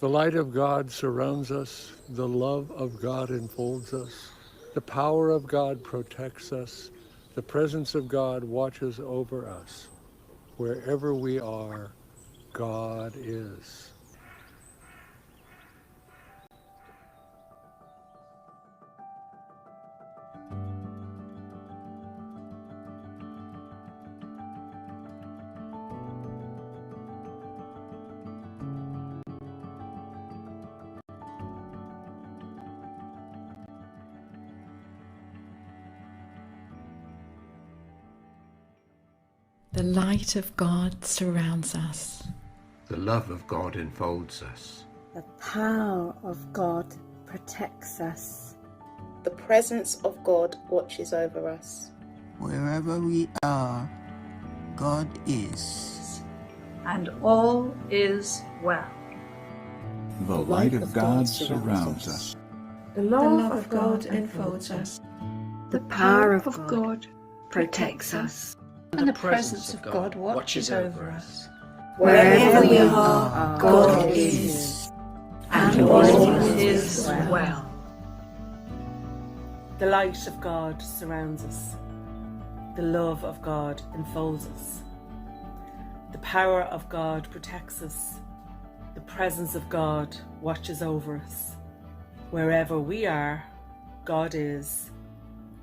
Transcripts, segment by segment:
The light of God surrounds us. The love of God enfolds us. The power of God protects us. The presence of God watches over us. Wherever we are, God is. The light of God surrounds us. The love of God enfolds us. The power of God protects us. The presence of God watches over us. Wherever we are, God is. And all is well. The light of God surrounds us. The love of God enfolds us. The power of God protects us. And the presence of God watches over us. Wherever we are, God is. And all is well. The light of God surrounds us. The love of God enfolds us. The power of God protects us. The presence of God watches over us. Wherever we are, God is.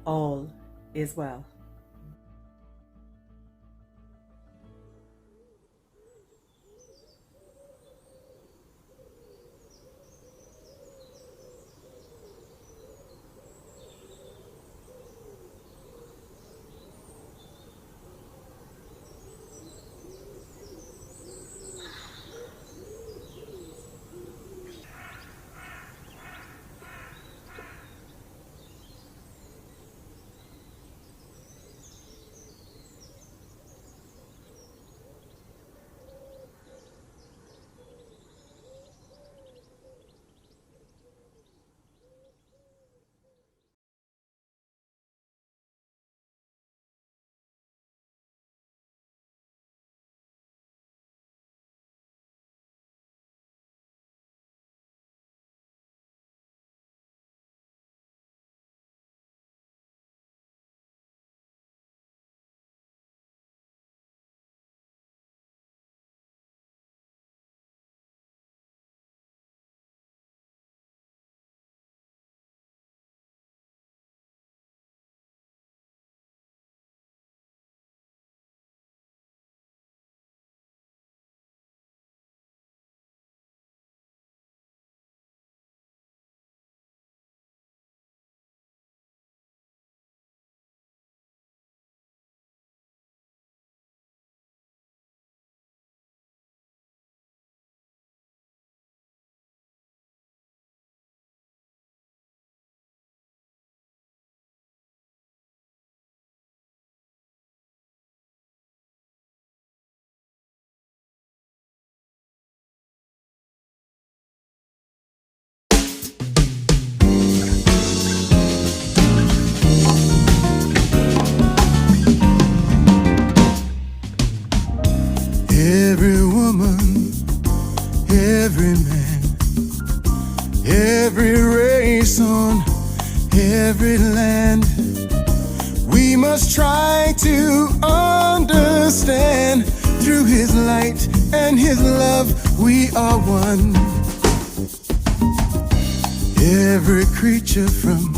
All is well. Every woman, every man, every race on every land, we must try to understand. Through His light and His love, we are one. Every creature from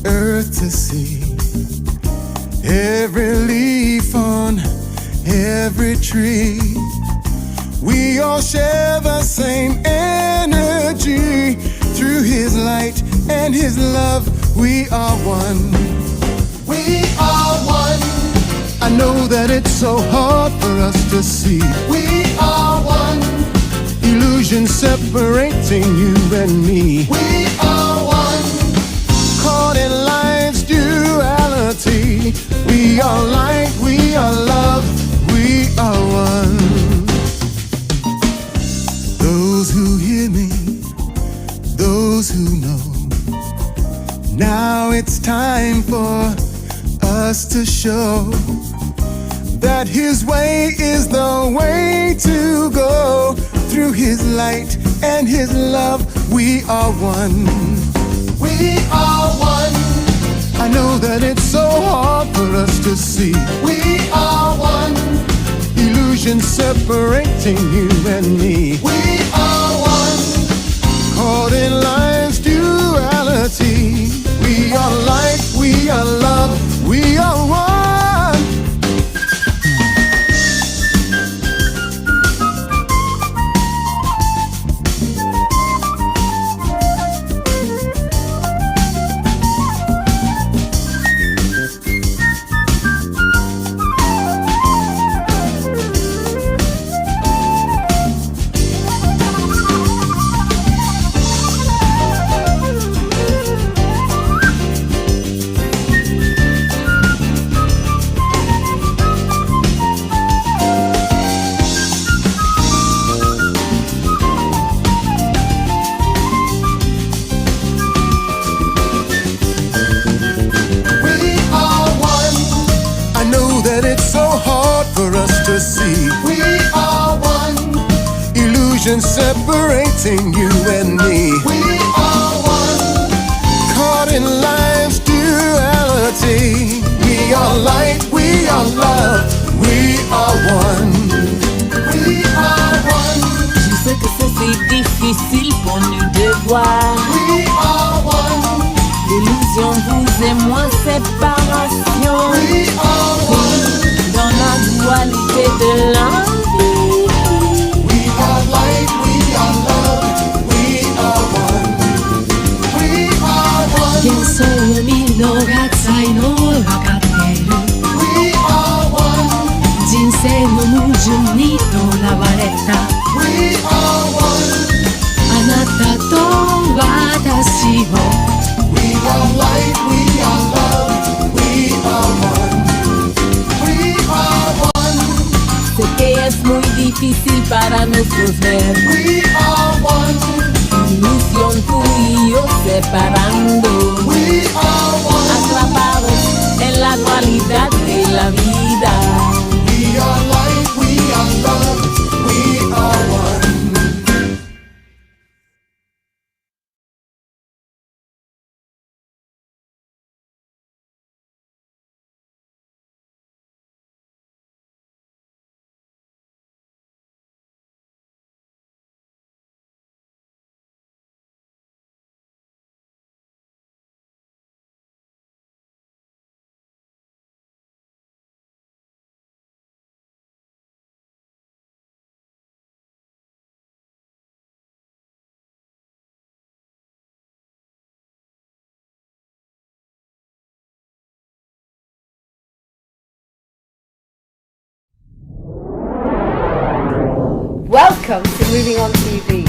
earth to sea, every leaf on every tree, we all share the same energy. Through His light and His love, we are one. We are one. I know that it's so hard for us to see. We are one. Illusion separating you and me. We are one. Caught in life's duality. We are light, we are love, we are one. Those who hear me, those who know, now it's time for us to show that His way is the way to go. Through His light and His love, we are one. We are one. I know that it's so hard for us to see. We are one. Illusion separating you and me. We are one. Caught in life's duality. We are light, we are love, we are one. We are one. Illusion separating you and me. We are one. Caught in life's duality. We are light, we are love, we are one. We are one. Je sais que c'est difficile pour nous de voir. We are one. L'illusion, vous et moi, séparation. We are one. Dans la dualité de la vie. We are light, we are love, we are one. We are one. 幻想を見逃さいの分かっている。 We are one. 人生の矛盾にとらわれた。 We are one. あなたと私を。 We are light, we are love, we are one. We are one. Sé que es muy difícil para nosotros ver. We are one. Ilusión tú y yo separando. We are one. Atrapados en la dualidad de la vida. We are light, we are love, we are one. Welcome to Moving On TV.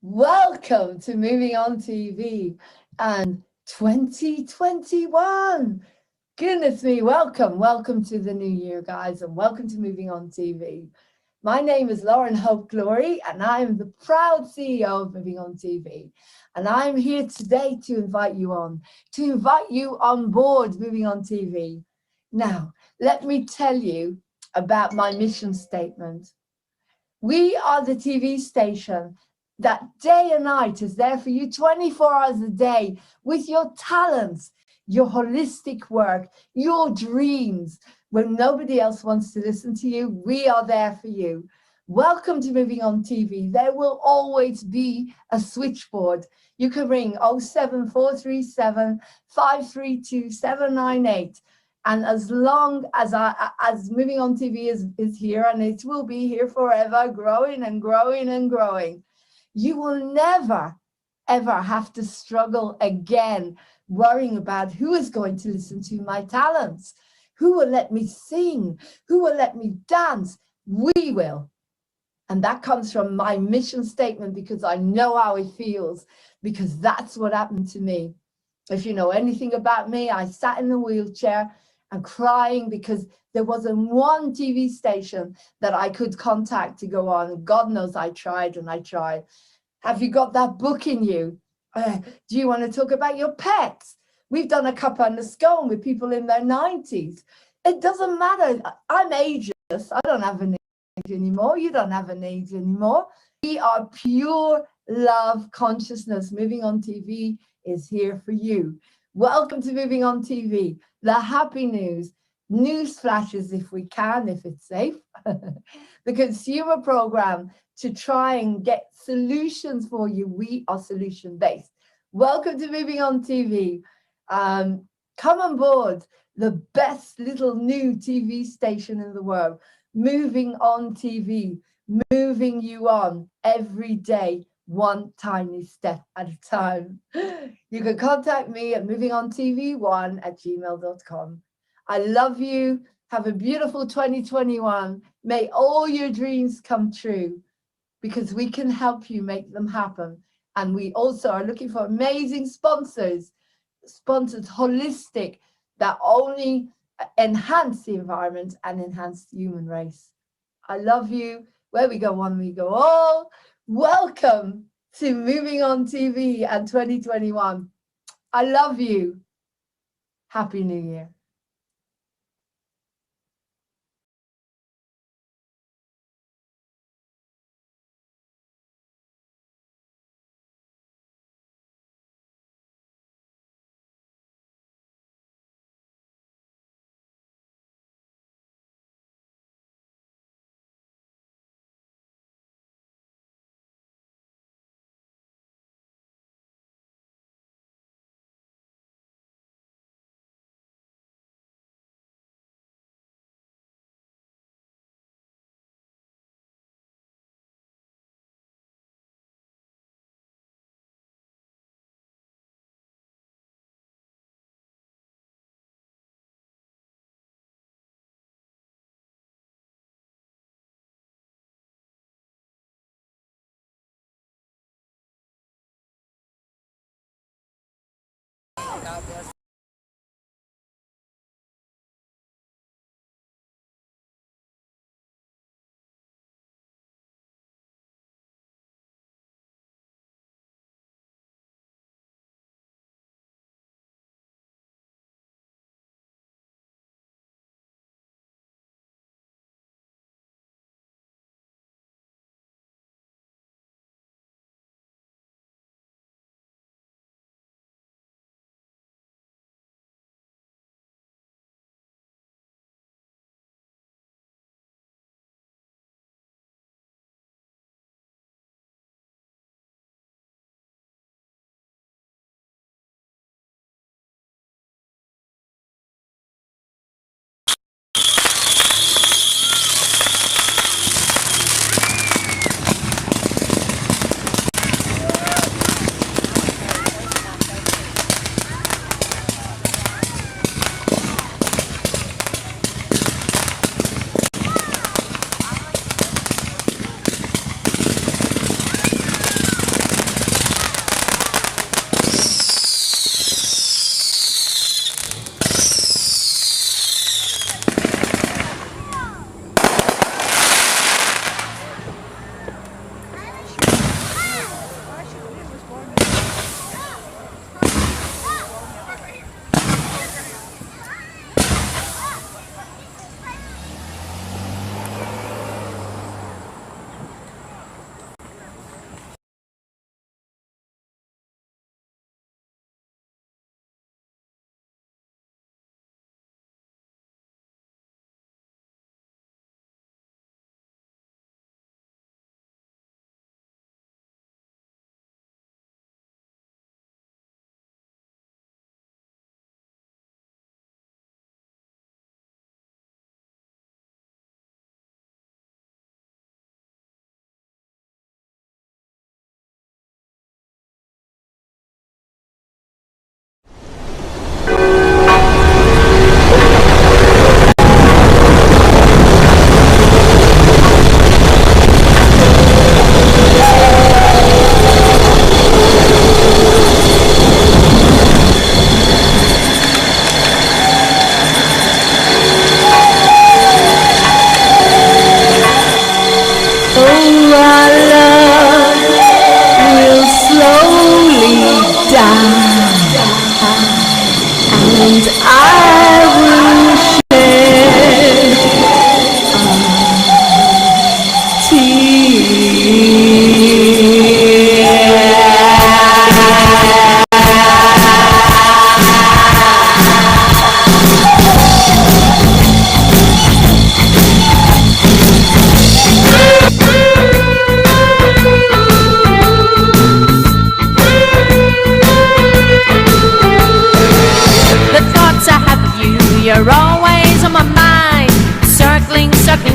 Welcome to Moving On TV and 2021. Goodness me, welcome to the new year, guys, and welcome to Moving On TV. My name is Lauren Hope Glory, and I'm the proud CEO of Moving On TV. And I'm here today to invite you on board Moving On TV. Now, let me tell you about my mission statement. We are the TV station that day and night is there for you 24 hours a day with your talents, your holistic work, your dreams. When nobody else wants to listen to you, we are there for you. Welcome to Moving On TV. There will always be a switchboard. You can ring 07437 532 798. And as long as Moving On TV is here, and it will be here forever, growing and growing and growing, you will never, ever have to struggle again worrying about who is going to listen to my talents, who will let me sing, who will let me dance. We will. And that comes from my mission statement, because I know how it feels, because that's what happened to me. If you know anything about me, I sat in a wheelchair and crying because there wasn't one TV station that I could contact to go on. God knows I tried and I tried. Have you got that book in you? Do you want to talk about your pets? We've done a cup and a scone with people in their 90s. It doesn't matter. I'm ageless. I don't have an age anymore. You don't have an age anymore. We are pure love consciousness. Moving On TV is here for you. Welcome to Moving On TV. The happy news flashes if we can, if it's safe. The consumer program to try and get solutions for you. We are solution-based. Welcome to Moving On TV. Come on board, the best little new TV station in the world. Moving On TV, moving you on every day, one tiny step at a time. You can contact me at movingontv1@gmail.com. I love you. Have a beautiful 2021. May all your dreams come true, because we can help you make them happen. And we also are looking for amazing sponsors holistic, that only enhance the environment and enhance the human race. I love you. Where we go one, we go all. Welcome to Moving On TV and 2021. I love you. Happy New Year.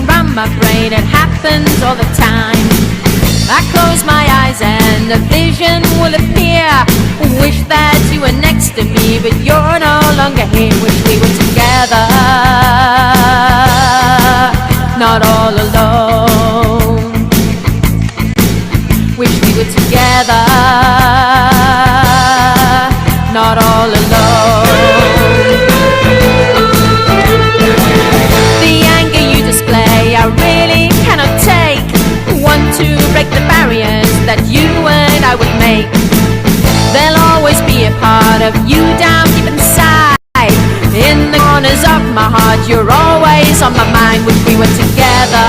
going round my brain, it happens all the time. I close my eyes and a vision will appear. Wish that you were next to me, but you're no longer here. Wish we were together, not all alone. Wish we were together, not all alone. The anger you display, I really cannot take. Want to break the barriers that you and I would make. There'll always be a part of you down deep inside. In the corners of my heart, you're always on my mind. Wish we were together,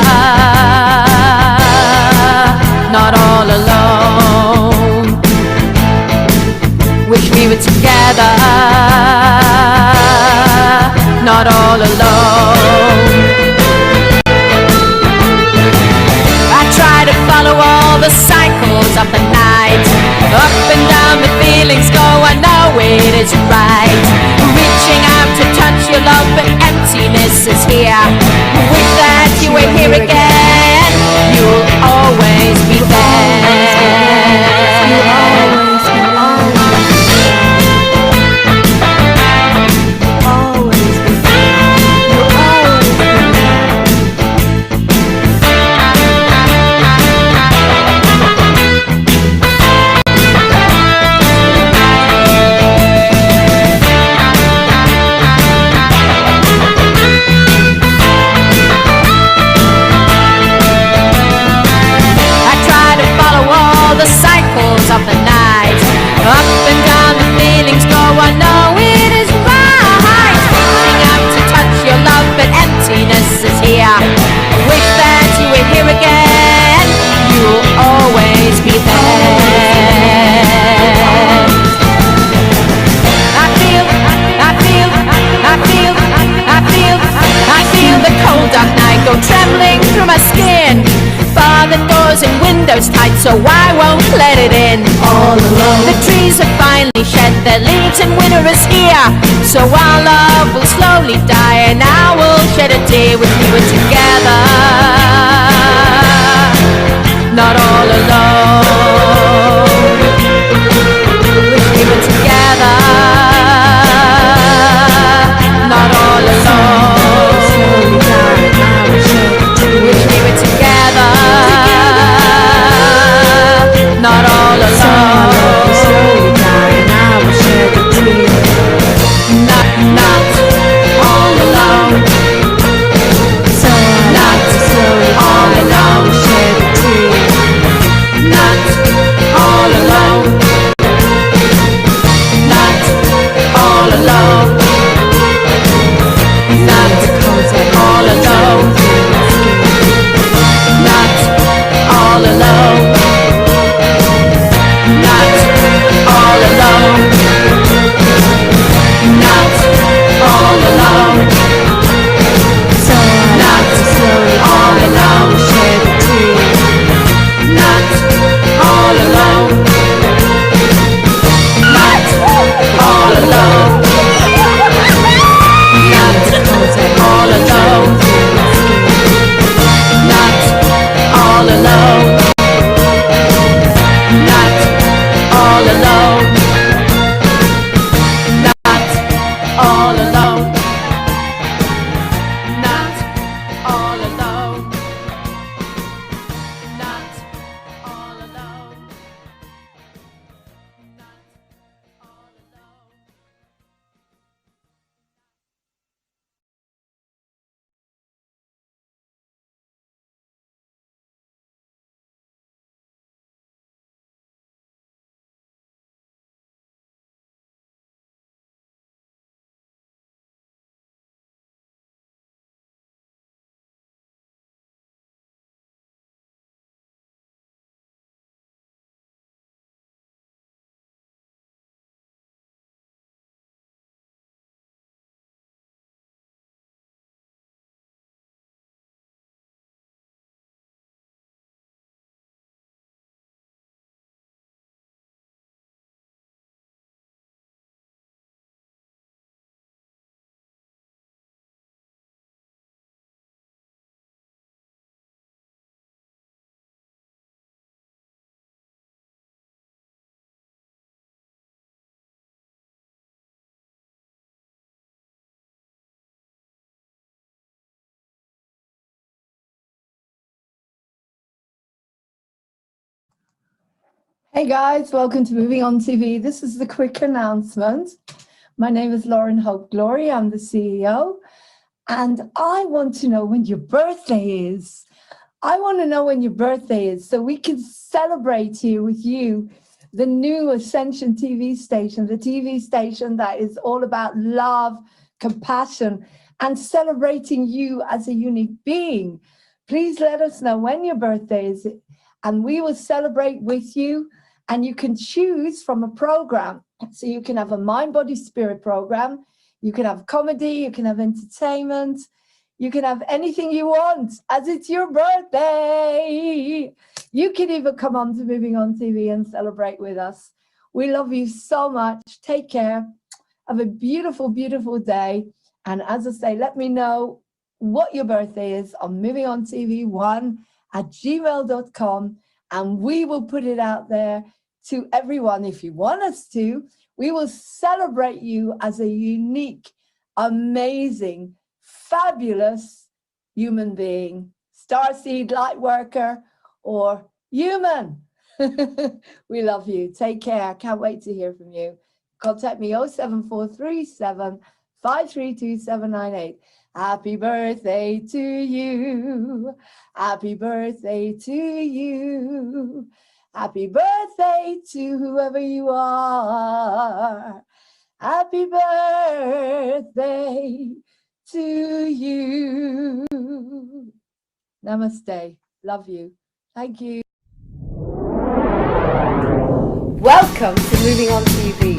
not all alone. Wish we were together, not all alone. I try to follow all the cycles of the night. Up and down the feelings go, I know it is right. Reaching out to touch your love, but emptiness is here. Wish that you were here again. You'll always be there. You'll always be there. Always be there. You'll always be there. The cycles of the night, up and down the feelings go, I know it is right. Reaching out to touch your love, but emptiness is here. Wish that you were here again. You'll always be there. I feel the cold dark night go trembling through my skin. Bar the doors and windows tight, so I won't let it in. All alone. The trees have finally shed their leaves and winter is here. So our love will slowly die and I will shed a tear. Wish we were together, not all alone. Wish we were together, not all alone. Wish we were together, not all alone. Slowly dying, I will shed a tear. Not all alone. Hey guys, welcome to Moving On TV. This is the quick announcement. My name is Lauren Hope Glory. I'm the CEO. And I want to know when your birthday is. I want to know when your birthday is so we can celebrate here with you the new Ascension TV station, the TV station that is all about love, compassion, and celebrating you as a unique being. Please let us know when your birthday is, and we will celebrate with you. And you can choose from a program. So you can have a mind, body, spirit program. You can have comedy, you can have entertainment. You can have anything you want, as it's your birthday. You can even come on to Moving On TV and celebrate with us. We love you so much. Take care. Have a beautiful, beautiful day. And as I say, let me know what your birthday is on movingontv1@gmail.com. And we will put it out there to everyone. If you want us to, we will celebrate you as a unique, amazing, fabulous human being, starseed, light worker, or human. We love you. Take care. Can't wait to hear from you. Contact me 07437 532 798. Happy birthday to you. Happy birthday to you. Happy birthday to whoever you are. Happy birthday to you. Namaste. Love you. Thank you. Welcome to Moving On TV.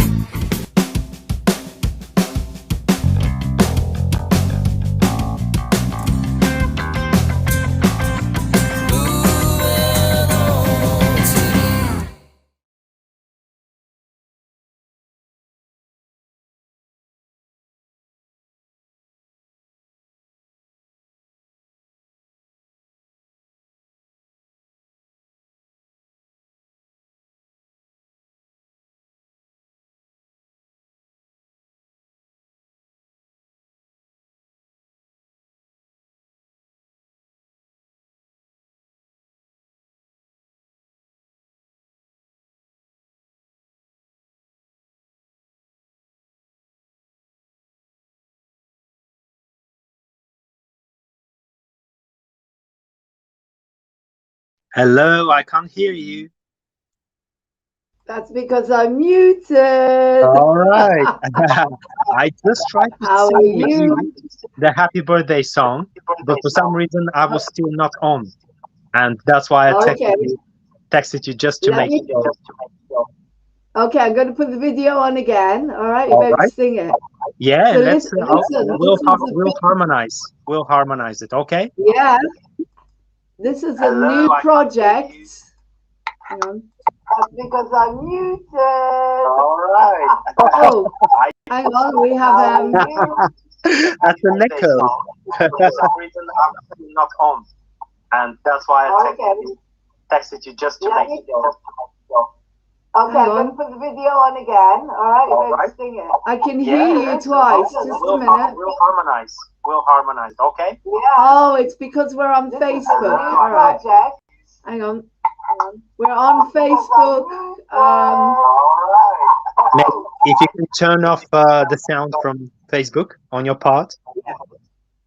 Hello, I can't hear you. That's because I'm muted. All right. I just tried to How are sing you? the happy birthday song, but for some reason I was still not on. And that's why I texted you just to make it go. Okay, I'm going to put the video on again. All right, you better sing it. Yeah, So let's we'll harmonize. We'll harmonize it, okay? Yeah. This is a new project. Hang on. Because I'm muted. All right. Oh, hang on. We have that's an echo. For some reason I'm not on. And that's why I texted you just to make it go. Okay, I'm going to put the video on again. All right, you better sing it. I can hear you twice. Just a minute. We'll harmonize. We'll harmonize, okay? Yeah. Oh, it's because we're on Facebook. All right. Hang on. We're on Facebook. If you can turn off the sound from Facebook on your part.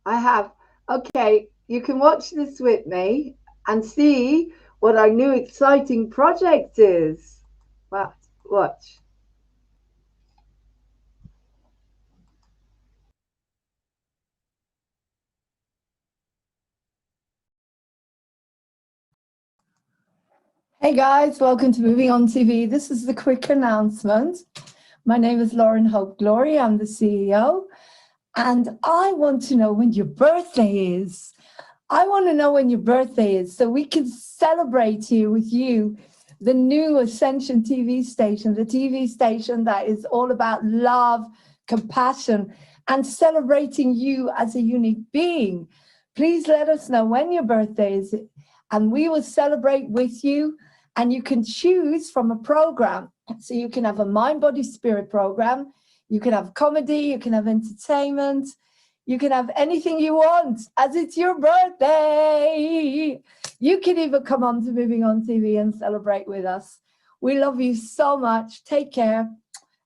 I have. Okay, you can watch this with me and see what our new exciting project is. Watch. Hey guys, welcome to Moving On TV. This is the quick announcement. My name is Lauren Hope Glory. I'm the CEO. And I want to know when your birthday is. I want to know when your birthday is so we can celebrate here with you the new Ascension TV station, the TV station that is all about love, compassion, and celebrating you as a unique being. Please let us know when your birthday is, and we will celebrate with you. And you can choose from a program. So you can have a mind, body, spirit program. You can have comedy, you can have entertainment. You can have anything you want, as it's your birthday. You can even come on to Moving On TV and celebrate with us. We love you so much. Take care.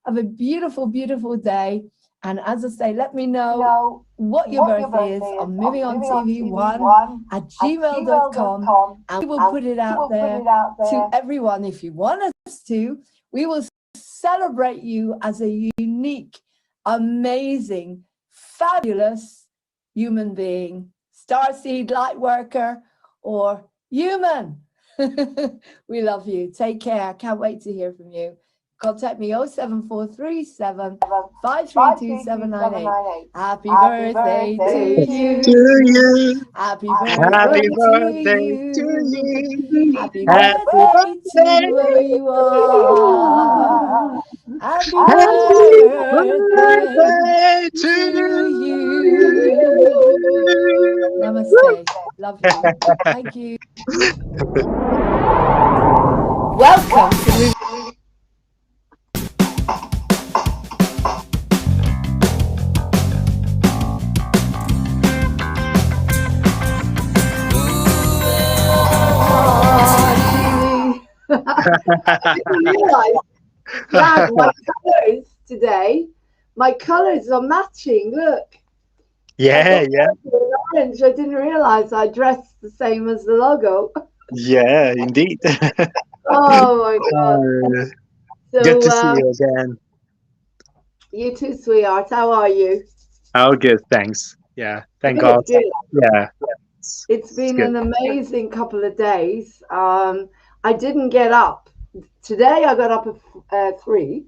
Have a beautiful, beautiful day. And as I say, let me know what your birthday is on movingontv1@gmail.com, and we will put it out there to everyone. If you want us to, we will celebrate you as a unique, amazing, fabulous human being, starseed, light worker, or human. We love you. Take care. Can't wait to hear from you. Contact me 07437 532 Happy birthday to you. Happy birthday to you. Happy birthday to where you are. Happy birthday to you. Namaste. Love you. Thank you. Welcome to Moving. I didn't realise that my colours today, my colours are matching. Look. Yeah. Orange. I didn't realise I dressed the same as the logo. Yeah, indeed. Oh my God. So, good to see you again. You too, sweetheart. How are you? Oh, good. Thanks. Yeah. Thank Good, God. good. Yeah. It's been an amazing couple of days. I didn't get up. Today I got up at 3.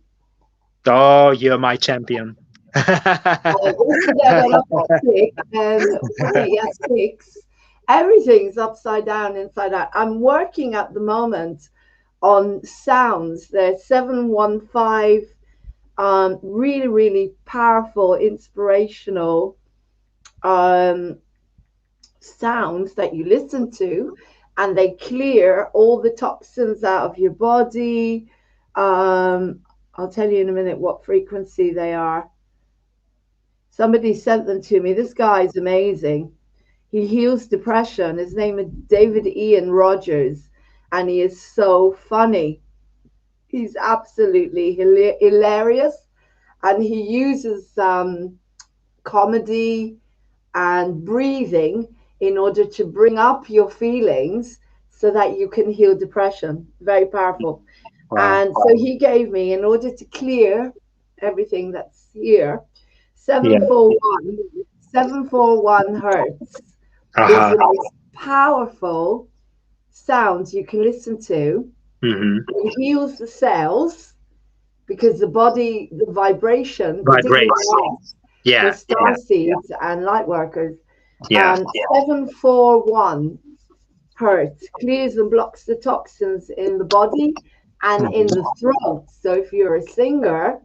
Oh, you're my champion. Yesterday I got up at 6 and 3 at 6. Everything's upside down, inside out. I'm working at the moment on sounds. There's 715 really, really powerful, inspirational sounds that you listen to, and they clear all the toxins out of your body. I'll tell you in a minute what frequency they are. Somebody sent them to me. This guy is amazing. He heals depression. His name is David Ian Rogers, and he is so funny. He's absolutely hilarious, and he uses comedy and breathing in order to bring up your feelings so that you can heal depression. Very powerful. Wow. And so he gave me, in order to clear everything that's here, 741 hertz. Is the most powerful sounds you can listen to. It heals the cells because the body, the vibration vibrates. For star seeds and light workers. 741 hertz clears and blocks the toxins in the body and in the throat. So if you're a singer,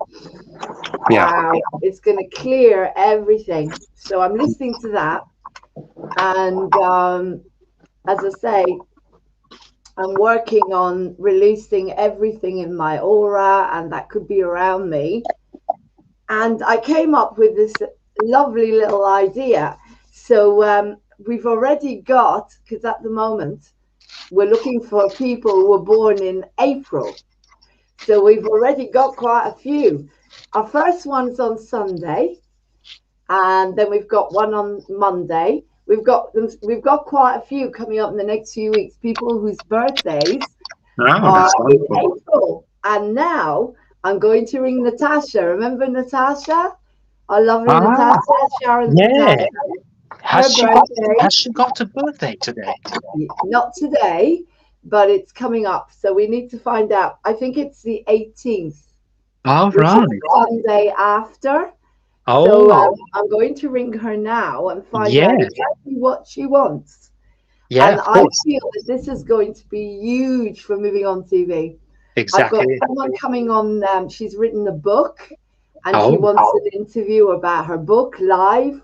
wow, it's going to clear everything. So I'm listening to that. And as I say, I'm working on releasing everything in my aura, and that could be around me. And I came up with this lovely little idea. So we've already got, because at the moment, we're looking for people who were born in April. So we've already got quite a few. Our first one's on Sunday, and then we've got one on Monday. We've got quite a few coming up in the next few weeks, people whose birthdays are in April. And now I'm going to ring Natasha. Remember Natasha? Our lovely Natasha, Sharon's Natasha. Has she got a birthday today? Not today, but it's coming up. So we need to find out. I think it's the 18th. All right. Sunday after. Oh. So I'm going to ring her now and find out exactly what she wants. Yeah, and I feel that this is going to be huge for Moving On TV. Exactly. I've got someone coming on. She's written a book, and she wants an interview about her book live.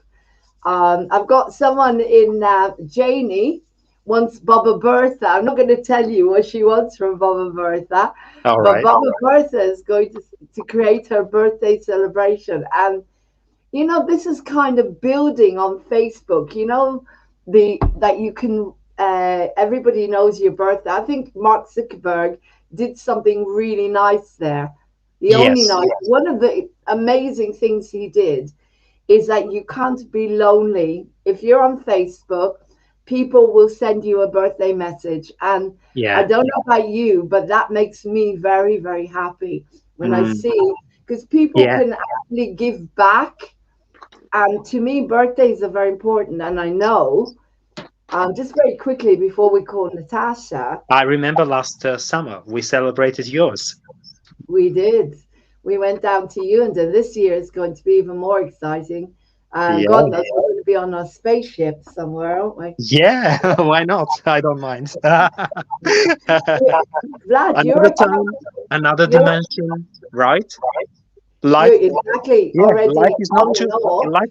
I've got someone in Janie wants Baba Bertha. I'm not going to tell you what she wants from Baba Bertha, but Baba Bertha is going to create her birthday celebration. And you know, this is kind of building on Facebook. You know, that you can. Everybody knows your birthday. I think Mark Zuckerberg did something really nice there. The only nice, one of the amazing things he did is that you can't be lonely. If you're on Facebook, people will send you a birthday message. And I don't know about you, but that makes me very, very happy when I see, because people can actually give back. And to me, birthdays are very important. And I know, just very quickly before we call Natasha. I remember last summer, we celebrated yours. We did. We went down to you, and this year is going to be even more exciting. God knows we're going to be on a spaceship somewhere, aren't we? Yeah, why not? I don't mind. Vlad, another dimension, right? Life, exactly. Life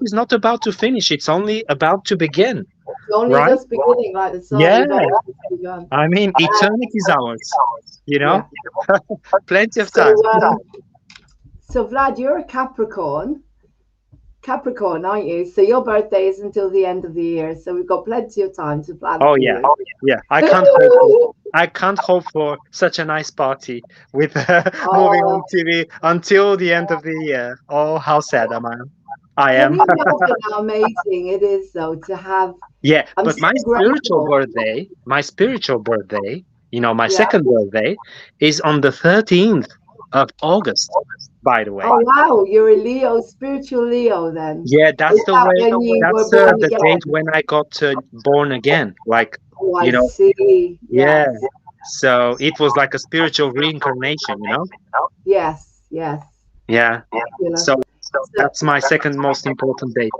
is not about to finish. It's only about to begin. It's only just beginning, like the song. Yeah. I mean, eternity is ours. You know, plenty of time. So Vlad, you're a Capricorn, aren't you? So your birthday is until the end of the year. So we've got plenty of time to plan. Oh yeah. I can't hope for such a nice party with moving on TV until the end of the year. Oh, how sad am I? I am. Can you imagine how amazing it is, though, to have? Yeah, but my spiritual birthday, you know, my second birthday is on the 13th of August, by the way. Oh wow, you're a Leo, spiritual Leo then. Yeah, that's the date when I got born again. Like, you know. See. Yeah. So it was like a spiritual reincarnation, you know? Yes. Yeah. So that's my second most important date.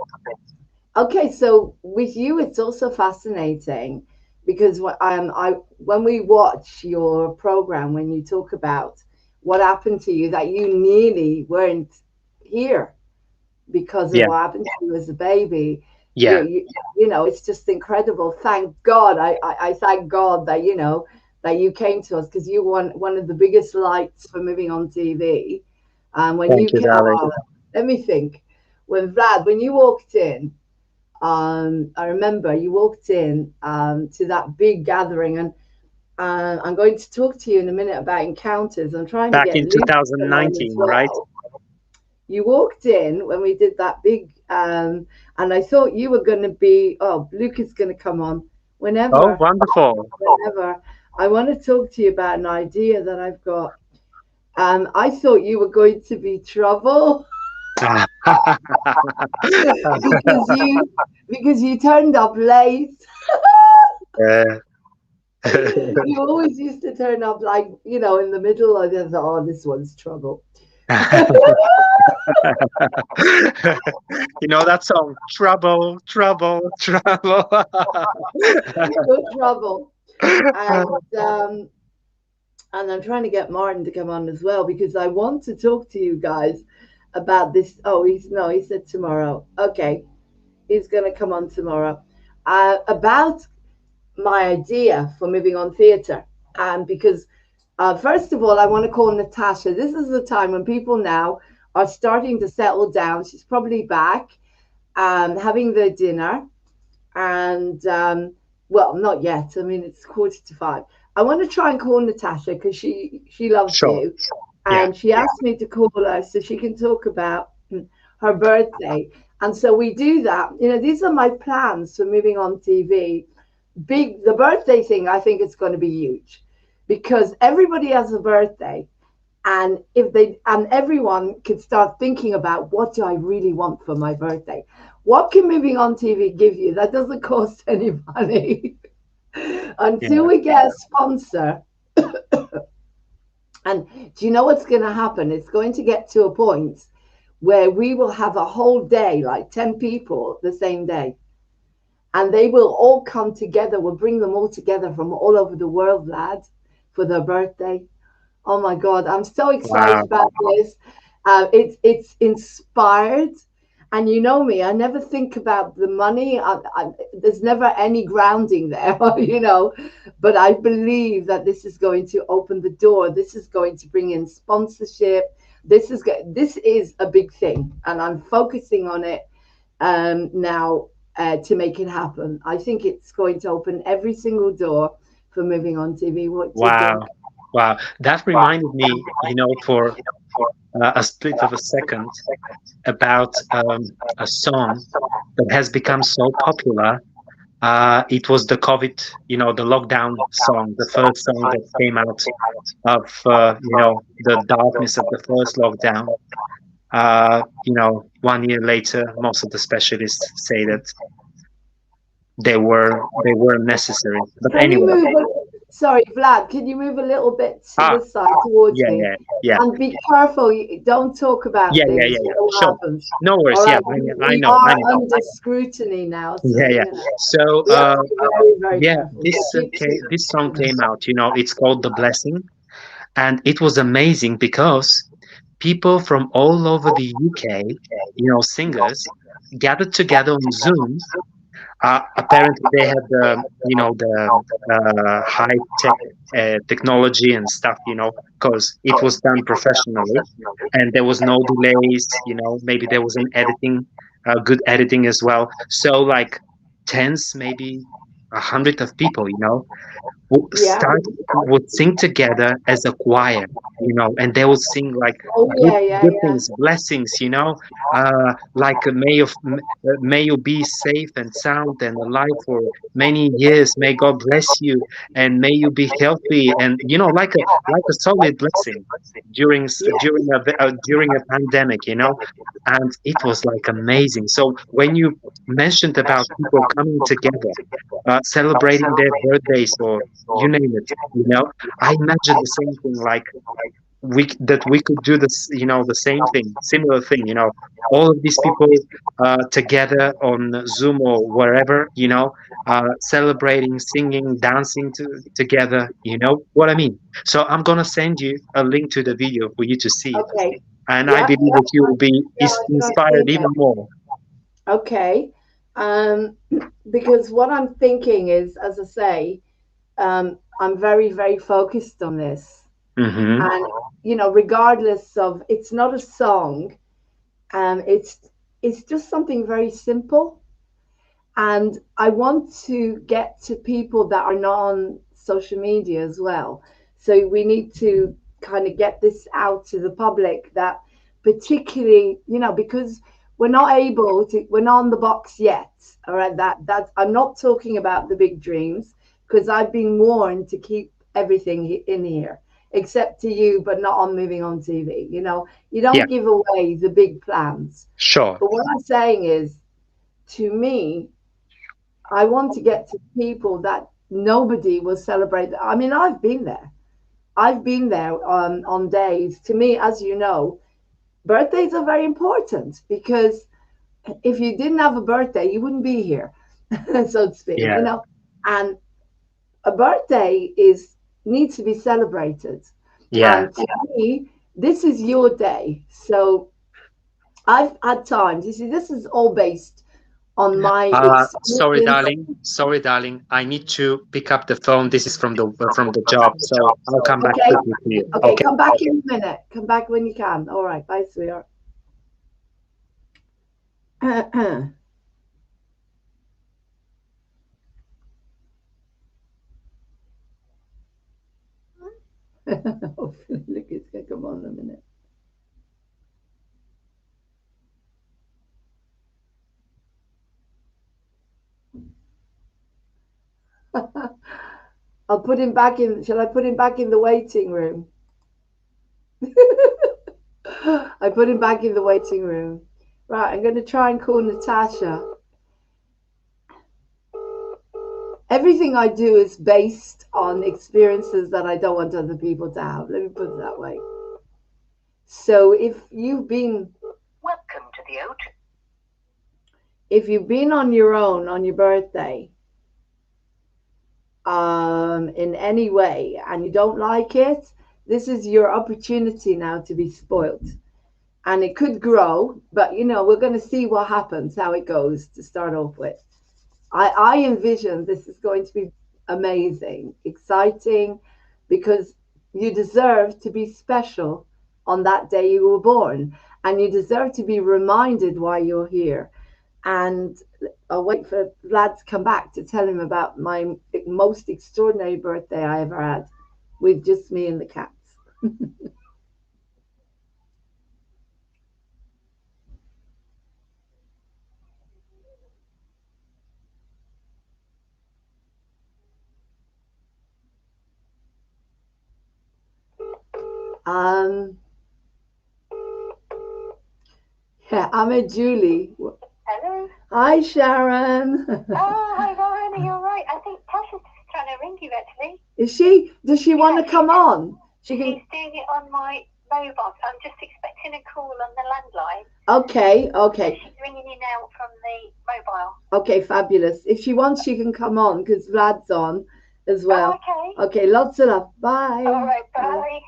Okay, so with you, it's also fascinating because when we watch your program, when you talk about what happened to you, that you nearly weren't here because of what happened to you as a baby. Yeah. You know, it's just incredible. Thank God. I thank God that, you know, that you came to us, because you were one of the biggest lights for Moving On TV. And when you came on, let me think. When you walked in, I remember you walked in to that big gathering, and I'm going to talk to you in a minute about encounters. I'm trying back to get in 2019, right? You walked in when we did that big, and I thought you were going to be. Oh, Luke is going to come on whenever. Oh, wonderful! Whenever. I want to talk to you about an idea that I've got. I thought you were going to be Trouble. because you turned up late. You always used to turn up, like, you know, in the middle. I thought, oh, this one's Trouble. You know that song, Trouble, Trouble, Trouble. Trouble. And I'm trying to get Martin to come on as well, because I want to talk to you guys about this. Oh, he said tomorrow. Okay, he's going to come on tomorrow about my idea for Moving On Theatre. Because first of all, I want to call Natasha. This is the time when people now are starting to settle down. She's probably back having their dinner, and well, not yet. I mean, it's 4:45. I want to try and call Natasha because she loves you. And she asked me to call her so she can talk about her birthday. And so we do that. You know, these are my plans for Moving On TV. The birthday thing, I think it's going to be huge, because everybody has a birthday. And everyone could start thinking about, what do I really want for my birthday? What can Moving On TV give you that doesn't cost any money? Until we get a sponsor. And do you know what's going to happen? It's going to get to a point where we will have a whole day, like 10 people the same day. And they will all come together. We'll bring them all together from all over the world, lads, for their birthday. Oh my God, I'm so excited about this. It's inspired. And you know me, I never think about the money. There's never any grounding there, you know. But I believe that this is going to open the door. This is going to bring in sponsorship. This is a big thing, and I'm focusing on it now to make it happen. I think it's going to open every single door for Moving On TV. What do you think? Wow, that reminded me, for a split of a second, about a song that has become so popular. It was the COVID, the lockdown song, the first song that came out of, the darkness of the first lockdown. 1 year later, most of the specialists say that they were necessary. But Can you anyway. move? Sorry, Vlad. Can you move a little bit to the side towards me? Yeah. And be careful. Don't talk about things. Yeah. Sure. No worries. Right. I know. Under scrutiny now. So, Yeah. So very this song came out. It's called "The Blessing," and it was amazing because people from all over the UK, singers, gathered together on Zoom. Apparently, they had the high tech technology and stuff, because it was done professionally, and there was no delays. Maybe there was an editing, good editing as well. So like tens, maybe 100 of people, would sing together as a choir, and they would sing like good things, blessings, like may you be safe and sound and alive for many years. May God bless you, and may you be healthy, and like a solid blessing during a pandemic, and it was like amazing. So when you mentioned about people coming together, celebrating their birthdays or you name it, I imagine the same thing, like we could do this, the same thing, similar thing, all of these people together on Zoom or wherever, celebrating, singing, dancing together, what I mean. So I'm gonna send you a link to the video for you to see. Okay. And I believe that you will be inspired even more. Okay. Because what I'm thinking is, as I say, I'm very, very focused on this. Mm-hmm. And, regardless of, it's not a song, it's just something very simple. And I want to get to people that are not on social media as well. So we need to kind of get this out to the public, that particularly, because we're not on the box yet. All right. That's, I'm not talking about the big dreams, because I've been warned to keep everything in here, except to you, but not on Moving On TV. You don't give away the big plans. Sure. But what I'm saying is, to me, I want to get to people that nobody will celebrate. I mean, I've been there on days. To me, as you know, birthdays are very important, because if you didn't have a birthday, you wouldn't be here, so to speak. And a birthday needs to be celebrated. Yeah. And to me, this is your day. So I've had times, you see, this is all based on my sorry darling, I need to pick up the phone. This is from the job, so I'll come back quickly to you. Okay, come back in a minute. Come back when you can. All right, bye, sweetheart. Look, it's gonna come on in a minute. I'll put him back in. Shall I put him back in the waiting room? I put him back in the waiting room. Right, I'm going to try and call Natasha. Everything I do is based on experiences that I don't want other people to have. Let me put it that way. So if you've been... Welcome to the O2. If you've been on your own on your birthday, in any way, and you don't like it, this is your opportunity now to be spoiled. And it could grow, but we're going to see what happens, how it goes to start off with. I envision this is going to be amazing, exciting, because you deserve to be special on that day you were born, and you deserve to be reminded why you're here. And I'll wait for Vlad to come back to tell him about my most extraordinary birthday I ever had. with just me and the cats. Yeah, I'm a Julie. Hello. Hi, Sharon. Oh, hi, Lauren. Are you all right? I think Tasha's just trying to ring you, actually. Is she? Does she want to come on? She's doing it on my mobile, so I'm just expecting a call on the landline. Okay, okay. She's ringing you now from the mobile. Okay, fabulous. If she wants, she can come on because Vlad's on as well. Oh, okay. Okay, lots of love. Bye. All right, bye.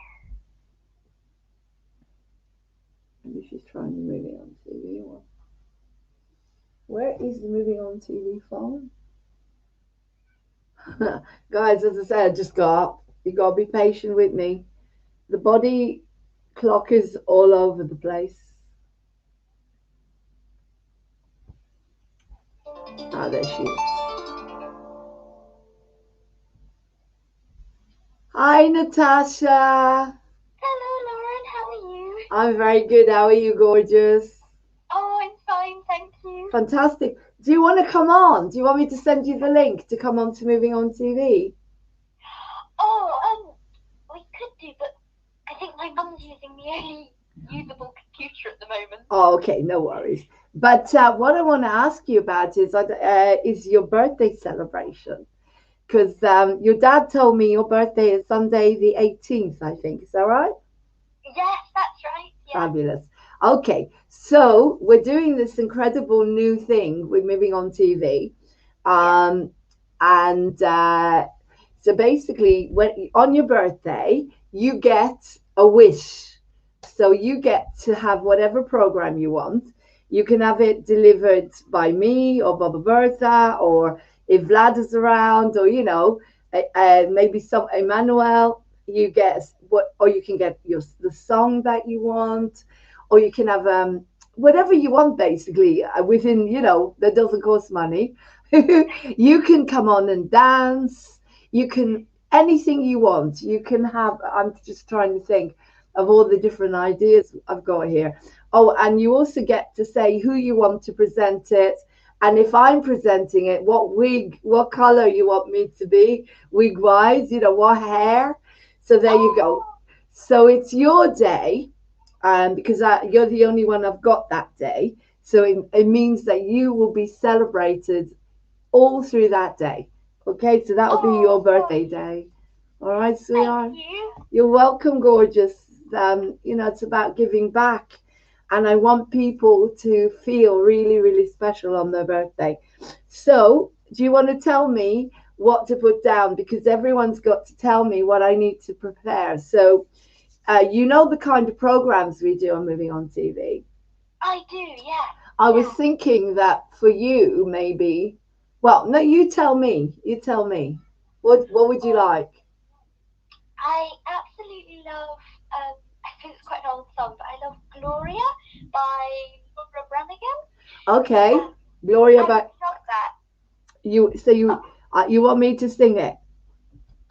Maybe she's trying to move it on TV. Or... Where is the moving on TV phone? Guys, as I said, I just got up. You got to be patient with me. The body clock is all over the place. Ah, there she is. Hi, Natasha. Hello, Lauren. How are you? I'm very good. How are you, gorgeous? Oh, I'm fine, thank you. Fantastic. Do you want to come on? Do you want me to send you the link to come on to Moving On TV? Oh, we could do, but I think my mum's using the only usable computer at the moment. Oh, okay, no worries. But what I want to ask you about is your birthday celebration. Because your dad told me your birthday is Sunday the 18th, I think. Is that right? Yes, that's right. Yeah. Fabulous. Okay, so we're doing this incredible new thing with Moving On TV. So basically, when on your birthday, you get a wish. So you get to have whatever program you want. You can have it delivered by me or Baba Bertha, or if Vlad is around, or maybe some Emmanuel. You get or you can get the song that you want, or you can have whatever you want, basically within that doesn't cost money. You can come on and dance. You can anything you want. You can have. I'm just trying to think of all the different ideas I've got here. Oh, and you also get to say who you want to present it. And if I'm presenting it, what color you want me to be, wig wise, what hair. So there you go. So it's your day, because you're the only one I've got that day. So it means that you will be celebrated all through that day. Okay, so that will be your birthday day. All right, sweetheart. Thank you. You're welcome, gorgeous. It's about giving back. And I want people to feel really, really special on their birthday. So do you want to tell me what to put down? Because everyone's got to tell me what I need to prepare. So the kind of programs we do on Moving On TV. I do, yeah. I was thinking that for you, maybe. Well, no, you tell me. You tell me. What would you like? I absolutely love, I think it's quite an old song, but I love Gloria by Laura Branigan. Okay, Gloria, I but love that. you want me to sing it?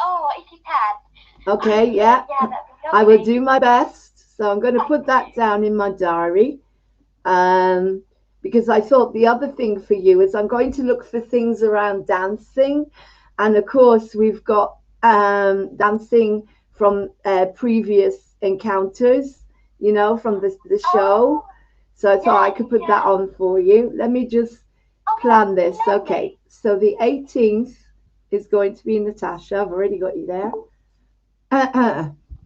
Oh, if you can. Okay, yeah. Yeah, that'd be lovely. I will do my best. So I'm going to put that down in my diary. Because I thought the other thing for you is I'm going to look for things around dancing. And of course, we've got dancing from previous encounters, from the show. So I thought I could put that on for you. Let me just plan this. Okay, so the 18th is going to be Natasha. I've already got you there.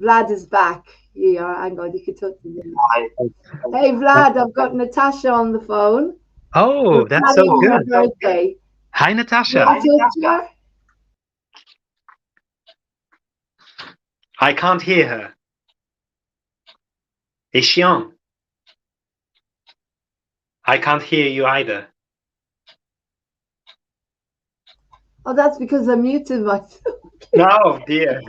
Vlad is back. Yeah, hang on, you can talk to me. Hey, Vlad, I've got Natasha on the phone. Oh, that's so good. Birthday. Hi, Natasha. I can't hear her. Is she on? I can't hear you either. Oh, that's because I muted myself. No, dear.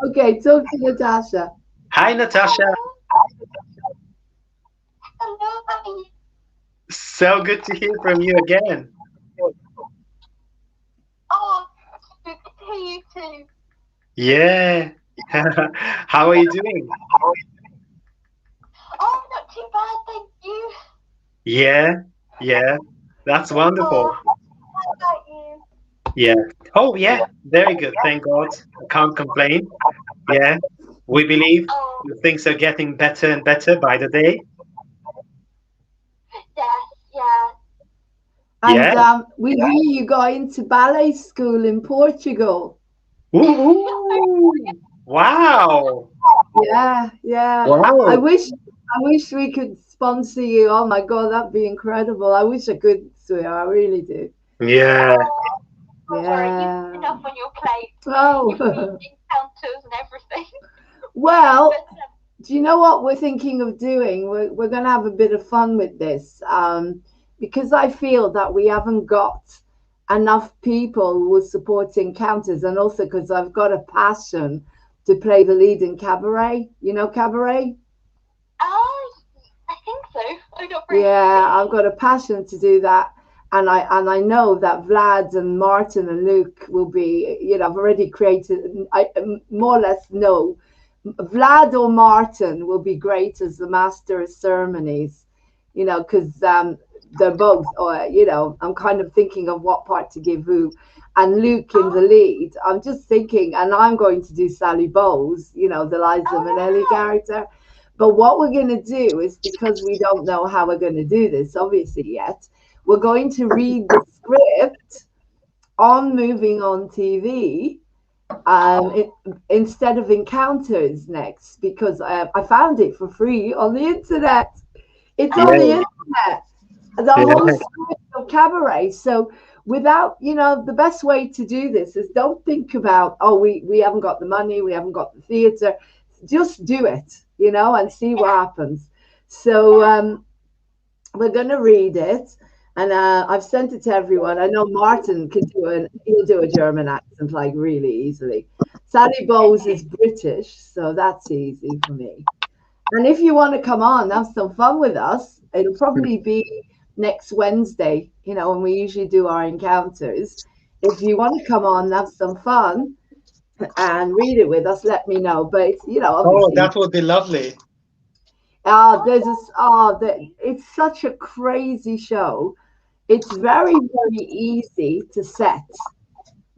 Okay, talk to Natasha. Hi, Natasha. Hello, how are you? So good to hear from you again. Oh, good to hear you too. Yeah. How are you doing? Oh, not too bad, thank you. Yeah. That's wonderful. How about you? Yeah. Oh, yeah. Very good. Thank God. I can't complain. Yeah. We believe things are getting better and better by the day. Yeah. And we hear you got into ballet school in Portugal. Ooh. Wow. Yeah. Wow. I wish we could sponsor you. Oh my God, that'd be incredible. I wish I could, swear. I really do. Yeah. Yeah. You've enough on your plate. Oh. You've encounters and everything. Well, do you know what we're thinking of doing? We're going to have a bit of fun with this, because I feel that we haven't got enough people who will support Encounters, and also because I've got a passion to play the lead in Cabaret. You know Cabaret? Oh, I think so. I'm not very Yeah, I've got a passion to do that. And I know that Vlad and Martin and Luke will be, I've already created, I more or less know Vlad or Martin will be great as the master of ceremonies, because they're both, I'm kind of thinking of what part to give who. And Luke in the lead, I'm just thinking, and I'm going to do Sally Bowles, the Liza Minnelli character. But what we're going to do is, because we don't know how we're going to do this, obviously, yet, we're going to read the script on Moving On TV instead of Encounters next, because I found it for free on the internet. It's on the internet. The whole script of Cabaret. So without, the best way to do this is don't think about, we haven't got the money, we haven't got the theatre. Just do it, and see what happens. So we're going to read it. And I've sent it to everyone. I know Martin can he'll do a German accent like really easily. Sally Bowles is British, so that's easy for me. And if you want to come on, have some fun with us, it'll probably be next Wednesday, when we usually do our Encounters. If you want to come on, have some fun and read it with us, let me know. But obviously, that would be lovely. It's such a crazy show. It's very, very easy to set,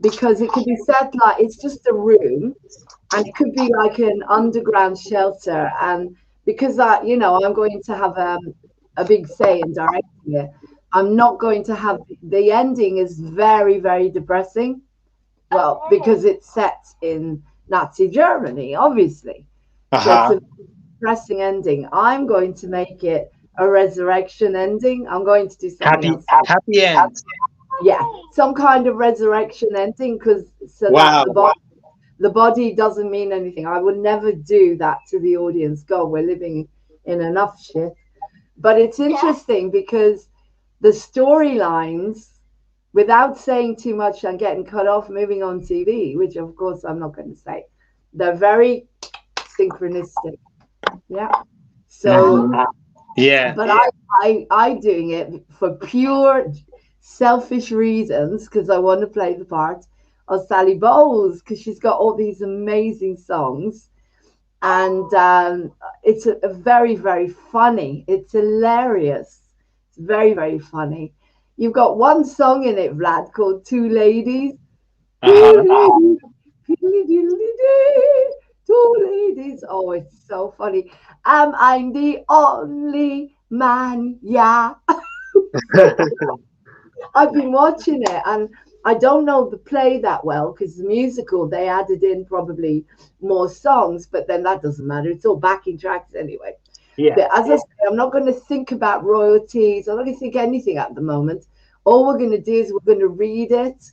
because it could be set like it's just a room, and it could be like an underground shelter. And because I'm going to have a big say in directing it, I'm not going to have the ending is very, very depressing. Well, because it's set in Nazi Germany, obviously. So it's a depressing ending. I'm going to make it a resurrection ending. I'm going to do something happy end. Yeah, some kind of resurrection ending, because that the body doesn't mean anything. I would never do that to the audience. God, we're living in enough shit. But it's interesting because the storylines, without saying too much and getting cut off, Moving On TV, which of course I'm not going to say, they're very synchronistic. Yeah. So but I doing it for pure selfish reasons, because I want to play the part of Sally Bowles, because she's got all these amazing songs, and it's a very, very funny. It's hilarious. It's very, very funny. You've got one song in it, Vlad, called Two Ladies. Two ladies. Oh, it's so funny. I'm the only man. Yeah. I've been watching it, and I don't know the play that well, because the musical, they added in probably more songs, but then that doesn't matter. It's all backing tracks anyway. Yeah. But as I say, I'm not going to think about royalties. I'm not going to think anything at the moment. All we're going to do is we're going to read it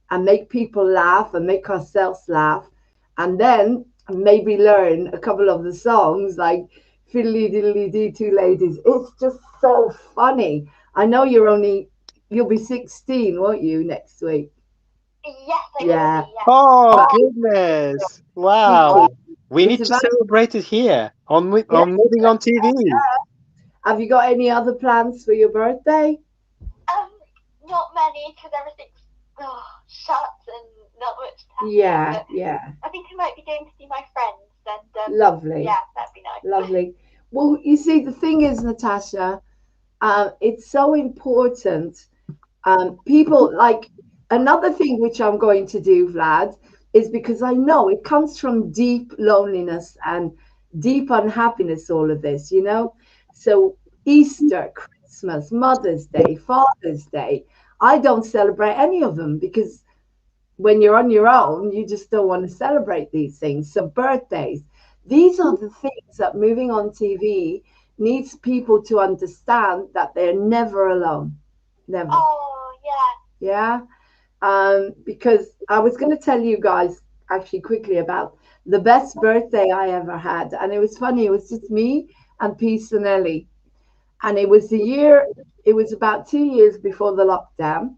and make people laugh and make ourselves laugh, and then maybe learn a couple of the songs like Fiddly Diddly Dee, Two Ladies. It's just so funny. I know you'll be 16, won't you, next week? Yes, I Yeah. will be, yes. Oh, goodness. Wow. We need to celebrate it here on Moving On TV. Have you got any other plans for your birthday? Not many, because everything's shut and not much time. Yeah. I think I might be going to see my friends. And lovely. Yeah, that'd be nice. Lovely. Well, you see, the thing is, Natasha, it's so important. People like another thing which I'm going to do, Vlad, is because I know it comes from deep loneliness and deep unhappiness, all of this, you know. So Easter, Christmas, Mother's Day, Father's Day, I don't celebrate any of them because when you're on your own, you just don't want to celebrate these things. So birthdays, these are the things that Moving On TV needs people to understand, that they're never alone. Never. Oh, yeah. Yeah. Because I was going to tell you guys actually quickly about the best birthday I ever had. And it was funny. It was just me and Peace and Ellie. And it was it was about 2 years before the lockdown.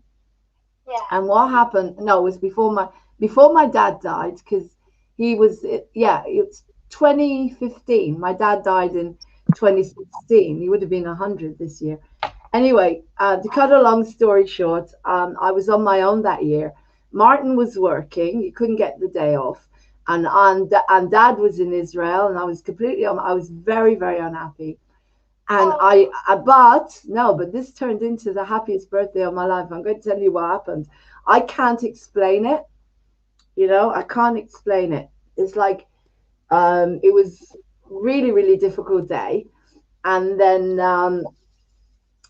Yeah. And what happened? No, it was before my dad died, because it's 2015. My dad died in 2016. He would have been 100 this year. Anyway, to cut a long story short, I was on my own that year. Martin was working. He couldn't get the day off. And Dad was in Israel, and I was I was very, very unhappy. And but this turned into the happiest birthday of my life. I'm going to tell you what happened. I can't explain it. You know, I can't explain it. It's like, it was really, really difficult day. And then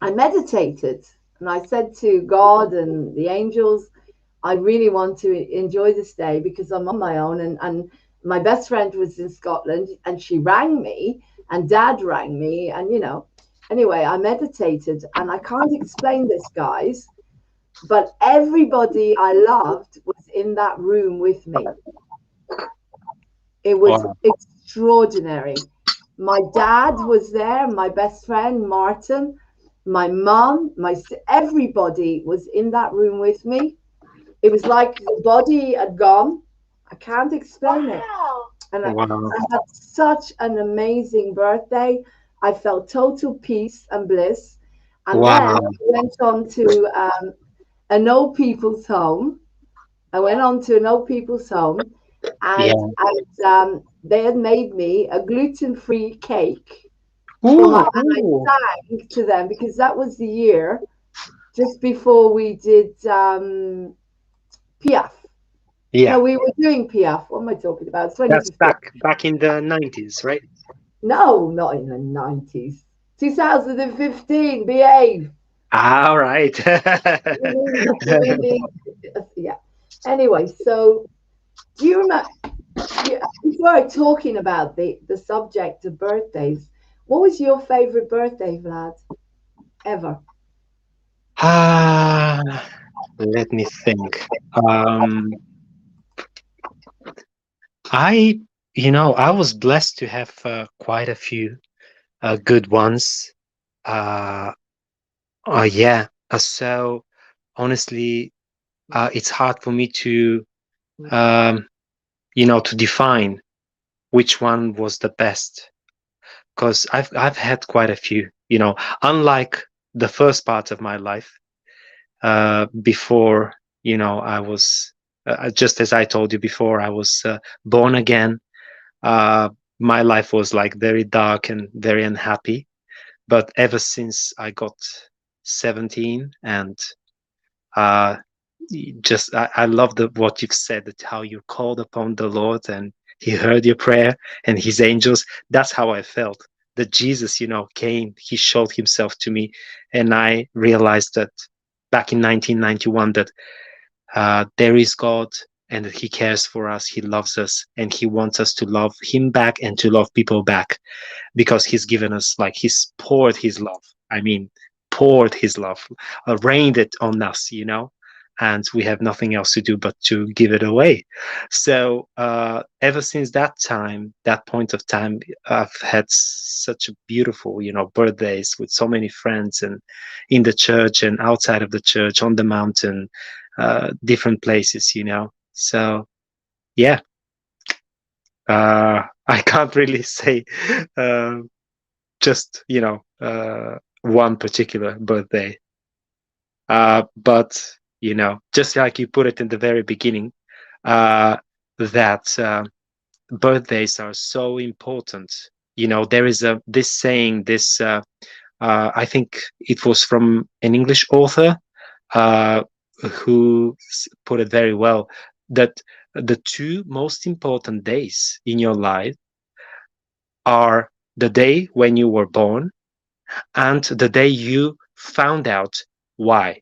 I meditated, and I said to God and the angels, I really want to enjoy this day because I'm on my own. And my best friend was in Scotland, and she rang me, and Dad rang me, and you know, anyway, I meditated, and I can't explain this, guys, but everybody I loved was in that room with me. It was extraordinary. My dad was there, my best friend Martin, my mom, everybody was in that room with me. It was like the body had gone. I can't explain it. And I had such an amazing birthday. I felt total peace and bliss. And then I went on to an old people's home. And they had made me a gluten-free cake. And I sang to them because that was the year just before we did Piaf. Yeah. No, we were doing Piaf. What am I talking about? That's back in the 90s, right? No, not in the 90s. 2015, behave. All right. Yeah. Anyway, so do you remember, before talking about the subject of birthdays, what was your favorite birthday, Vlad, ever? Let me think. I was blessed to have quite a few good ones. So honestly, it's hard for me to to define which one was the best, because I've had quite a few. Unlike the first part of my life, before I was just as I told you before, I was born again. My life was like very dark and very unhappy. But ever since I got 17, and I love what you've said, that how you called upon the Lord and he heard your prayer and his angels. That's how I felt, that Jesus, came, he showed himself to me. And I realized that back in 1991 that there is God, and that he cares for us, he loves us, and he wants us to love him back and to love people back, because he's given us, like, he's poured his love. Poured his love, rained it on us, and we have nothing else to do but to give it away. So ever since that point of time, I've had such a beautiful, birthdays with so many friends, and in the church and outside of the church, on the mountain, different places, So, yeah, I can't really say just, one particular birthday. But, just like you put it in the very beginning, that birthdays are so important. You know, there is this saying, I think it was from an English author who put it very well, that the two most important days in your life are the day when you were born and the day you found out why.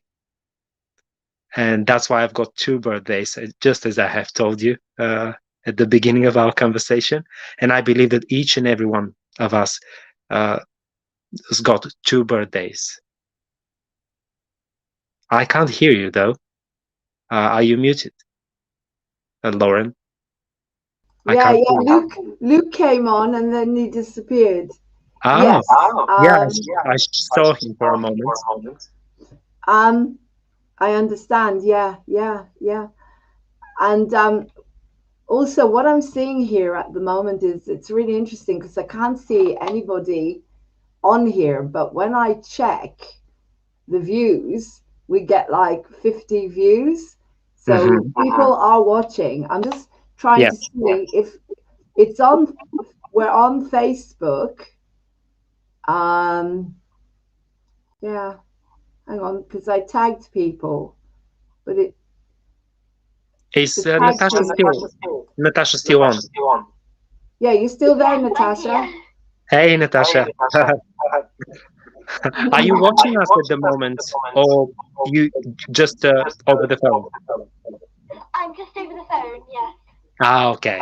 And that's why I've got 2 birthdays, just as I have told you at the beginning of our conversation. And I believe that each and every one of us has got 2 birthdays. I can't hear you, though. Are you muted, Lauren? Yeah. Luke came on and then he disappeared. Oh, yes. I saw him for a moment. I understand. Yeah. And also what I'm seeing here at the moment is it's really interesting because I can't see anybody on here, but when I check the views, we get like 50 views. So people are watching. I'm just trying to see if it's on. We're on Facebook. Yeah. Hang on, because I tagged people, but it. Is Natasha still on? Yeah, you still there, Natasha? Hey, Natasha. Are you watching us at the moment, or you just over the phone? I'm just over the phone, yes. Okay.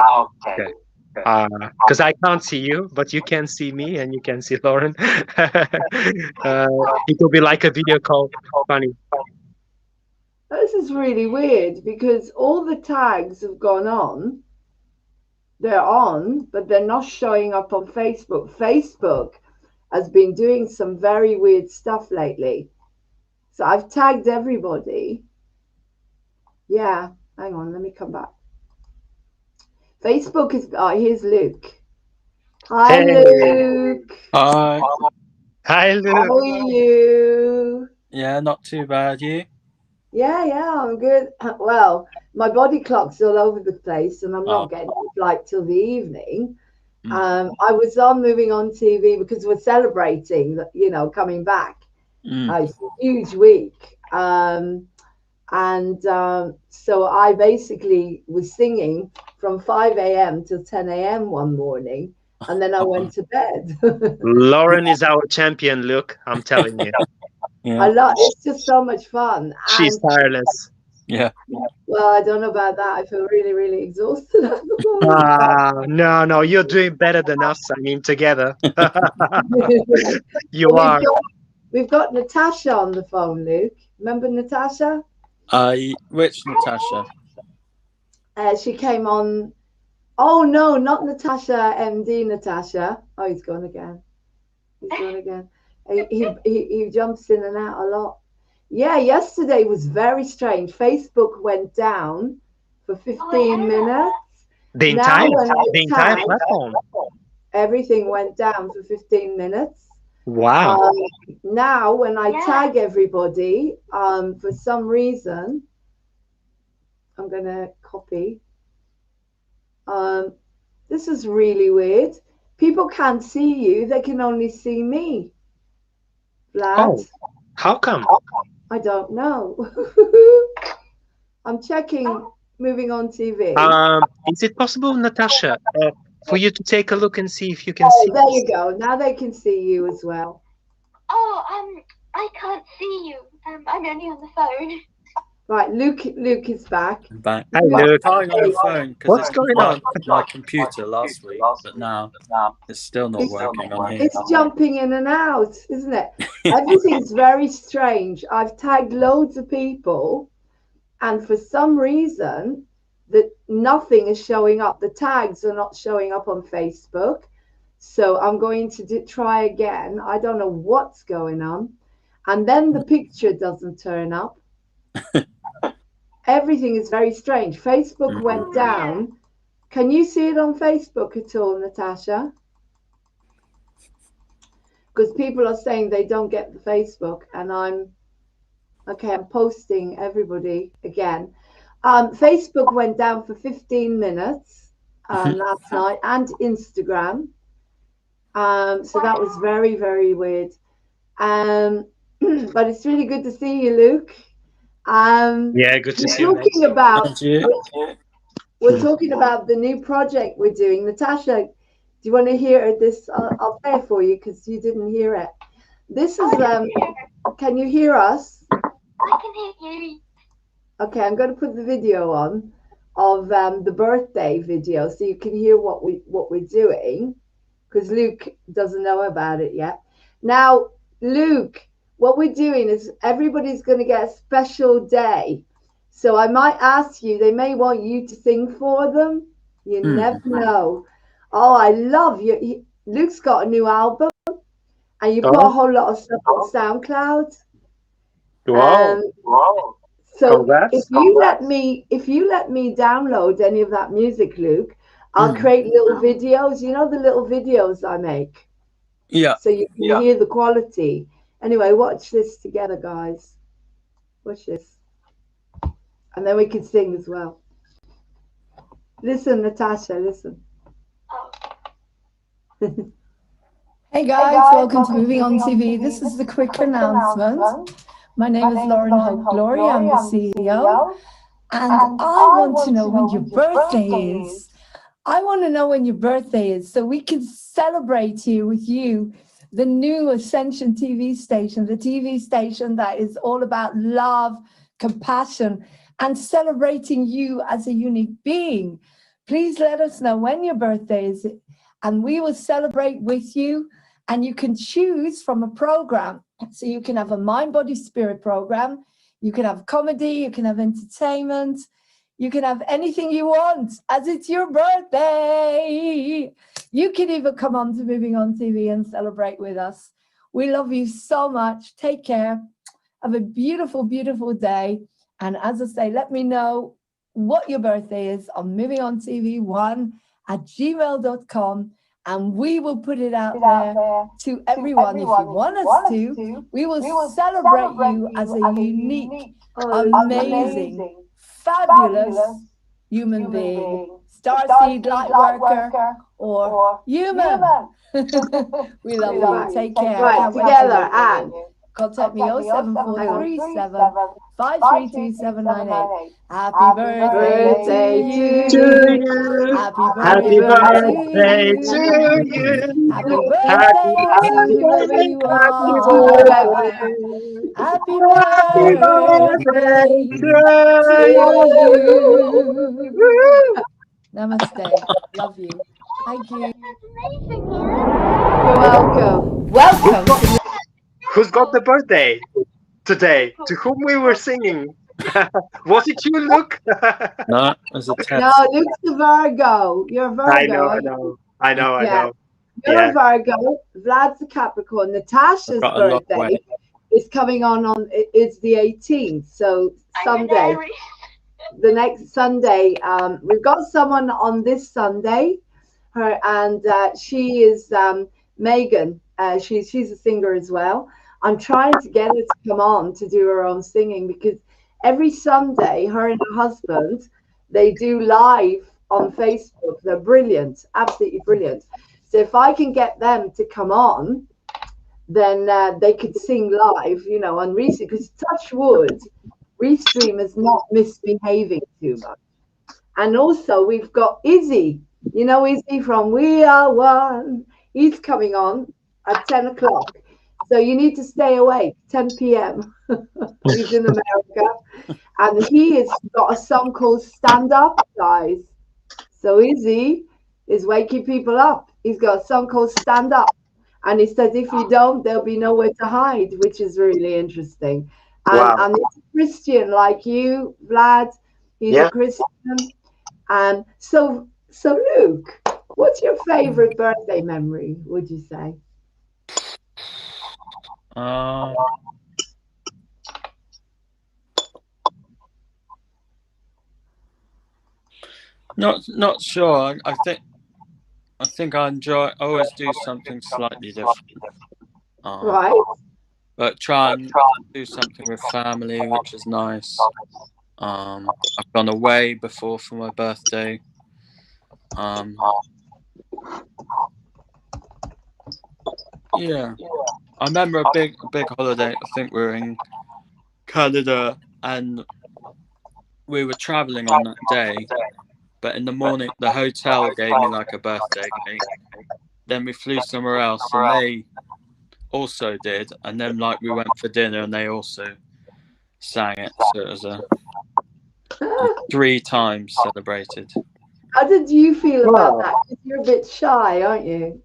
Because I can't see you, but you can see me and you can see Lauren. It will be like a video call. Funny. This is really weird because all the tags have gone on. They're on, but they're not showing up on Facebook. Facebook has been doing some very weird stuff lately. So I've tagged everybody. Yeah, hang on, let me come back. Facebook is, here's Luke. Hi, Luke. Hi. Hi, Luke. How are you? Yeah, not too bad. You? Yeah, I'm good. Well, my body clock's all over the place and I'm not getting a flight till the evening. I was on Moving On TV because we're celebrating, coming back. It's a huge week. So I basically was singing from 5 a.m. till 10 a.m. one morning, and then I went to bed. Lauren is our champion, Luke. I'm telling you. It's just so much fun. She's tireless. Yeah. Well, I don't know about that. I feel really, really exhausted at the moment. No, you're doing better than us. I mean, together. You are. We've got Natasha on the phone, Luke. Remember Natasha? Which Natasha? She came on. Oh no, not Natasha, MD Natasha. Oh, he's gone again. He jumps in and out a lot. Yeah, yesterday was very strange. Facebook went down for 15 minutes. The entire platform. Everything went down for 15 minutes. Wow. Now, when I tag everybody, for some reason, I'm going to copy. This is really weird. People can't see you. They can only see me. Vlad. Oh, how come? I don't know. I'm checking Moving On TV. Is it possible, Natasha, for you to take a look and see if you can see? There you go. Now they can see you as well. Oh, I can't see you. I'm only on the phone. Right, Luke is back. I'm back. Hi, Luke. I'm trying on the phone What's going on? My computer last week, but now it's still not working on here. It's jumping in and out, isn't it? Everything's very strange. I've tagged loads of people, and for some reason, that nothing is showing up. The tags are not showing up on Facebook. So I'm going to try again. I don't know what's going on. And then the picture doesn't turn up. Everything is very strange. Facebook went down. Can you see it on Facebook at all, Natasha? Because people are saying they don't get the Facebook, and I'm posting everybody again. Facebook went down for 15 minutes. last night and Instagram. So that was very, very weird. But it's really good to see you, Luke. Yeah, good to see you. We're talking about the new project we're doing. Natasha, do you want to hear this? I'll play it for you because you didn't hear it. This is, can you hear us? I can hear you. Okay, I'm going to put the video on of the birthday video so you can hear what we're doing, because Luke doesn't know about it yet. Now, Luke, what we're doing is everybody's going to get a special day. So I might ask you, they may want you to sing for them. You never know. Oh, I love you. Luke's got a new album and you put a whole lot of stuff on SoundCloud. Wow. Wow. So Congrats. if you let me download any of that music, Luke, I'll create little videos. You know the little videos I make? Yeah. So you can hear the quality. Anyway, watch this together, guys. Watch this. And then we can sing as well. Listen, Natasha, listen. Hey guys, welcome to Moving On TV. This is the quick announcement. My name is Lauren Hope Glory. I'm the CEO. And I want to know when your birthday is. I want to know when your birthday is so we can celebrate here with you the new Ascension TV station, the TV station that is all about love, compassion, and celebrating you as a unique being. Please let us know when your birthday is, and we will celebrate with you. And you can choose from a program. So you can have a mind, body, spirit program. You can have comedy, you can have entertainment. You can have anything you want, as it's your birthday. You can even come on to Moving On TV and celebrate with us. We love you so much. Take care. Have a beautiful, beautiful day. And as I say, let me know what your birthday is on Moving On TV 1@gmail.com. And we will put it out there to everyone. If you want us to, we will celebrate you as a unique, amazing, fabulous human being, starseed, light worker, or human. We love you. Take care. Right, together and contact me 07437 532 Happy birthday to you. Happy birthday to you. Happy birthday to you. Happy birthday to you. Namaste. Love you. Thank you. You're welcome. Welcome. Who's got the birthday today? To whom we were singing? Was it you, Luke? No, it was a test. No, Luke's the Virgo. You're a Virgo. I know. You're a Virgo. Vlad's a Capricorn. Natasha's birthday is coming on it's the 18th. So Sunday, the next Sunday, we've got someone on this Sunday. She is Megan. She's a singer as well. I'm trying to get her to come on to do her own singing, because every Sunday, her and her husband, they do live on Facebook. They're brilliant, absolutely brilliant. So if I can get them to come on, then they could sing live, on Restream, because touch wood, Restream is not misbehaving too much. And also we've got Izzy, Izzy from We Are One. He's coming on at 10 o'clock. So you need to stay awake, 10 p.m. He's in America. And he has got a song called Stand Up, guys. So Izzy is waking people up. He's got a song called Stand Up. And he says, if you don't, there'll be nowhere to hide, which is really interesting. And it's a Christian like you, Vlad. He's a Christian. And so Luke, what's your favorite birthday memory, would you say? Not sure. I think I always do something slightly different. Right. But try and do something with family, which is nice. I've gone away before for my birthday. Yeah, I remember a big holiday. I think we were in Canada, and we were traveling on that day. But in the morning, the hotel gave me like a birthday cake. Then we flew somewhere else, and they also did. And then like we went for dinner, and they also sang it. So it was a 3 times celebrated. How did you feel about that? 'Cause you're a bit shy, aren't you?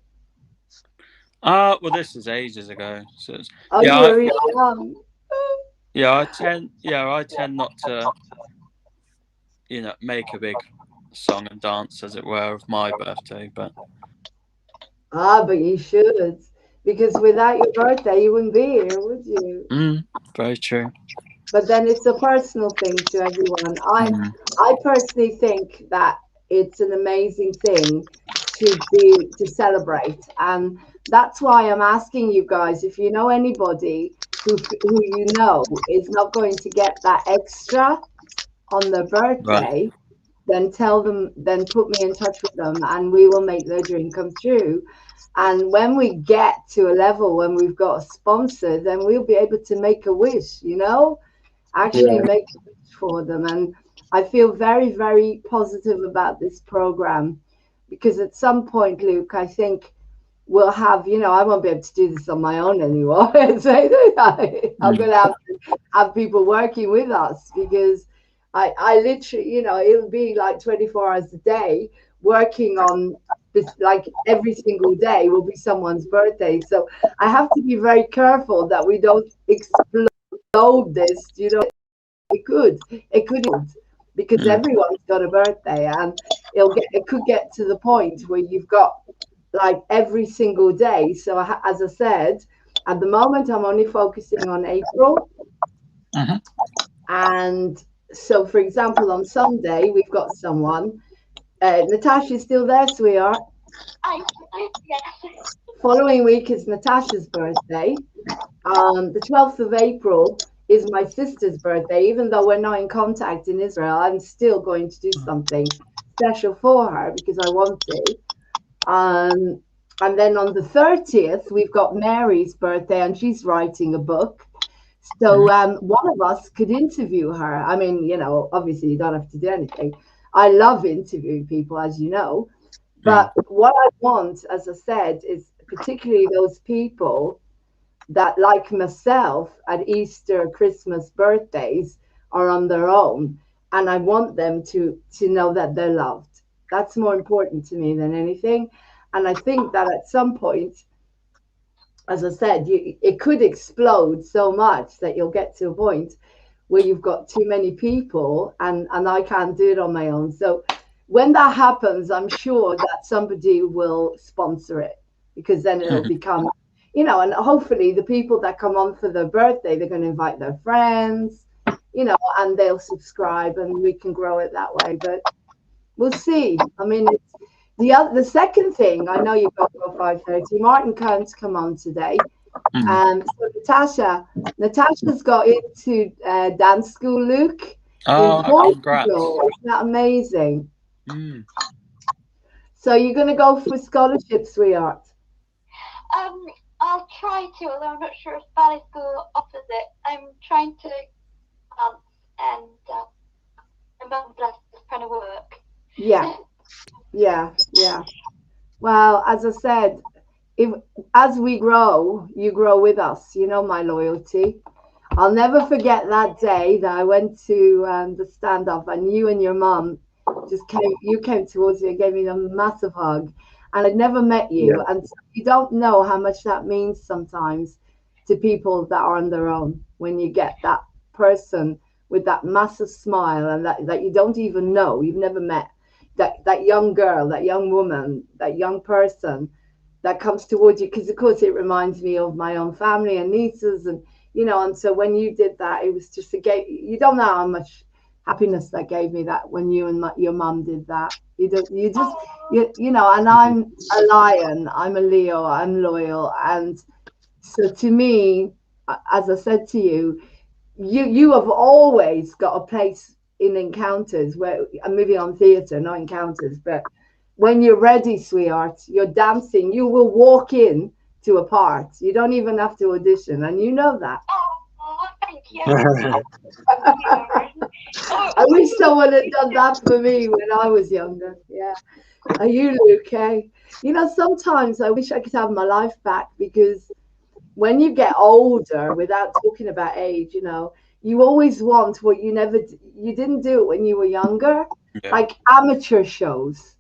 Well, this is ages ago. So it's, Oh, yeah, you're really young. I tend not to, make a big song and dance, as it were, of my birthday. But but you should, because without your birthday, you wouldn't be here, would you? Very true. But then it's a personal thing to everyone. I personally think that it's an amazing thing to celebrate, and that's why I'm asking you guys, if you know anybody who you know is not going to get that extra on their birthday, then tell them, then put me in touch with them, and we will make their dream come true. And when we get to a level when we've got a sponsor, then we'll be able to make a wish, actually make a wish for them. And I feel very, very positive about this program, because at some point, Luke, I think we'll have, I won't be able to do this on my own anymore. I'm going to have people working with us, because I literally, it'll be like 24 hours a day working on this, like every single day will be someone's birthday. So I have to be very careful that we don't explode this, it could, because everyone's got a birthday, and it could get to the point where you've got like every single day. So as I said, at the moment, I'm only focusing on April. And so, for example, on Sunday, we've got someone. Natasha's still there, sweetheart. Yes. Following week is Natasha's birthday. The 12th of April is my sister's birthday. Even though we're not in contact in Israel, I'm still going to do something special for her, because I want to. And then on the 30th, we've got Mary's birthday, and she's writing a book. So one of us could interview her. I mean, obviously you don't have to do anything. I love interviewing people, as you know. But what I want, as I said, is particularly those people that, like myself, at Easter, Christmas, birthdays, are on their own. And I want them to know that they're loved. That's more important to me than anything. And I think that at some point, as I said, it could explode so much that you'll get to a point where you've got too many people, and I can't do it on my own. So when that happens, I'm sure that somebody will sponsor it, because then it'll become, and hopefully the people that come on for their birthday, they're going to invite their friends, and they'll subscribe, and we can grow it that way. But we'll see. I mean, the second thing, I know you've got to go 5:30. Martin can't come on today. So Natasha's got into dance school, Luke. In Portugal. Isn't that amazing? So you're going to go for scholarship, sweetheart? I'll try to, although I'm not sure if ballet school offers it. I'm trying to and that's kind of work. Yeah. Well, as I said, as we grow, you grow with us. You know my loyalty. I'll never forget that day that I went to the stand-up, and you and your mum came towards me and gave me a massive hug, and I'd never met you, and so you don't know how much that means sometimes to people that are on their own, when you get that person with that massive smile, and that you don't even know, you've never met, that young girl, that young woman, that young person that comes towards you, because of course it reminds me of my own family and nieces, and and so when you did that, it was just you don't know how much happiness that gave me, that when you and your mum did that. And I'm a lion, I'm a Leo, I'm loyal, and so to me, as I said to you, you have always got a place in Encounters, where I'm moving on theatre, not Encounters, but when you're ready, sweetheart, you're dancing, you will walk in to a part. You don't even have to audition, and you know that. Oh, thank you. I wish someone had done that for me when I was younger. Yeah. Are you, Luke? Okay. You know, sometimes I wish I could have my life back, because when you get older, without talking about age, you know, you always want what you didn't do it when you were younger, like amateur shows.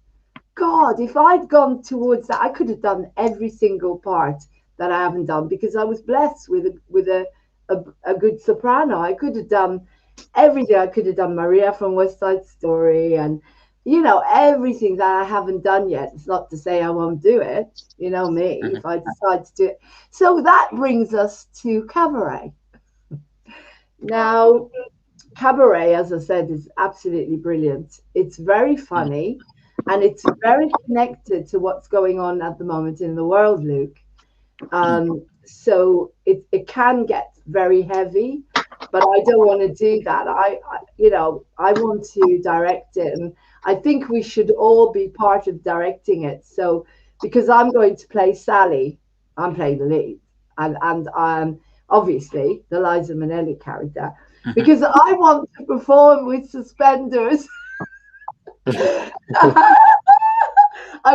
God, if I'd gone towards that, I could have done every single part that I haven't done, because I was blessed with a good soprano. I could have done everything. I could have done Maria from West Side Story, and you know, everything that I haven't done yet. It's not to say I won't do it. You know me, if I decide to do it. So that brings us to cabaret. Now, cabaret, as I said, is absolutely brilliant. It's very funny, and it's very connected to what's going on at the moment in the world, Luke. So it can get very heavy, but I don't want to do that. I want to direct it, and I think we should all be part of directing it. So, because I'm going to play Sally, I'm playing the lead, and obviously the Liza Minnelli character, because I want to perform with suspenders. I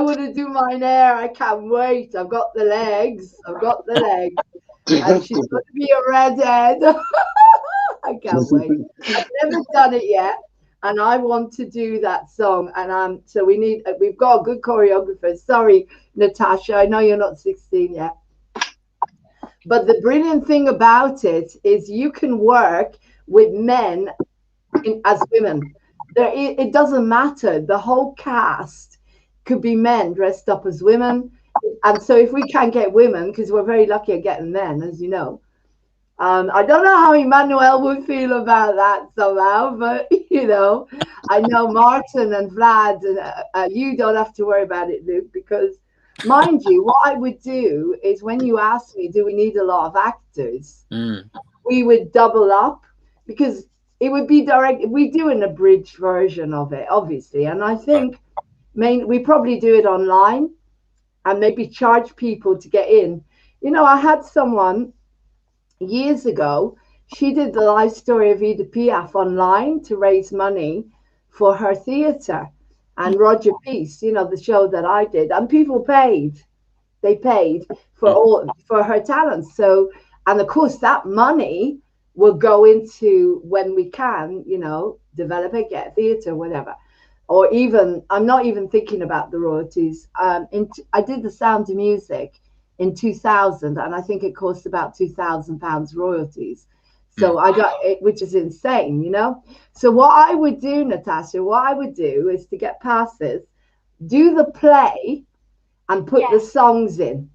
want to do my hair. I can't wait. I've got the legs. And she's going to be a redhead. I can't wait. I've never done it yet, and I want to do that song. And so we've got a good choreographer. Sorry, Natasha, I know you're not 16 yet. But the brilliant thing about it is you can work with men as women. It doesn't matter. The whole cast could be men dressed up as women. And so if we can't get women, because we're very lucky at getting men, as you know, I don't know how Emmanuel would feel about that somehow, but you know, I know Martin and Vlad, and you don't have to worry about it, Luke, because mind you, what I would do is, when you ask me, do we need a lot of actors? We would double up, because it would be direct. We do an abridged version of it, obviously, and I think we probably do it online and maybe charge people to get in. You know, I had someone years ago, she did the life story of Edith Piaf online to raise money for her theatre, and Roger Peace, you know, the show that I did, and people paid. They paid for her talents. So, and of course that money will go into, when we can, you know, develop it, get theatre, whatever. Or even, I'm not even thinking about the royalties. I did The Sound of Music in 2000, and I think it cost about £2,000 royalties. So I got it, which is insane, you know. So what I would do, Natasha, is to get passes, do the play, and put the songs in,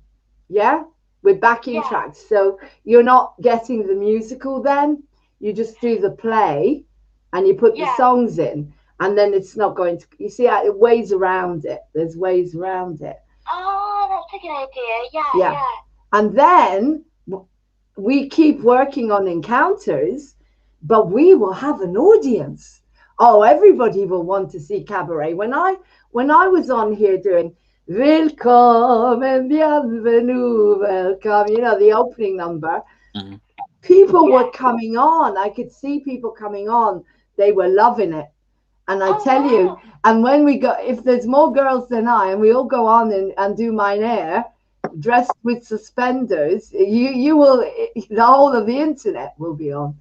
with backing tracks. So you're not getting the musical then. You just do the play, and you put the songs in. And then it's not going to, you see, it ways around it. There's ways around it. Oh, that's a good idea. Yeah. And then we keep working on encounters, but we will have an audience. Oh, everybody will want to see cabaret. When I was on here doing Willkommen, bienvenue, welcome, you know, the opening number, people were coming on. I could see people coming on. They were loving it. And I tell you, and when we go, if there's more girls than I, and we all go on and do mine hair, dressed with suspenders, you will, the whole of the internet will be on.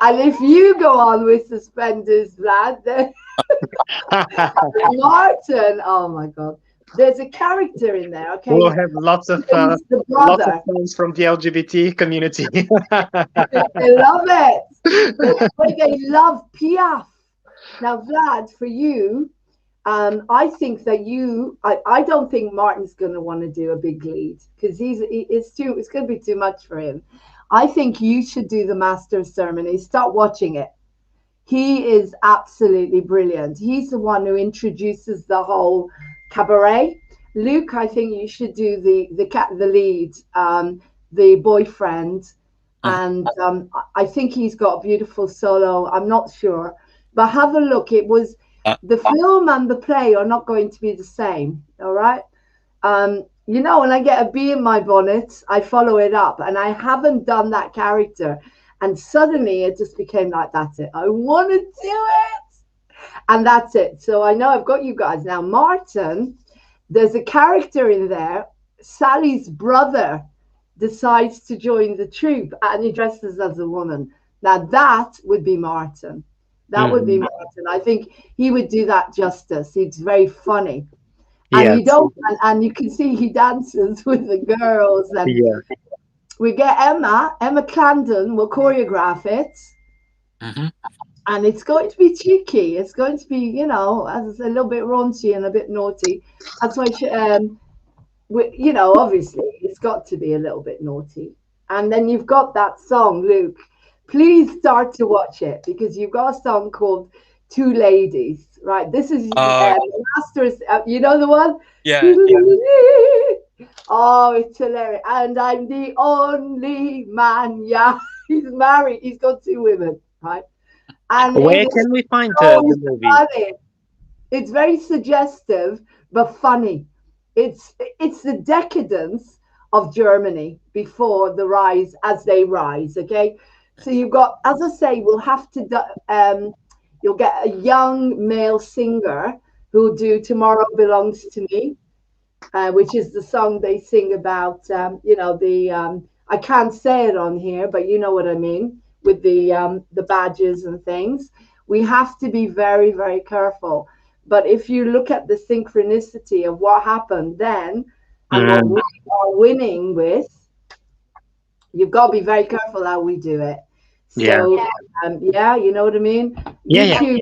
And if you go on with suspenders, Vlad, then Martin, oh my God, there's a character in there. Okay, we'll have lots of fans from the LGBT community. They love it. They love Piaf. Now, Vlad, for you, I think that I don't think Martin's going to want to do a big lead, because it's going to be too much for him. I think you should do the Master of Ceremonies. Start watching it. He is absolutely brilliant. He's the one who introduces the whole cabaret. Luke, I think you should do the lead, the boyfriend, and I think he's got a beautiful solo. I'm not sure, but have a look. The film and the play are not going to be the same. All right. You know, when I get a bee in my bonnet, I follow it up, and I haven't done that character. And suddenly it just became like, that's it. I want to do it. And that's it. So I know I've got you guys. Now, Martin, there's a character in there. Sally's brother decides to join the troupe and he dresses as a woman. Now, that would be Martin. That would be Martin. I think he would do that justice. He's very funny. And you don't, and you can see he dances with the girls. And we get Emma Clandon will choreograph it. And it's going to be cheeky. It's going to be, you know, as a little bit raunchy and a bit naughty. That's why, you know, obviously it's got to be a little bit naughty. And then you've got that song, Luke. Please start to watch it because you've got a song called Two Ladies, right? This is the Masters. You know the one? Yeah. Oh, it's hilarious. And I'm the only man. Yeah, he's married. He's got 2 women, right? And where can we find the movie? Funny. It's very suggestive, but funny. It's the decadence of Germany before the rise, as they rise. Okay, so you've got, as I say, we'll have to. You'll get a young male singer who will do "Tomorrow Belongs to Me," which is the song they sing about. You know, the I can't say it on here, but you know what I mean, with the badges and things. We have to be very, very careful. But if you look at the synchronicity of what happened then and what we are winning with, you've got to be very careful how we do it. So, yeah, you know what I mean? Yeah, YouTube,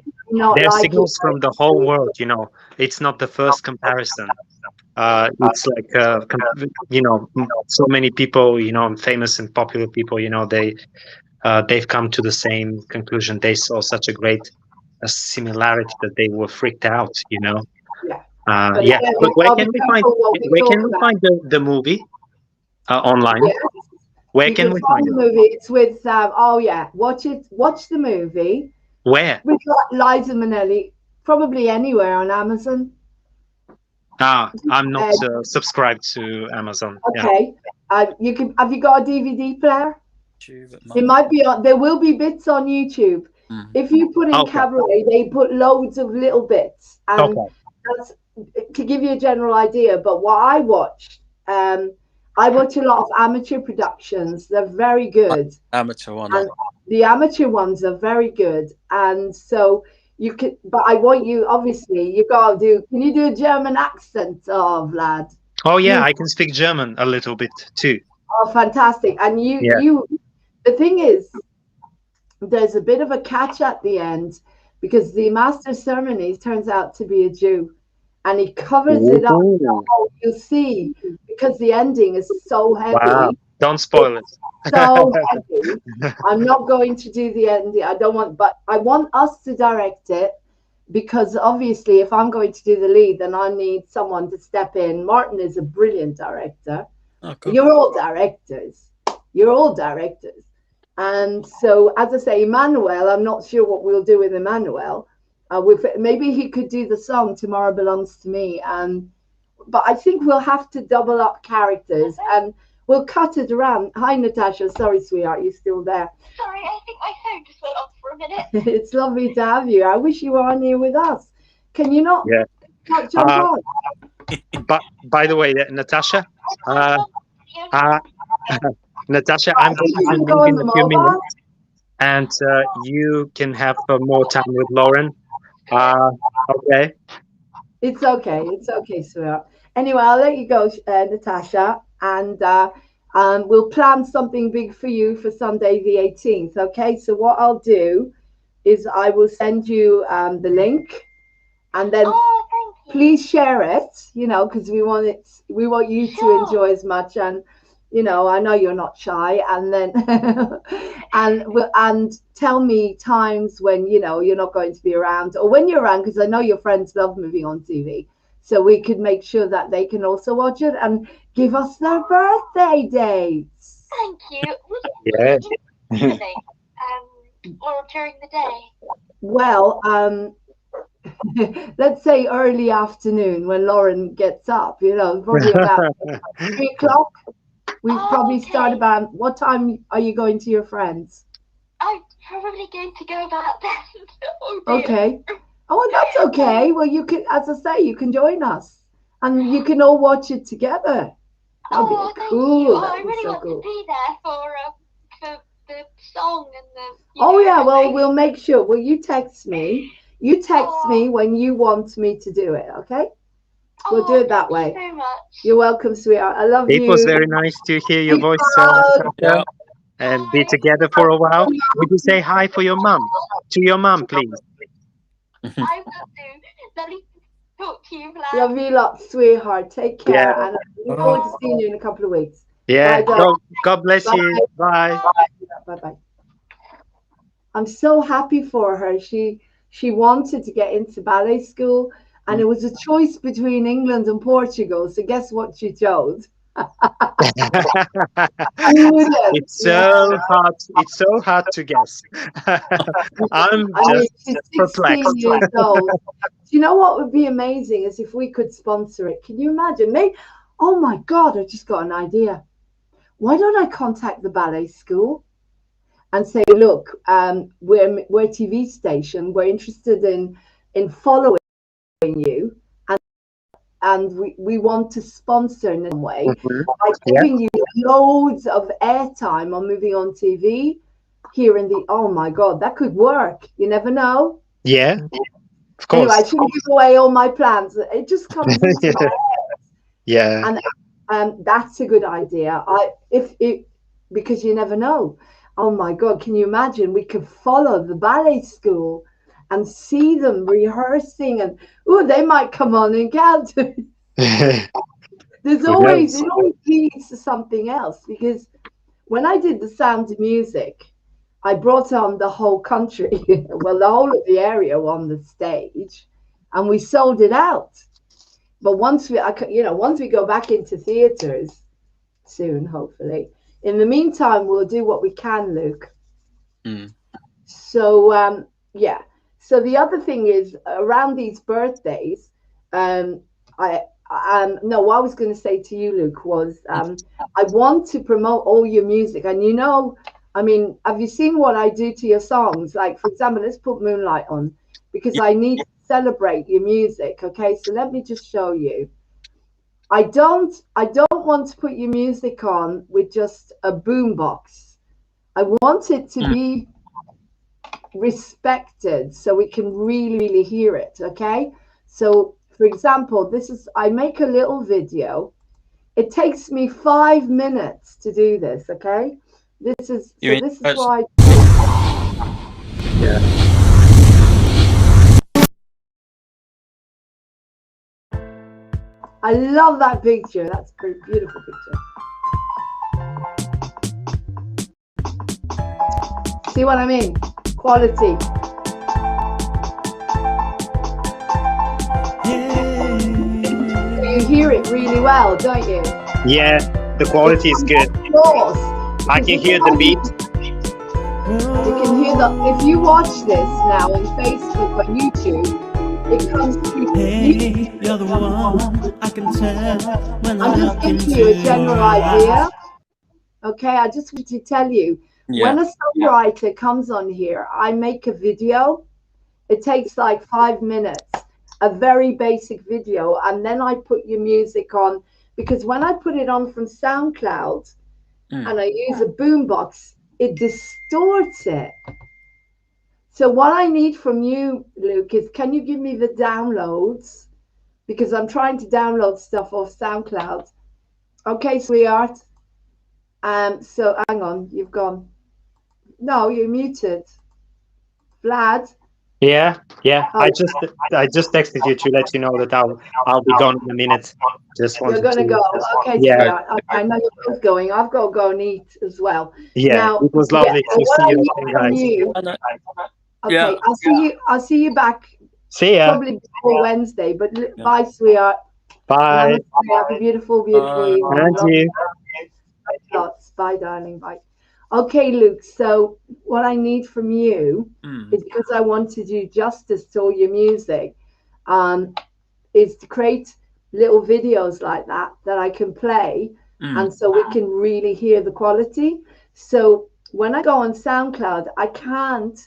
there are signals from the whole world, you know. It's not the first comparison. It's like, you know, so many people, you know, famous and popular people, you know, they've come to the same conclusion. They saw such a great similarity that they were freaked out, you know. But where can we find the movie online? Where can we find the movie? It's with watch the movie. Where? With Liza Minnelli, probably anywhere on Amazon. I'm not subscribed to Amazon. Okay. You can. Have you got a DVD player? It might be on. There will be bits on YouTube. If you put in Cabaret, they put loads of little bits, and that's to give you a general idea. But what I watched, I watch a lot of amateur productions. They're very good. Amateur one. And the amateur ones are very good, and so you could. But I want you, obviously, you got to do. Can you do a German accent, Vlad? Oh yeah, I can speak German a little bit too. Oh, fantastic! And you. The thing is, there's a bit of a catch at the end because the master ceremonies turns out to be a Jew, and he covers it up. Oh, you see, because the ending is so heavy. Wow. Don't spoil it. So heavy. I'm not going to do the ending. I don't want, but I want us to direct it because obviously, if I'm going to do the lead, then I need someone to step in. Martin is a brilliant director. Oh, cool. You're all directors. You're all directors. And so, as I say, Emmanuel, I'm not sure what we'll do with Emmanuel. Maybe he could do the song "Tomorrow Belongs to Me," but I think we'll have to double up characters and we'll cut it around. Hi, Natasha. Sorry, sweetheart, you're still there. Sorry, I think my phone just went off for a minute. It's lovely to have you. I wish you were on here with us. Can you not? Not jump on? But by the way, Natasha. Natasha, I'm going to leave in a few minutes, and you can have more time with Lauren. Okay. It's okay. It's okay, sweetheart. Anyway, I'll let you go, Natasha, and we'll plan something big for you for Sunday the 18th. Okay. So what I'll do is I will send you the link, and then please share it. You know, because we want it. We want you to enjoy as much and. You know, I know you're not shy, and then and tell me times when you know you're not going to be around, or when you're around, because I know your friends love moving on TV, so we could make sure that they can also watch it and give us their birthday dates. Thank you. Yeah. Or during the day. Well, let's say early afternoon when Lauren gets up, you know, probably about 3 o'clock. We probably start about, what time are you going to your friends? I'm probably going to go about then. Okay. Oh, that's okay. Well, you can, as I say, you can join us and you can all watch it together. That'll be cool. I really want to be there for the song and the. Oh yeah, well, we'll make sure. Will you text me? You text me when you want me to do it, okay? We'll do it that way. Thank you so much. You're welcome, sweetheart. I love you. It was very nice to hear your voice, Kasia, and be together for a while. Would you say hi for your mum? To your mum, please. I will do. Lovely to talk to you, Vlad. Love you lot, sweetheart. Take care. Yeah. And I look forward to seeing you in a couple of weeks. Yeah. Bye, God bless you. Bye. Bye-bye. I'm so happy for her. She wanted to get into ballet school, and it was a choice between England and Portugal. So guess what she chose? It's so hard. It's so hard to guess. I'm just she's 16 perplexed. years old. Do you know what would be amazing is if we could sponsor it? Can you imagine? Oh my God! I just got an idea. Why don't I contact the ballet school and say, look, we're a TV station. We're interested in following you, and we want to sponsor in some way by giving you loads of airtime on Moving On TV here in the. Oh my God, that could work. You never know. Yeah, of course. Anyway, I shouldn't give away all my plans. It just comes into my head. Yeah. And that's a good idea. Because you never know. Oh my God, can you imagine? We could follow the ballet school and see them rehearsing, and they might come on and count. It always leads to something else, because when I did The Sound of Music, I brought on the whole country, well, the whole of the area on the stage, and we sold it out. But once we go back into theatres soon, hopefully. In the meantime, we'll do what we can, Luke. So yeah. So the other thing is, around these birthdays, what I was going to say to you, Luke, was I want to promote all your music. And I mean, have you seen what I do to your songs? Like, for example, let's put Moonlight on, because I need to celebrate your music. Okay, so let me just show you. I don't want to put your music on with just a boombox. I want it to be respected, so we can really, really hear it. Okay, so for example, I make a little video. It takes me 5 minutes to do this. Okay, this is why. Yeah. I love that picture. That's a beautiful picture. See what I mean? Quality. You hear it really well, don't you? Yeah, the quality is good. I can hear the beat. You can hear if you watch this now on Facebook or YouTube, it comes through. Hey, you're the one I can tell when I'm just giving you a general idea. Okay, I just want to tell you, when a songwriter comes on here, I make a video. It takes like 5 minutes, a very basic video, and then I put your music on, because when I put it on from SoundCloud and I use a boombox, it distorts it. So what I need from you, Luke, is can you give me the downloads? Because I'm trying to download stuff off SoundCloud. Okay, sweetheart. So hang on, you've gone. No, you're muted. Vlad. Yeah. I just texted you to let you know that I'll be gone in a minute. You're gonna go. Okay, sweetheart. Okay, I know you're both going. I've got to go and eat as well. Yeah, now, it was lovely to see you guys. Okay, I'll see you back. See ya. Probably before Wednesday. But bye, sweetheart. Bye. Have a beautiful evening. And you. Lots. Bye, darling. Bye. Okay, Luke. So what I need from you is, because I want to do justice to all your music, is to create little videos like that I can play, and so we can really hear the quality. So when I go on SoundCloud, I can't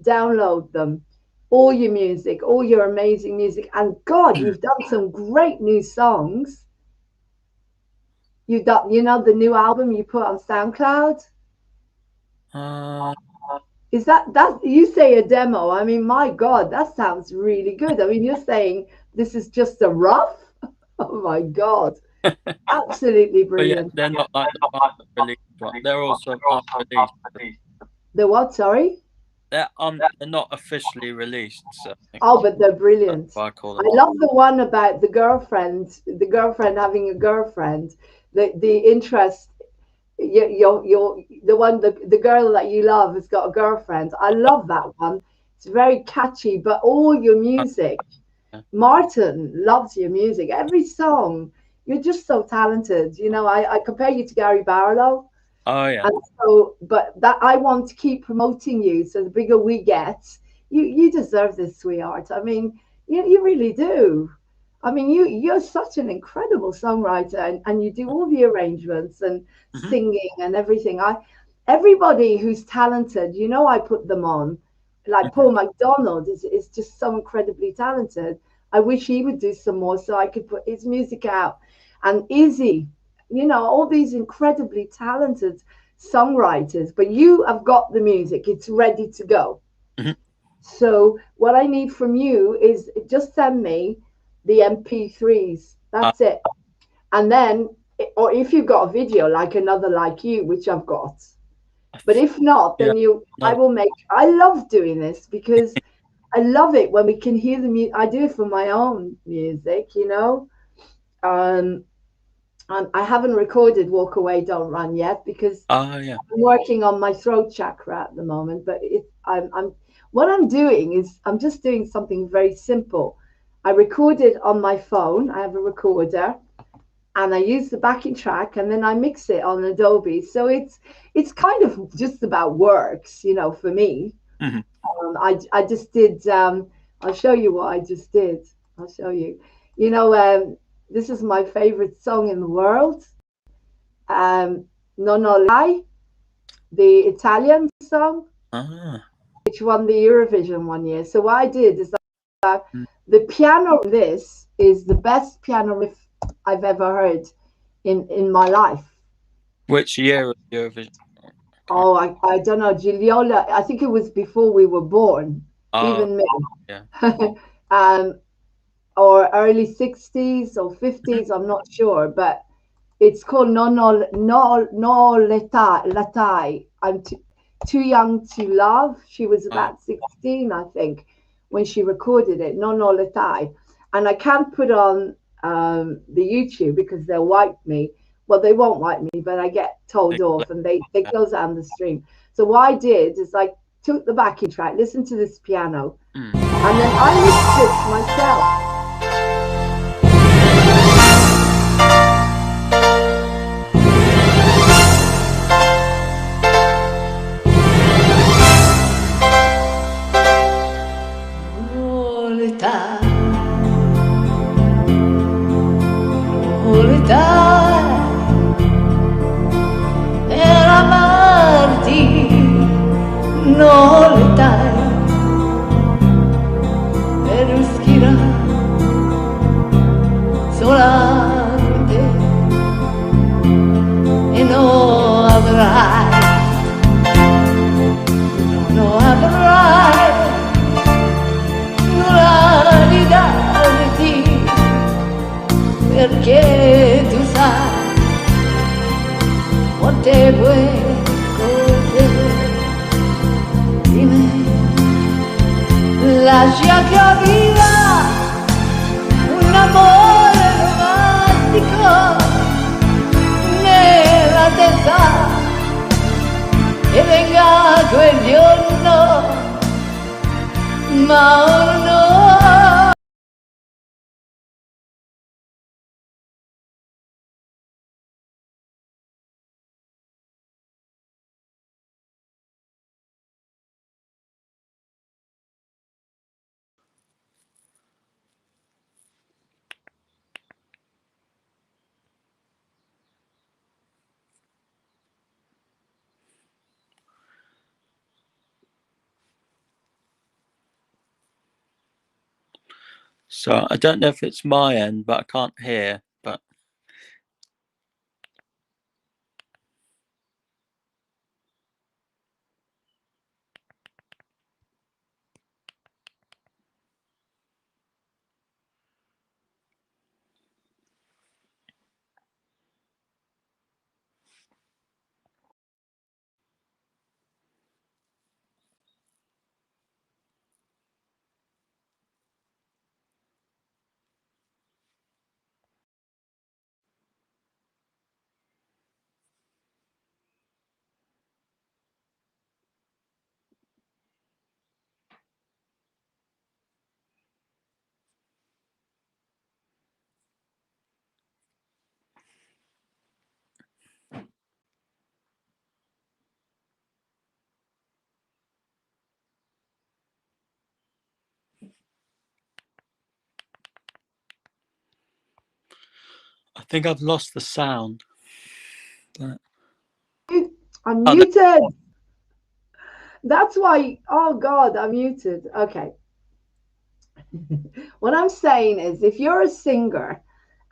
download them, all your music, all your amazing music. And God, you've done some great new songs. You've done, you know, the new album you put on SoundCloud. Is that you say a demo? I mean, my God, that sounds really good. I mean, you're saying this is just a rough? Oh my God. Absolutely brilliant. But yeah, they're not like the released one. They're also unreleased. The what? Sorry? They're not officially released. So oh, but they're brilliant. I love the one about the girlfriend having a girlfriend. The interest, the girl that you love has got a girlfriend. I love that one. It's very catchy, but all your music, Martin loves your music. Every song, you're just so talented. You know, I compare you to Gary Barlow. Oh yeah. And so, but that I want to keep promoting you. So the bigger we get, you deserve this, sweetheart. I mean, you really do. I mean, you're such an incredible songwriter, and you do all the arrangements and singing and everything. Everybody who's talented, you know, I put them on. Like Paul McDonald is just so incredibly talented. I wish he would do some more so I could put his music out. And Izzy, you know, all these incredibly talented songwriters, but you have got the music, it's ready to go. So what I need from you is just send me the MP3s. That's it. And then, or if you've got a video like Another Like You, which I've got, but if not, then I will make. I love doing this because I love it when we can hear the music. I do it for my own music, you know. I haven't recorded Walk Away Don't Run yet because I'm working on my throat chakra at the moment. But what I'm doing is I'm just doing something very simple. I record it on my phone. I have a recorder, and I use the backing track, and then I mix it on Adobe. So it's kind of just about works, you know, for me. I just did. I'll show you what I just did. I'll show you. You know, this is my favorite song in the world. Non Ho Lai, the Italian song, which won the Eurovision one year. So what I did is the piano. This is the best piano riff I've ever heard in my life. Which year of Eurovision? Oh, I don't know, Gigliola. I think it was before we were born, even me. Yeah. Or early 60s or 50s, I'm not sure, but it's called No Latai. I'm too young to love. She was about 16, I think, when she recorded it, No Latai. And I can't put on the YouTube because they'll wipe me. Well, they won't wipe me, but I get told off and they close down the stream. So what I did is I took the backing track, listened to this piano, and then I mixed it myself. Per amarti non le dai, per respirare solamente e non avrai nulla di darti, perché tu sai quante buone cose di me. Lascia che viva un amore romantico nella testa e venga quel giorno, ma ora no. So I don't know if it's my end, but I can't hear. But I think I've lost the sound. But... I'm muted. That's why. Oh God, I'm muted. Okay. What I'm saying is, if you're a singer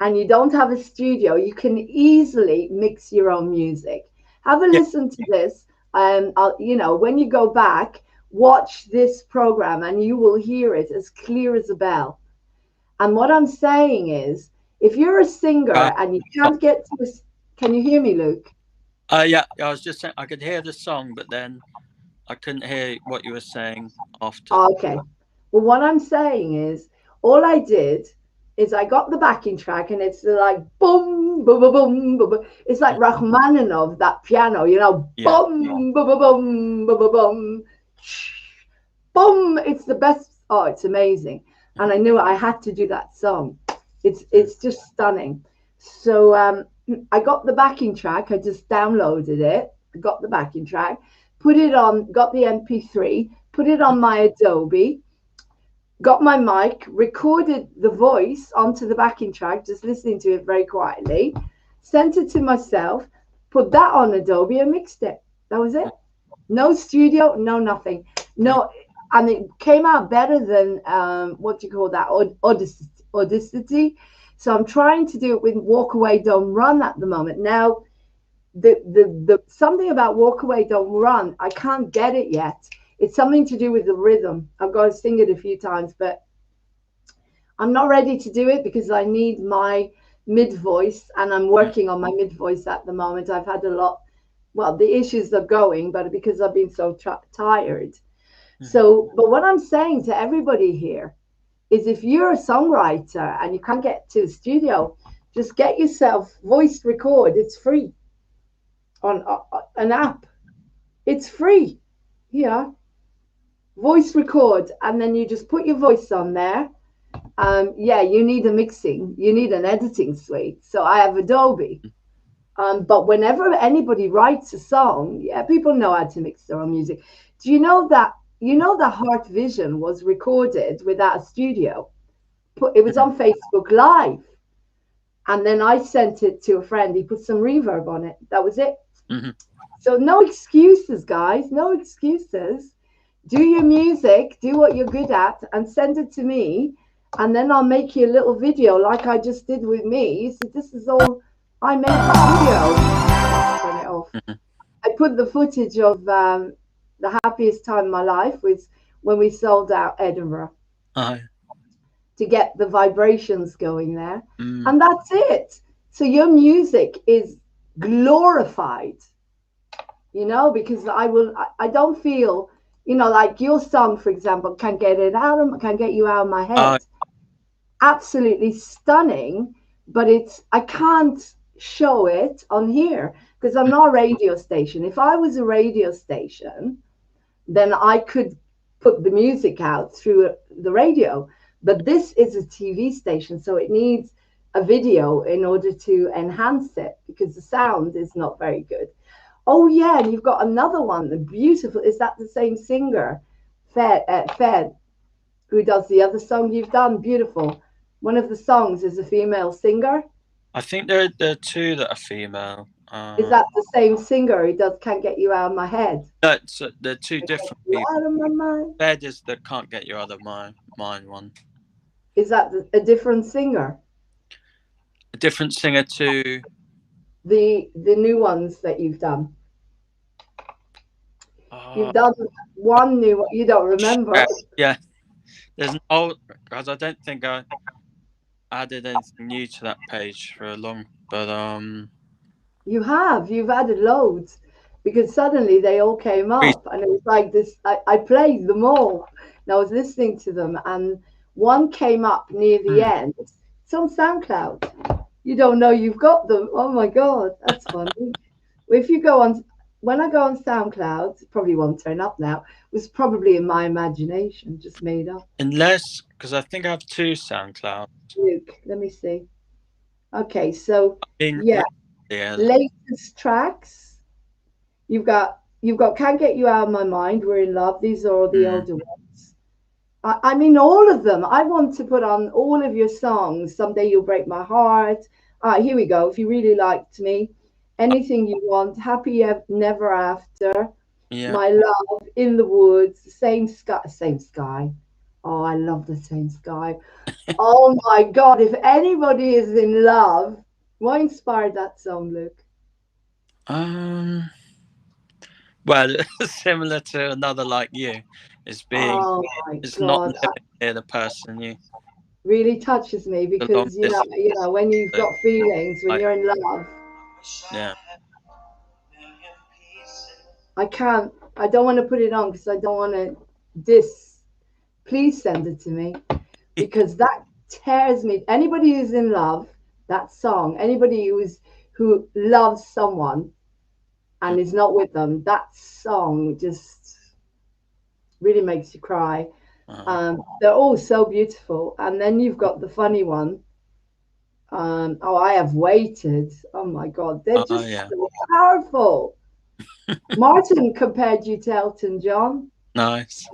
and you don't have a studio, you can easily mix your own music. Have a listen to this. You know, when you go back, watch this program and you will hear it as clear as a bell. And what I'm saying is, if you're a singer and you can't get to can you hear me, Luke? Yeah, I was just saying I could hear the song, but then I couldn't hear what you were saying after. Okay. Well, what I'm saying is, all I did is I got the backing track, and it's like boom, boom, boom, boom, boom. It's like Rachmaninoff, that piano, you know, boom, boom, boom, boom, boom, boom, boom. It's the best. Oh, it's amazing. And I knew I had to do that song. It's just stunning. So I got the backing track. I just downloaded it. Got the backing track, put it on, got the MP3, put it on my Adobe. Got my mic, recorded the voice onto the backing track, just listening to it very quietly, sent it to myself, put that on Adobe and mixed it. That was it. No studio, no nothing. No, and it came out better than, what do you call that, Audacity. So I'm trying to do it with Walk Away Don't Run at the moment. Now, the something about Walk Away Don't Run, I can't get it yet. It's something to do with the rhythm. I've got to sing it a few times, but I'm not ready to do it because I need my mid voice, and I'm working on my mid voice at the moment. I've had a lot, well, the issues are going, but because I've been so tired. So, but what I'm saying to everybody here is, if you're a songwriter and you can't get to the studio, just get yourself voice record. It's free on an app. It's free. Yeah. Voice record, and then you just put your voice on there. Yeah, you need a mixing, you need an editing suite. So I have Adobe. But whenever anybody writes a song, yeah, people know how to mix their own music. Do you know that Heart Vision was recorded without a studio? It was on Facebook Live. And then I sent it to a friend. He put some reverb on it. That was it. So no excuses, guys. No excuses. Do your music, do what you're good at, and send it to me, and then I'll make you a little video like I just did with me. So this is all I made the video. Turn it off. I put the footage of the happiest time of my life was when we sold out Edinburgh to get the vibrations going there, and that's it. So your music is glorified, you know, because I don't feel, you know, like your song, for example, Can't Get You Out of My Head. Absolutely stunning, but I can't show it on here because I'm not a radio station. If I was a radio station, then I could put the music out through the radio. But this is a TV station, so it needs a video in order to enhance it because the sound is not very good. Oh yeah, and you've got another one, the beautiful. Is that the same singer, Fed, who does the other song you've done? Beautiful. One of the songs is a female singer. I think there are two that are female. Is that the same singer who does Can't Get You Out of My Head? No, they're two different people. Out of my mind. Fed is the Can't Get You Out of My Mind one. Is that a different singer? A different singer to the new ones that you've done? You've done one new one. You don't remember? Yeah. There's an old, because I don't think I added anything new to that page for a long, but You've added loads, because suddenly they all came up and it was like this. I played them all and I was listening to them, and one came up near the end. It's on SoundCloud. You don't know you've got them. Oh my God, that's funny. If you go on, when I go on SoundCloud, it probably won't turn up now. It was probably in my imagination, just made up. Unless, because I think I have 2 SoundCloud. Luke, let me see. Okay, so Yeah. Latest tracks. You've got Can't Get You Out of My Mind, We're in Love. These are all the older ones. I mean, all of them. I want to put on all of your songs. Someday You'll Break My Heart. Here we go. If you really liked me, Anything You Want, Happy Never After, My Love, In the Woods, Same Sky. Oh, I love the Same Sky. Oh my God, if anybody is in love, what inspired that song, Luke? Well, similar to Another Like You, it's not living the person you. Really touches me, because you know when you've got feelings, when you're in love. Yeah. I don't want to put it on because I don't want to please send it to me, because that tears me. Anybody who's in love, that song, anybody who loves someone and is not with them, that song just really makes you cry. They're all so beautiful. And then you've got the funny one. I Have Waited. Oh my God, they're just so powerful. Martin compared you to Elton John. Nice.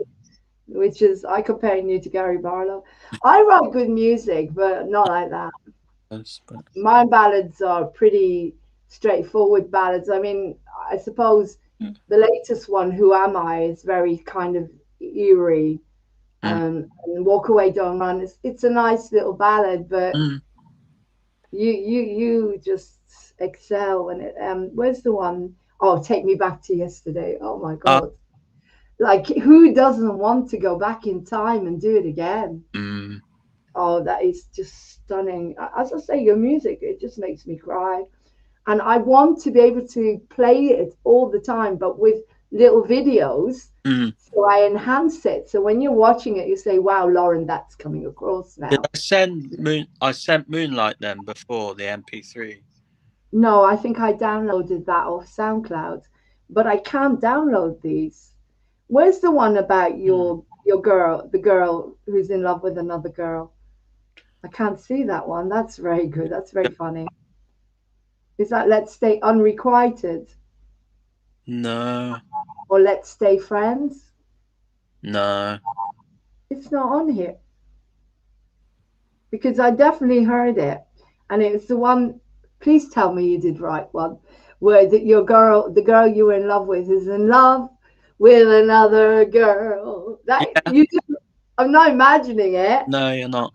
Which is, I comparing you to Gary Barlow. I write good music, but not like that. My ballads are pretty straightforward ballads. I mean, I suppose the latest one, Who Am I, is very kind of eerie. And Walk Away, Don't Run. It's a nice little ballad, but you just excel in it. Where's the one? Oh, Take Me Back to Yesterday. Oh my God. Like, who doesn't want to go back in time and do it again? Oh, that is just stunning. As I say, your music, it just makes me cry. And I want to be able to play it all the time, but with little videos. So I enhance it. So when you're watching it, you say, wow, Lauren, that's coming across now. Did I sent Moonlight then before the MP3? No, I think I downloaded that off SoundCloud, but I can't download these. Where's the one about your girl, the girl who's in love with another girl? I can't see that one. That's very good. That's very funny. Is that Let's Stay Unrequited? No. Or Let's Stay Friends? No. It's not on here. Because I definitely heard it. And it's the one, please tell me you did write one, where the girl you were in love with is in love with another girl. I'm not imagining it. No, you're not.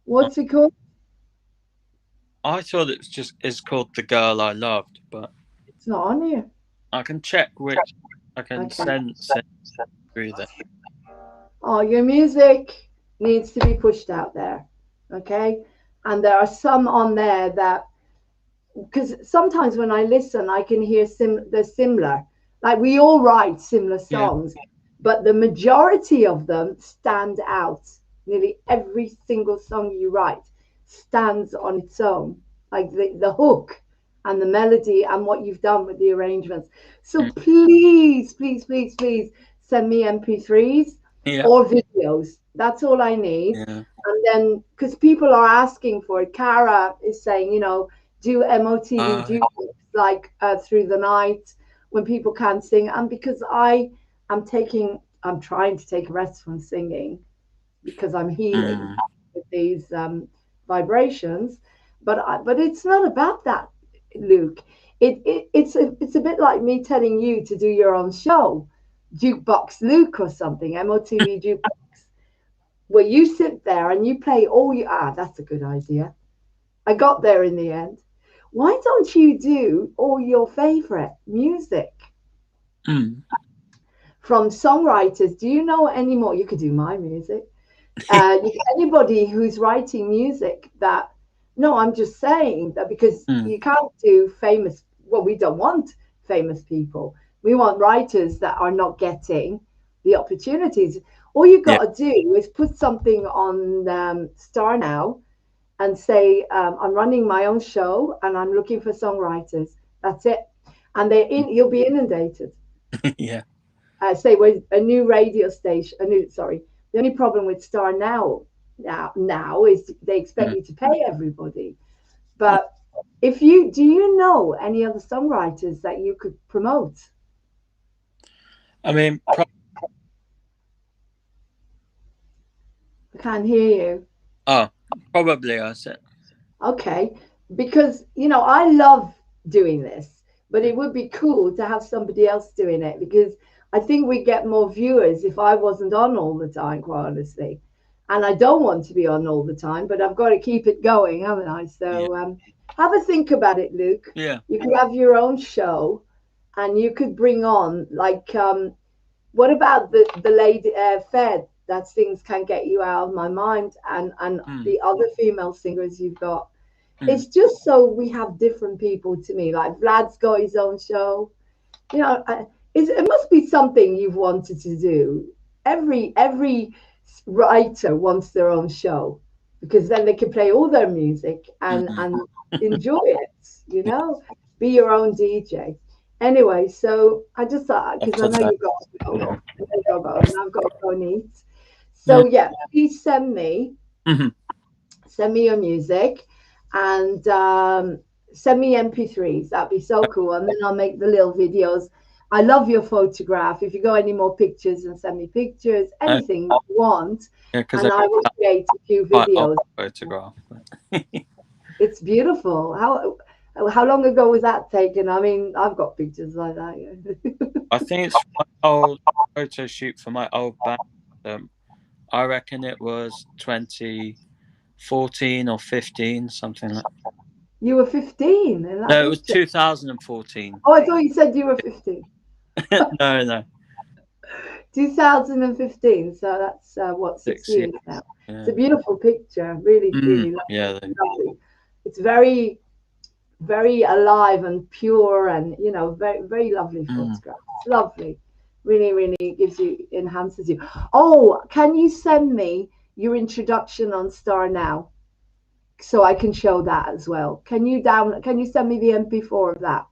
What's it called? I thought it's called The Girl I Loved, but it's not on here. I can check which. I can send through that. Oh, your music needs to be pushed out there, okay? And there are some on there that, because sometimes when I listen, I can hear they're similar. Like, we all write similar songs, but the majority of them stand out. Nearly every single song you write stands on its own, like the hook and the melody and what you've done with the arrangements. So please, please, please, please send me MP3s or videos. That's all I need. And then, because people are asking for it, Cara is saying, do MOTV jukebox like through the night when people can't sing. And because I'm trying to take a rest from singing because I'm healing with these vibrations, but it's not about that, Luke. It's a bit like me telling you to do your own show, Jukebox Luke or something, MOTV Jukebox, where you sit there and you play all you that's a good idea. I got there in the end. Why don't you do all your favorite music from songwriters? Do you know any more? You could do my music. Anybody who's writing music that, no, I'm just saying that because you can't do famous, well, we don't want famous people. We want writers that are not getting the opportunities. All you got to do is put something on Star Now and say, I'm running my own show and I'm looking for songwriters. That's it. And you'll be inundated. Yeah. Say with a new radio station, the only problem with Star Now is they expect you to pay everybody. But do you know any other songwriters that you could promote? I mean, I can't hear you. Oh, probably I said. Okay, because I love doing this, but it would be cool to have somebody else doing it, because I think we get more viewers if I wasn't on all the time, quite honestly. And I don't want to be on all the time, but I've got to keep it going, haven't I? So have a think about it, Luke. Yeah. You could have your own show, and you could bring on, like, what about the lady Fed that sings Can't Get You Out of My Mind, and the other female singers you've got? It's just so we have different people to me. Like Vlad's got his own show. It must be something you've wanted to do. Every writer wants their own show, because then they can play all their music and enjoy it, be your own DJ. Anyway, so I just thought, because I know you've got to go, and I've got to go and eat. So please send me your music, and send me MP3s. That'd be so cool. And then I'll make the little videos. I love your photograph. If you got any more pictures, and send me pictures, anything you want, and I will create a few videos. Photograph. It's beautiful. How long ago was that taken? I mean, I've got pictures like that. Yeah. I think it's my old photo shoot for my old band. I reckon it was 2014 or 15, something like that. You were 15? No, it was 2014. Oh, I thought you said you were 15. No. 2015. So that's what, 6 years now. Yeah. It's a beautiful picture. Really, really lovely. Yeah. Lovely. It's very, very alive and pure, and very, very lovely photograph. It's lovely. Really, really enhances you. Oh, can you send me your introduction on Star Now, so I can show that as well? Can you send me the MP4 of that?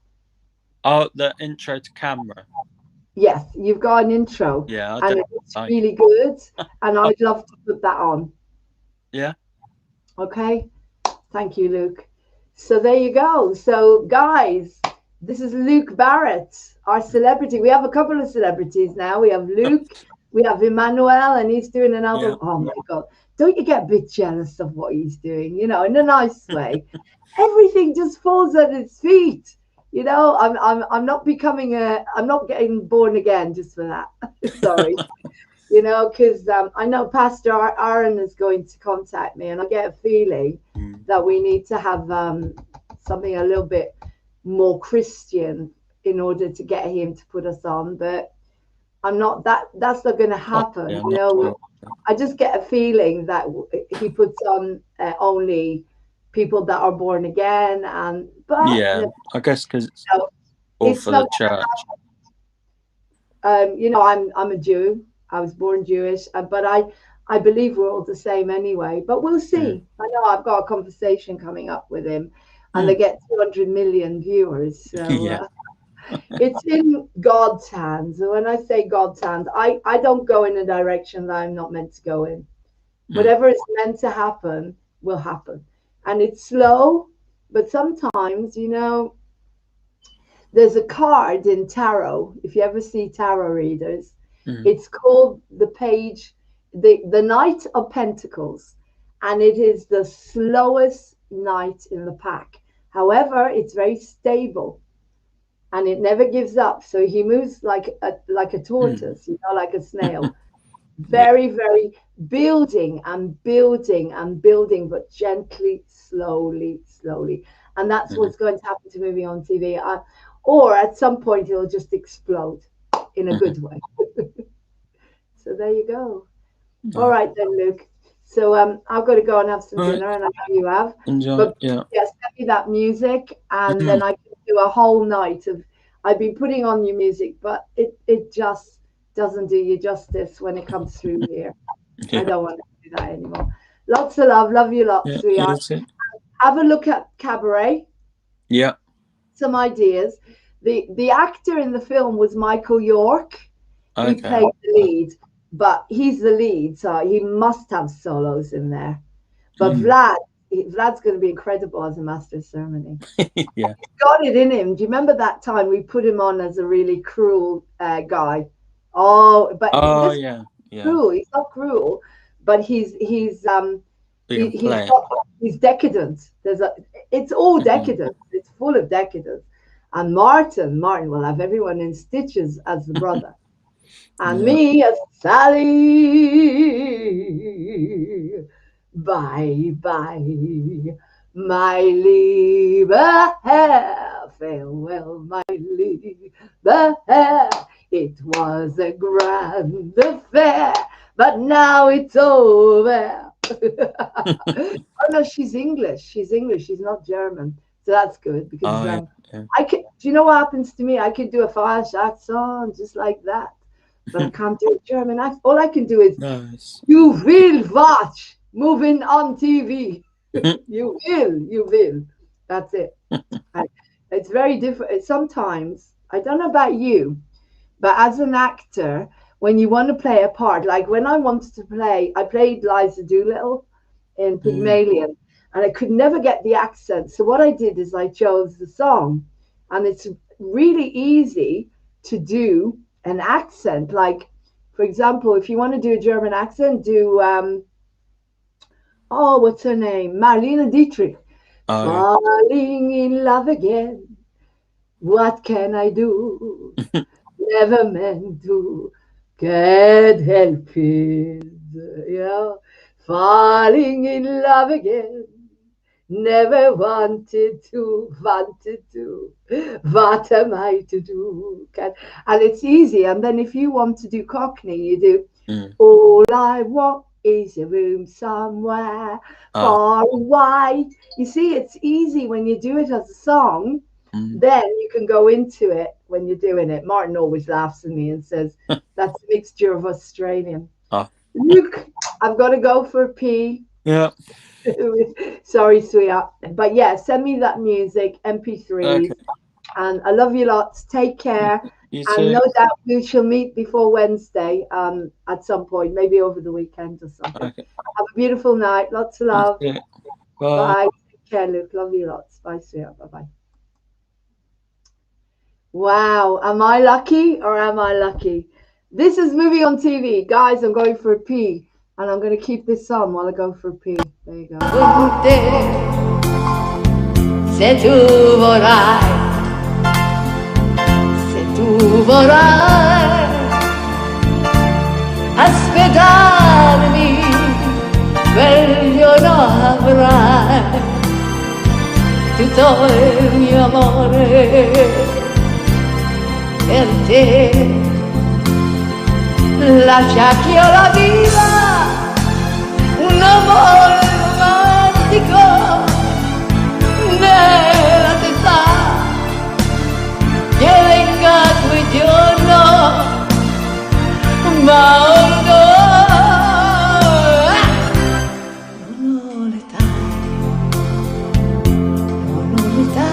Oh, the intro to Camera. Yes, you've got an intro. Yeah, and it's really good, and I'd love to put that on. Yeah. Okay. Thank you, Luke. So there you go. So guys, this is Luke Barrett, our celebrity. We have a couple of celebrities now. We have Luke, we have Emmanuel, and he's doing an album. Yeah. Oh my God. Don't you get a bit jealous of what he's doing, in a nice way? Everything just falls at his feet. I'm not getting born again just for that. Sorry. Because I know Pastor Aaron is going to contact me, and I get a feeling that we need to have something a little bit more Christian in order to get him to put us on. But I'm not that's not going to happen. I just get a feeling that he puts on only people that are born again, I guess because it's all for the church. I'm a Jew. I was born Jewish, but I believe we're all the same anyway. But we'll see. I know I've got a conversation coming up with him, and they get 200 million viewers. So it's in God's hands. And when I say God's hands, I don't go in a direction that I'm not meant to go in. Whatever is meant to happen will happen. And it's slow, but sometimes, there's a card in tarot. If you ever see tarot readers, it's called the page, the Knight of Pentacles, and it is the slowest knight in the pack. However, it's very stable, and it never gives up. So he moves like a tortoise, like a snail. very, very building and building and building, but gently, slowly. And that's what's going to happen to Moving On TV. Or at some point, it'll just explode in a good way. So there you go. All right then, Luke. So I've got to go and have some dinner, and I know you have. Enjoy. But yeah. send me that music, and then I can do a whole night of. I've been putting on your music, but it just doesn't do you justice when it comes through here. I don't want to do that anymore. Lots of love you lots, sweetheart. Have a look at Cabaret. Yeah. Some ideas. The actor in the film was Michael York. He played the lead, but he's the lead, so he must have solos in there. But Vlad's going to be incredible as a master of ceremony. Yeah. He's got it in him. Do you remember that time we put him on as a really cruel guy? Cruel. He's not cruel, but he's decadent. It's all decadent. It's full of decadence. And Martin will have everyone in stitches as the brother. And me as Sally. Bye, my Liebe, farewell, my Liebe. It was a grand affair, but now it's over. Oh no, she's English. She's not German. So that's good because I can. Do you know what happens to me? I can do a French accent just like that, but I can't do a German accent. All I can do is you will watch Moving On TV. You will. That's it. It's very different. Sometimes, I don't know about you, but as an actor, when you want to play a part, like when I wanted to play, I played Liza Doolittle in Pygmalion, and I could never get the accent. So what I did is I chose the song, and it's really easy to do an accent. Like, for example, if you want to do a German accent, do what's her name? Marlene Dietrich. Falling in love again. What can I do? Never meant to. Can't help it. Yeah. Falling in love again. Never wanted to. What am I to do? And it's easy. And then if you want to do Cockney, you do all I want is a room somewhere far away. You see, it's easy when you do it as a song. Then you can go into it when you're doing it. Martin always laughs at me and says, that's a mixture of Australian. Look, I've got to go for a pee. Yeah. Sorry, sweetheart. But yeah, send me that music, MP3s. And I love you lots. Take care. And no doubt we shall meet before Wednesday at some point, maybe over the weekend or something. Have a beautiful night. Lots of love. Bye. Take care, Luke. Love you lots. Bye, sweetheart. Bye-bye. Wow. Am I lucky or am I lucky? This is Moving On TV. Guys, I'm going for a pee. And I'm going to keep this on while I go for a pee. There you go. Se tu vorrai aspettarmi, quel giorno avrai tutto il mio amore per te. Lascia che io la viva un amore romantico nella testa, che venga quel giorno, ma non ho l'età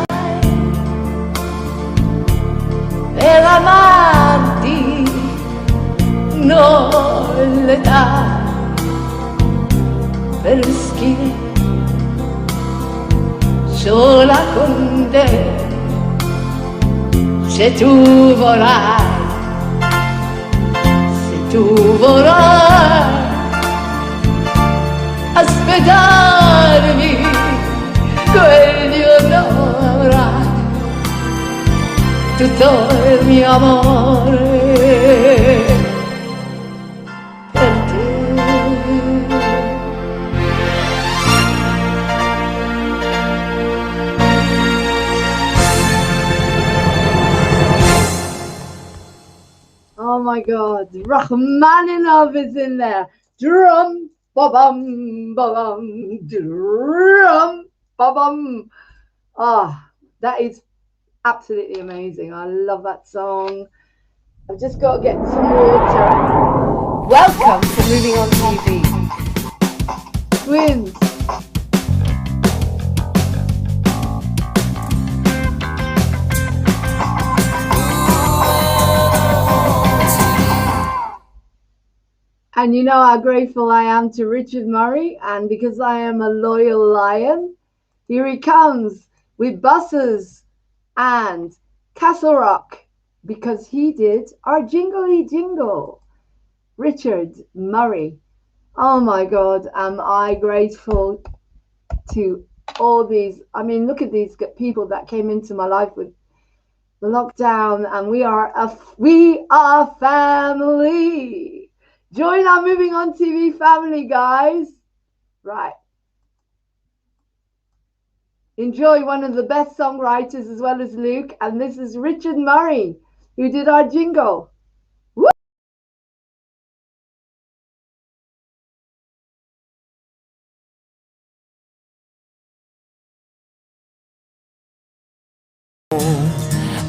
per amarti, non ho l'età per rischiare sola con te. Se tu vorrai aspettarmi, quel giorno avrai tutto il mio amore per my God. Rachmaninoff is in there. Drum, ba-bum, ba-bum, drum, ba-bum. Ah, that is absolutely amazing. I love that song. I've just got to get some water. Welcome to Moving On TV. Twins. And you know how grateful I am to Richard Murray, and because I am a loyal lion, here he comes with buses and Castle Rock, because he did our jingly jingle. Richard Murray. Oh my God, am I grateful to all these. I mean, look at these people that came into my life with the lockdown, and we are family. Join our Moving On TV family, guys. Right. Enjoy one of the best songwriters as well as Luke, and this is Richard Murray, who did our jingle. Woo!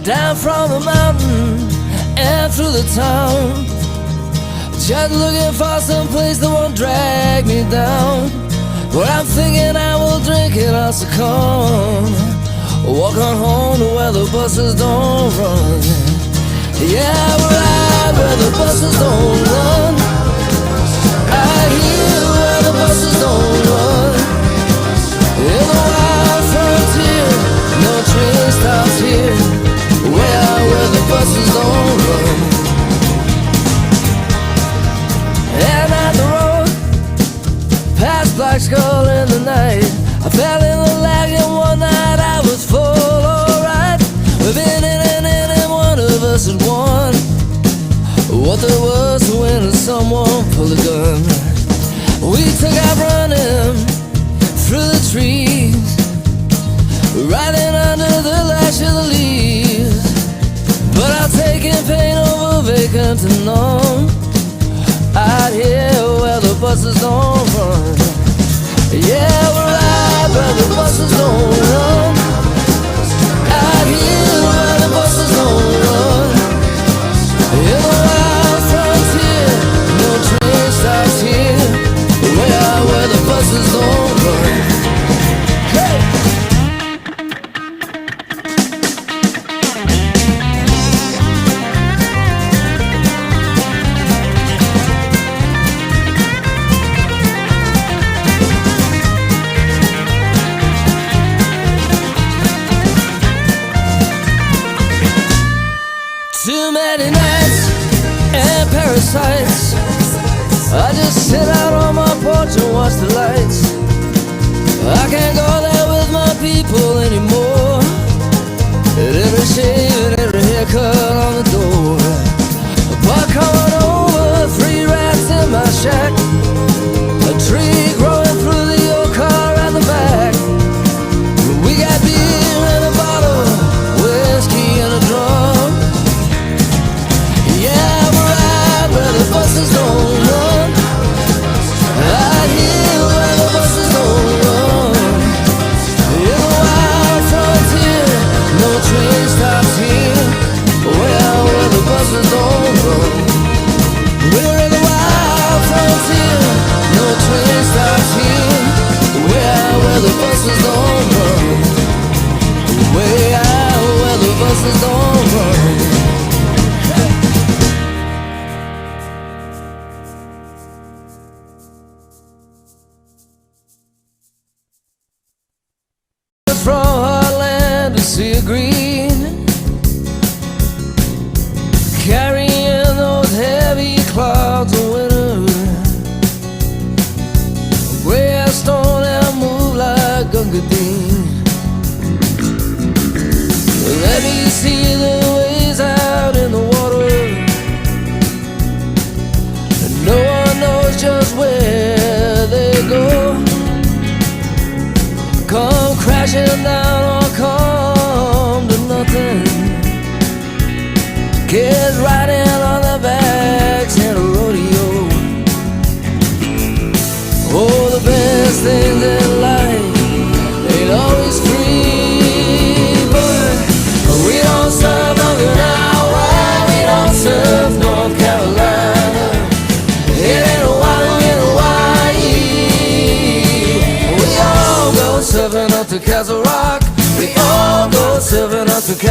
Down from the mountain and through the town, just looking for some place that won't drag me down. But I'm thinking I will drink it, I'll succumb. Walk on home to where the buses don't run. Yeah, we'll ride where the buses don't run. Right here where the buses don't run. In the wild frontier, no train stops here. Where the buses don't run. And at the road, past Black Skull in the night, I fell in the lag and one night I was full, alright. We've been in and one of us had won. What there was to win is someone pulled a gun. We took out running through the trees, riding under the lash of the leaves. But I'll take in pain over vacant and numb. Out here where the buses don't run. Yeah, we're right where the buses don't run. Out here where the buses don't run. In the wild frontier, no train stops here. Where the buses don't run. Hey! Too many nights and parasites. I just sit out on my porch and watch the lights. I can't go there with my people anymore. At every shave and every haircut on the door. But coming over, 3 rats in my shack. A tree growing through the old car at the back. We got beer in a bottle, whiskey in a drum. Yeah, we're right where the buses don't run. Right here where the buses don't run. In the wild frontier, no train stops here. Where the buses don't run. We're in the wild frontier, no train stops here. Where the buses don't run. Way out where the buses don't run. From Heartland to Sea Green, carrying those heavy clouds of winter. Gray stone and move like Gunga Din. Let me see the ways out in the water. And no one knows just where they go. Come crashing down or come to nothing. Kids riding on the back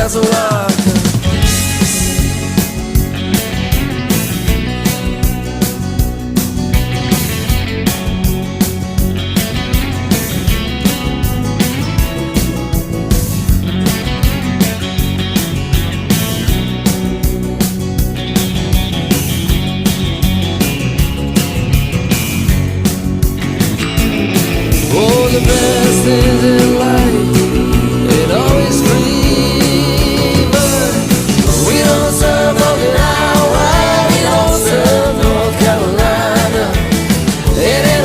Castle Rock. Oh, the best things in life ain't always free, but we don't serve Okinawa, we don't serve North Carolina. It ain't in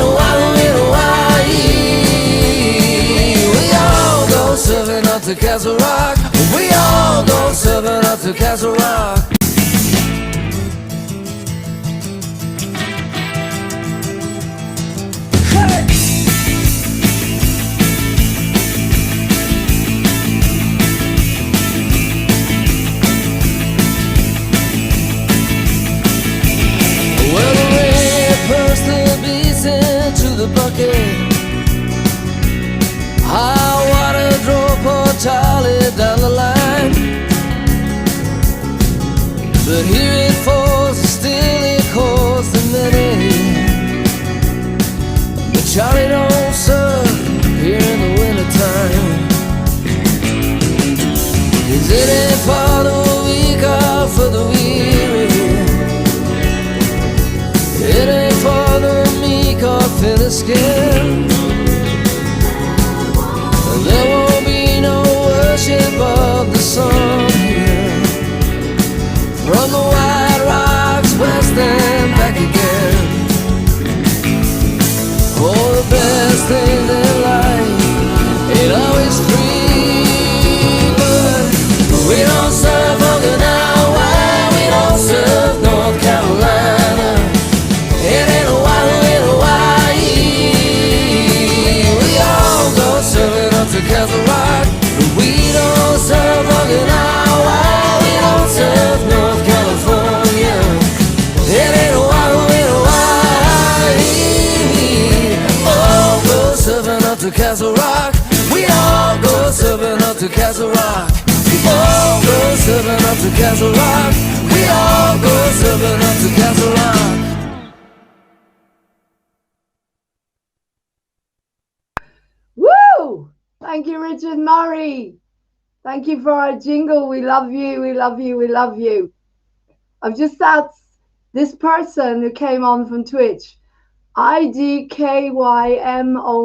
Hawaii. We all go serving up to Castle Rock. We all go serving up to Castle Rock. Well, the red first beats into the bucket. High water drove poor Charlie down the line. But here it falls, still it calls the many. But Charlie don't serve here in the wintertime. Is it a for the weak or for the weary? It ain't for the meek or thin skin. There won't be no worship of the sun here. From the White Rocks west and back again. Oh, the best things in life ain't always free, but we don't serve Okinawa, we don't serve North Carolina. It ain't Hawaii. We all go serving up to Castle Rock. We don't serve Okinawa, we don't serve North California. It ain't Hawaii. All go serving up to Castle Rock. We all go serving up to Castle Rock. We all go serving up to Castle Rock. We all go serving up to Castle Rock. Woo! Thank you, Richard Murray. Thank you for our jingle. We love you. We love you. We love you. I've just asked this person who came on from Twitch, IDKYMO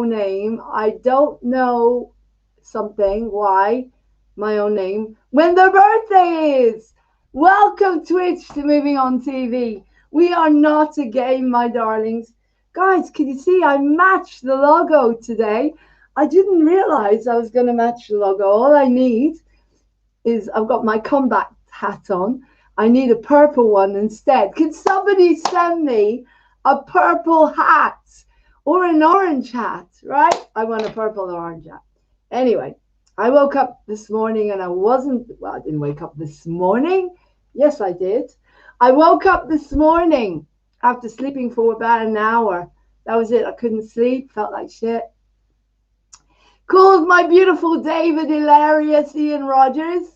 name. I don't know something, why, my own name, when their birthday is. Welcome, Twitch, to Moving On TV. We are not a game, my darlings. Guys, can you see I matched the logo today? I didn't realize I was going to match the logo. All I need is, I've got my combat hat on. I need a purple one instead. Can somebody send me a purple hat or an orange hat, right? I want a purple or orange hat. Anyway, I woke up this morning and I didn't wake up this morning. Yes, I did. I woke up this morning after sleeping for about an hour. That was it. I couldn't sleep. Felt like shit. Called my beautiful David Hilarious Ian Rogers.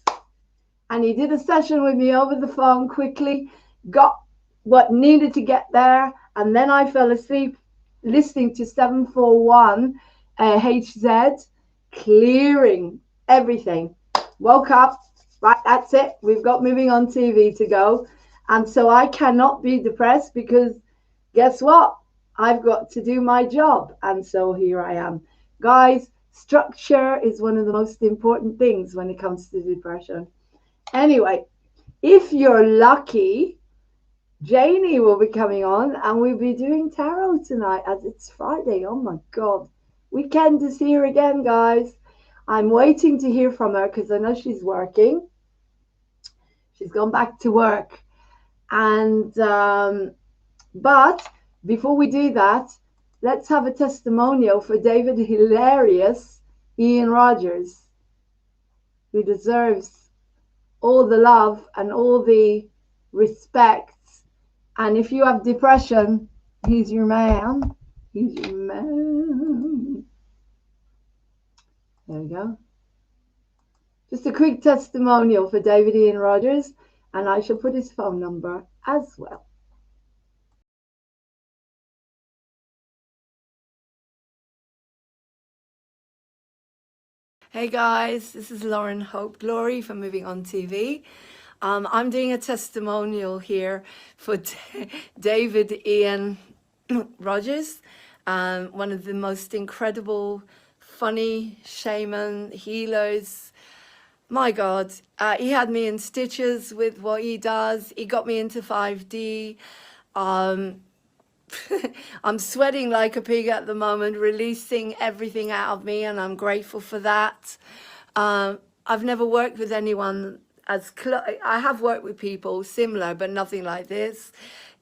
And he did a session with me over the phone quickly. Got what needed to get there. And then I fell asleep listening to 741 HZ. Clearing everything. Woke up. Right, that's it. We've got Moving On TV to go. And so I cannot be depressed because guess what? I've got to do my job. And so here I am. Guys, structure is one of the most important things when it comes to depression. Anyway, if you're lucky, Janie will be coming on and we'll be doing tarot tonight as it's Friday. Oh my God. Weekend is here again, guys. I'm waiting to hear from her because I know she's working. She's gone back to work. And but before we do that, let's have a testimonial for David Hilarious Ian Rogers, who deserves all the love and all the respect. And if you have depression, he's your man. He's your man. There we go. Just a quick testimonial for David Ian Rogers, and I shall put his phone number as well. Hey guys, this is Lauren Hope Glory from Moving On TV. I'm doing a testimonial here for David Ian Rogers, one of the most incredible, funny shaman healers. My God, he had me in stitches with what he does. He got me into 5D. I'm sweating like a pig at the moment, releasing everything out of me, and I'm grateful for that. I've never worked with anyone as close. I have worked with people similar, but nothing like this.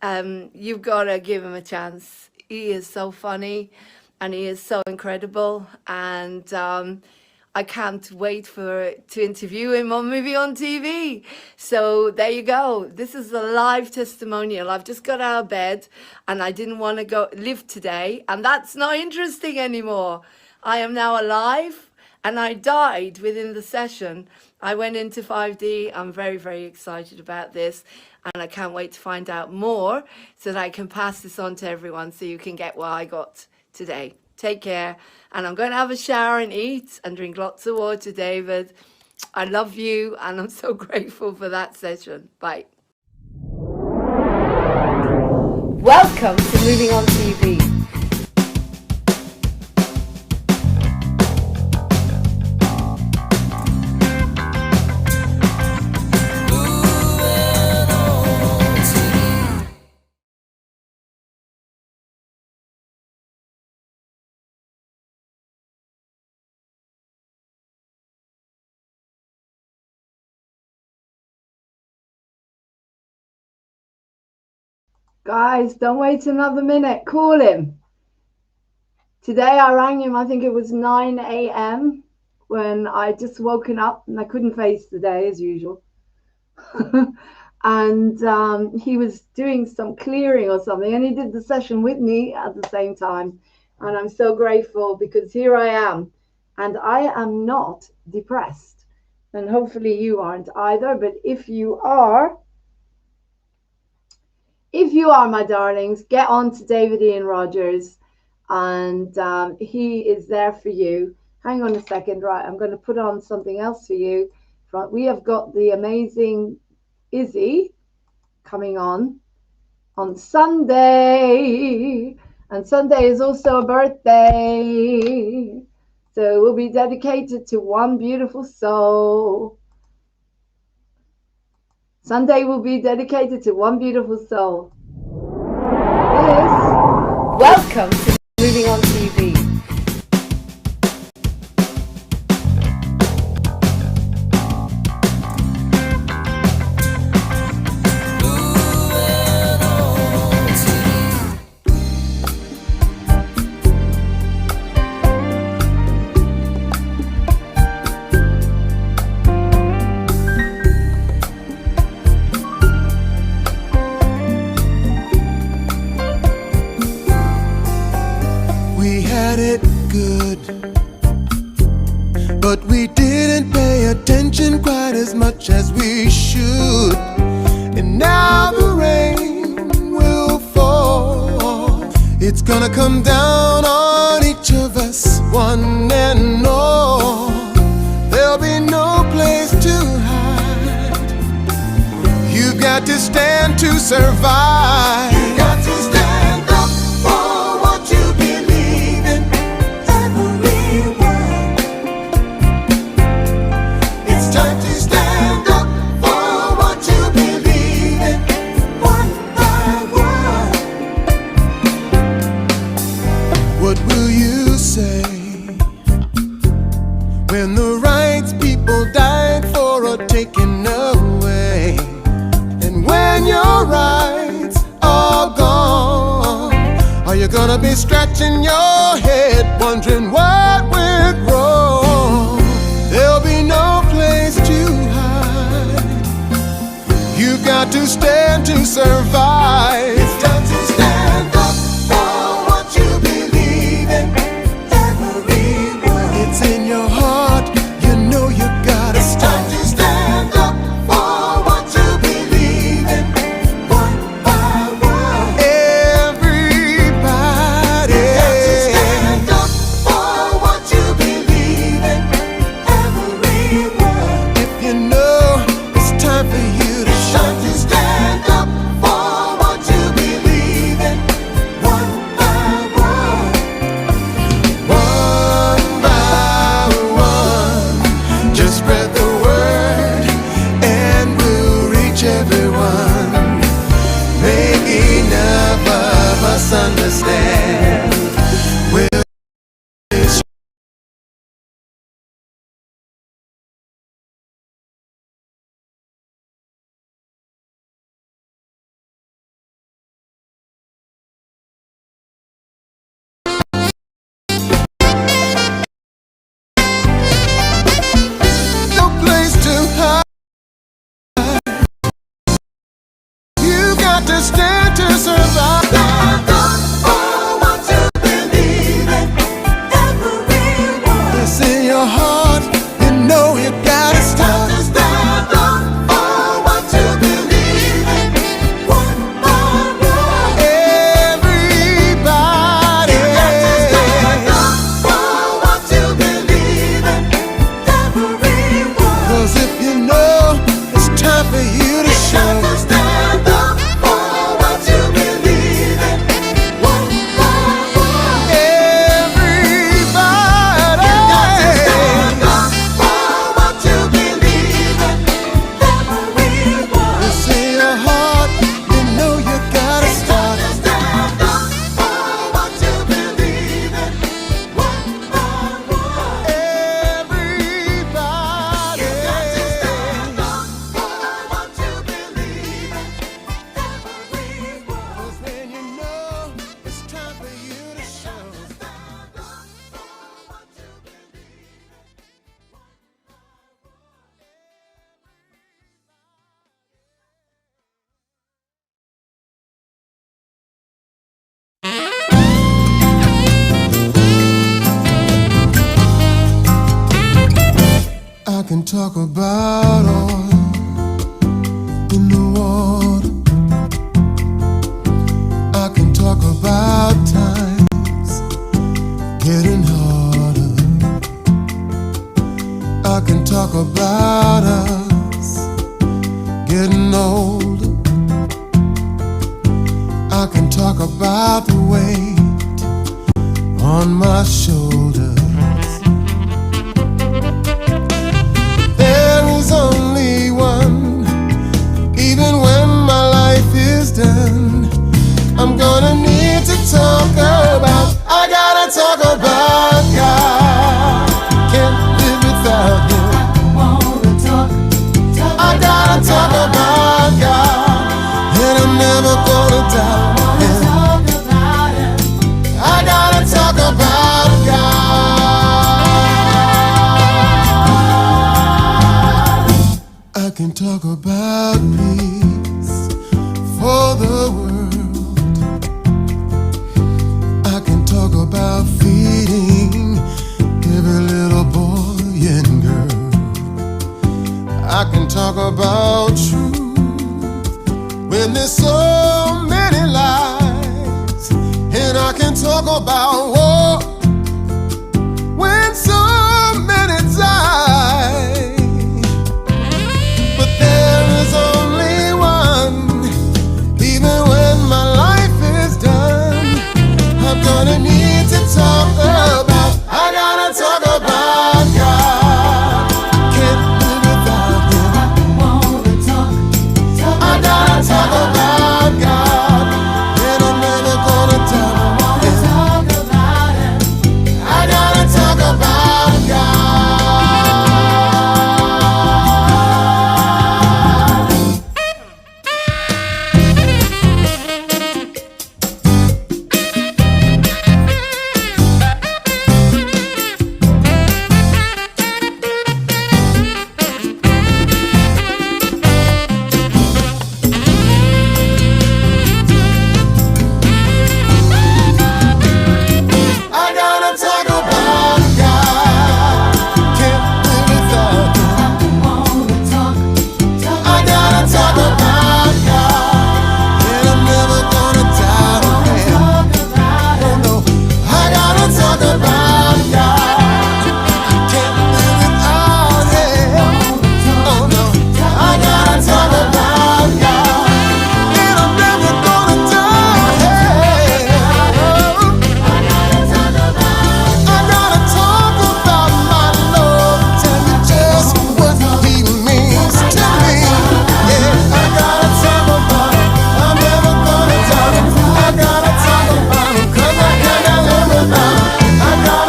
You've got to give him a chance. He is so funny, and he is so incredible, and I can't wait to interview him on Moving On TV. So there you go. This is a live testimonial. I've just got out of bed and I didn't want to go live today, and that's not interesting anymore. I am now alive, and I died within the session. I went into 5D. I'm very, very excited about this, and I can't wait to find out more so that I can pass this on to everyone so you can get what I got today. Take care, and I'm going to have a shower and eat and drink lots of water, David. I love you, and I'm so grateful for that session. Bye. Welcome to Moving On TV. Guys, don't wait another minute. Call him. Today I rang him, I think it was 9 a.m. when I just woken up and I couldn't face the day as usual. And he was doing some clearing or something, and he did the session with me at the same time. And I'm so grateful because here I am, and I am not depressed. And hopefully you aren't either, but if you are, my darlings, get on to David Ian Rogers, and he is there for you. Hang on a second, right? I'm going to put on something else for you. We have got the amazing Izzy coming on Sunday, and Sunday is also a birthday, so it will be dedicated to one beautiful soul. Sunday will be dedicated to one beautiful soul. Welcome to Moving On TV. But we didn't pay attention quite as much as we should. And now the rain will fall. It's gonna come down on each of us, one and all. There'll be no place to hide. You've got to stand to survive. You've got to stand up for what you believe in. Time to stand up for what you believe in, one by one. What will you say when the rights people died for are taken away? And when your rights are gone, are you gonna be scratching your head wondering what went wrong? There'll be no place to hide. You've got to stand to survive. It's time to stand up for what you believe in. Every word. It's in your heart. You know you gotta stand. stand to survive. Stand up for what you believe in, everyone. It's in your heart, you know you gotta start. Stand up for what you believe in, one by one. Everybody, you got to stand up for what you believe in, everyone. 'Cause if you know it's time for you to show. Stand up for what you believe in, one by one. Everybody, you got to stand up for what you believe in, everyone. It's in your heart, you know you gotta start. Stand up for what you believe in, one by one. Everybody, you got to stand up for what you believe in, everyone. 'Cause when you know it's time for you to show. Stand up for what you believe in. I can talk about oil in the water. I can talk about times getting harder. I can talk about us getting older. I can talk about the weight on my shoulders. There is only one, even when my life is done. I'm gonna need to talk about, I gotta talk about God. Can't live without Him. I gotta talk about God, and I'm never gonna doubt Him. I gotta talk about God. I can talk about peace for the world. I can talk about feeding every little boy and girl. I can talk about truth when there's so many lies. And I can talk about war when so many die. But there is only one, even when my life is done. I'm gonna need to talk about, I gotta talk about God. Can't live without Him. I gotta talk about God, and I'm never gonna doubt Him. I gotta talk about God. I gotta talk about God. Can't live without Him. I gotta talk about God, and I'm never gonna doubt Him. Oh no, I gotta talk about God. Can't live without Him. Oh no, I gotta talk about God, and I'm never gonna doubt Him. I gotta talk about my Lord, tell me just what He means to me. Yeah, I gotta talk about Him, I'm never gonna doubt Him. I gotta talk about Him, 'cause I cannot live without Him. I gotta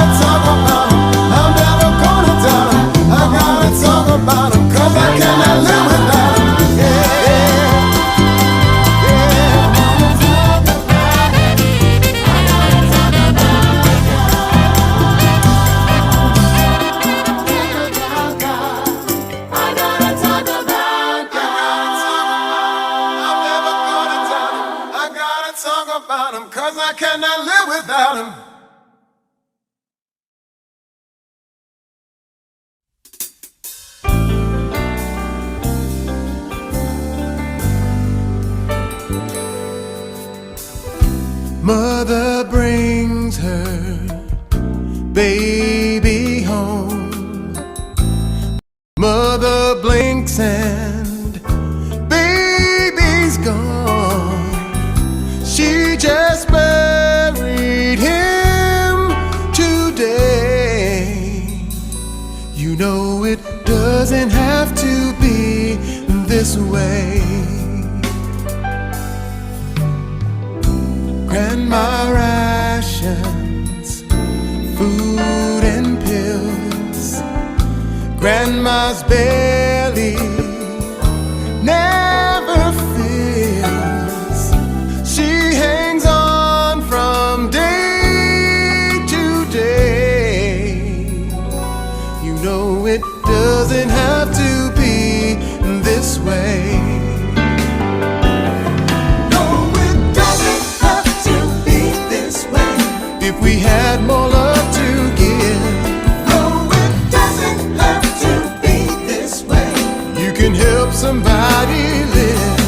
'cause I cannot live without him. Mother brings her baby home. Mother blinks and baby's gone. She just buried him today. You know it doesn't have to be this way. Grandma rations, food and pills. Grandma's belly never fills. She hangs on from day to day. You know it doesn't have to be this way. If we had more love to give. No, it doesn't have to be this way. You can help somebody live.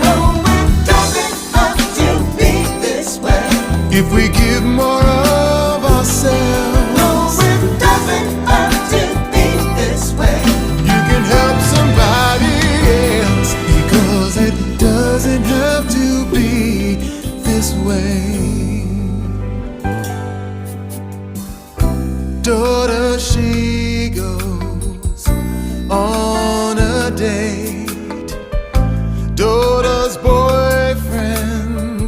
No, it doesn't have to be this way. If we give more of ourselves. No, it doesn't have to be this way. You can help somebody else. Because it doesn't have to be this way. Daughter, she goes on a date. Daughter's boyfriend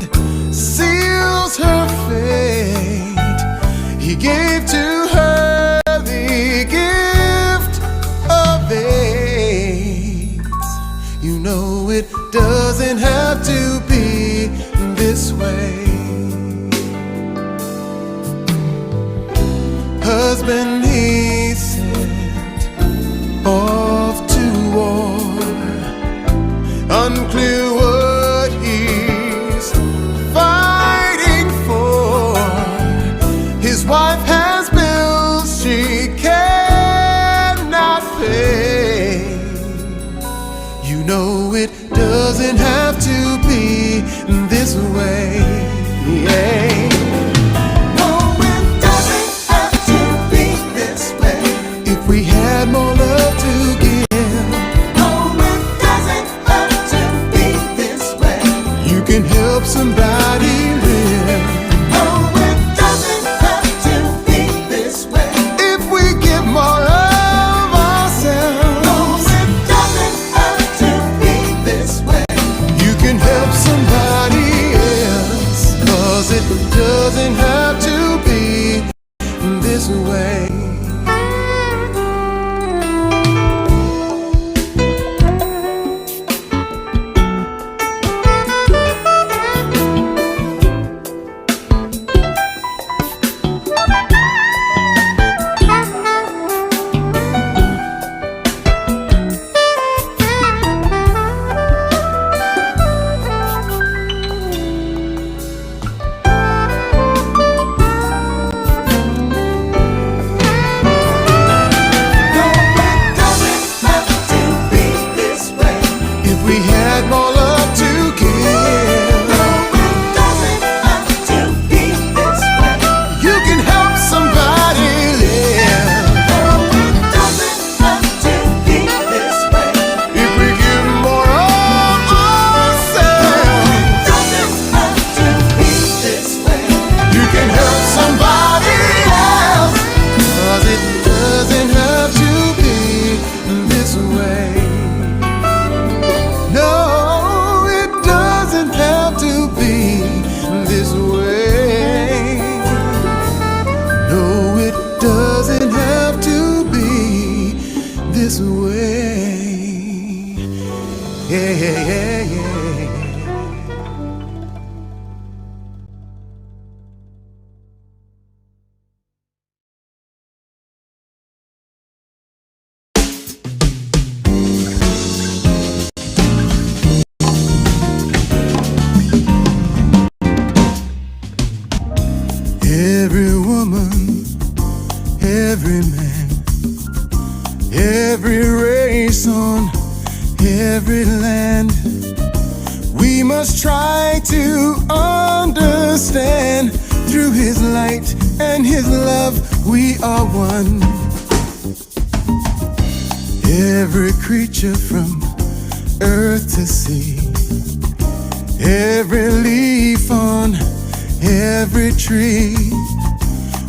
seals her fate. He gave to her the gift of AIDS. You know it doesn't have to be this way. Husband he sent off to war. Unclear what he's fighting for. His wife has bills she cannot pay. You know it doesn't have to be this way. Yeah. We had more love to give. No, it doesn't have to be this way. You can help somebody live. No, it doesn't have to be this way. If we give more of ourselves. No, it doesn't have to be this way. You can help somebody else. 'Cause it doesn't have to be this way. every man, every race on every land. We must try to understand. Through his light and his love, we are one. Every creature from earth to sea, every leaf on every tree,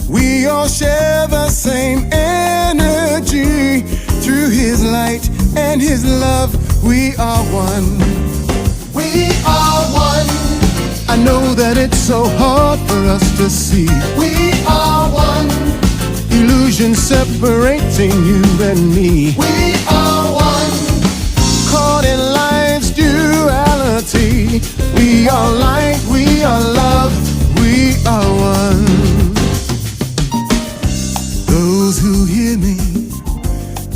we all share the same energy. Through his light and his love, we are one. We are one. I know that it's so hard for us to see. We are one. Illusion separating you and me. We are one. Caught in life's duality. We are light, we are love, we are one. Those who hear me,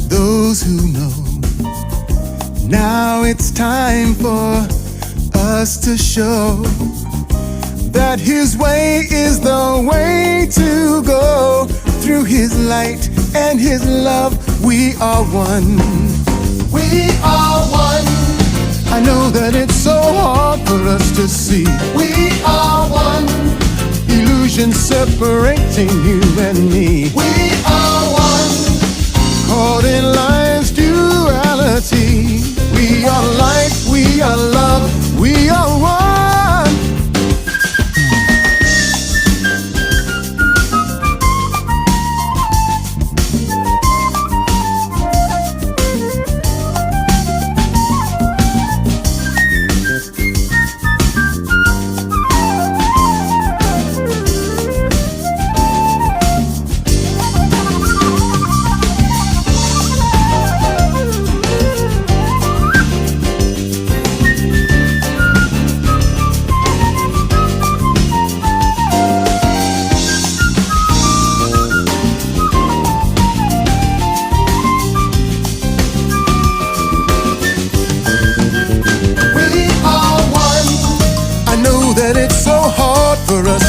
those who know, now it's time for us to show that his way is the way to go. Through his light and his love, we are one. We are one. I know that it's so hard for us to see. We are one. Illusion separating you and me. We are one. Caught in life's duality. We are light, we are love, we are one.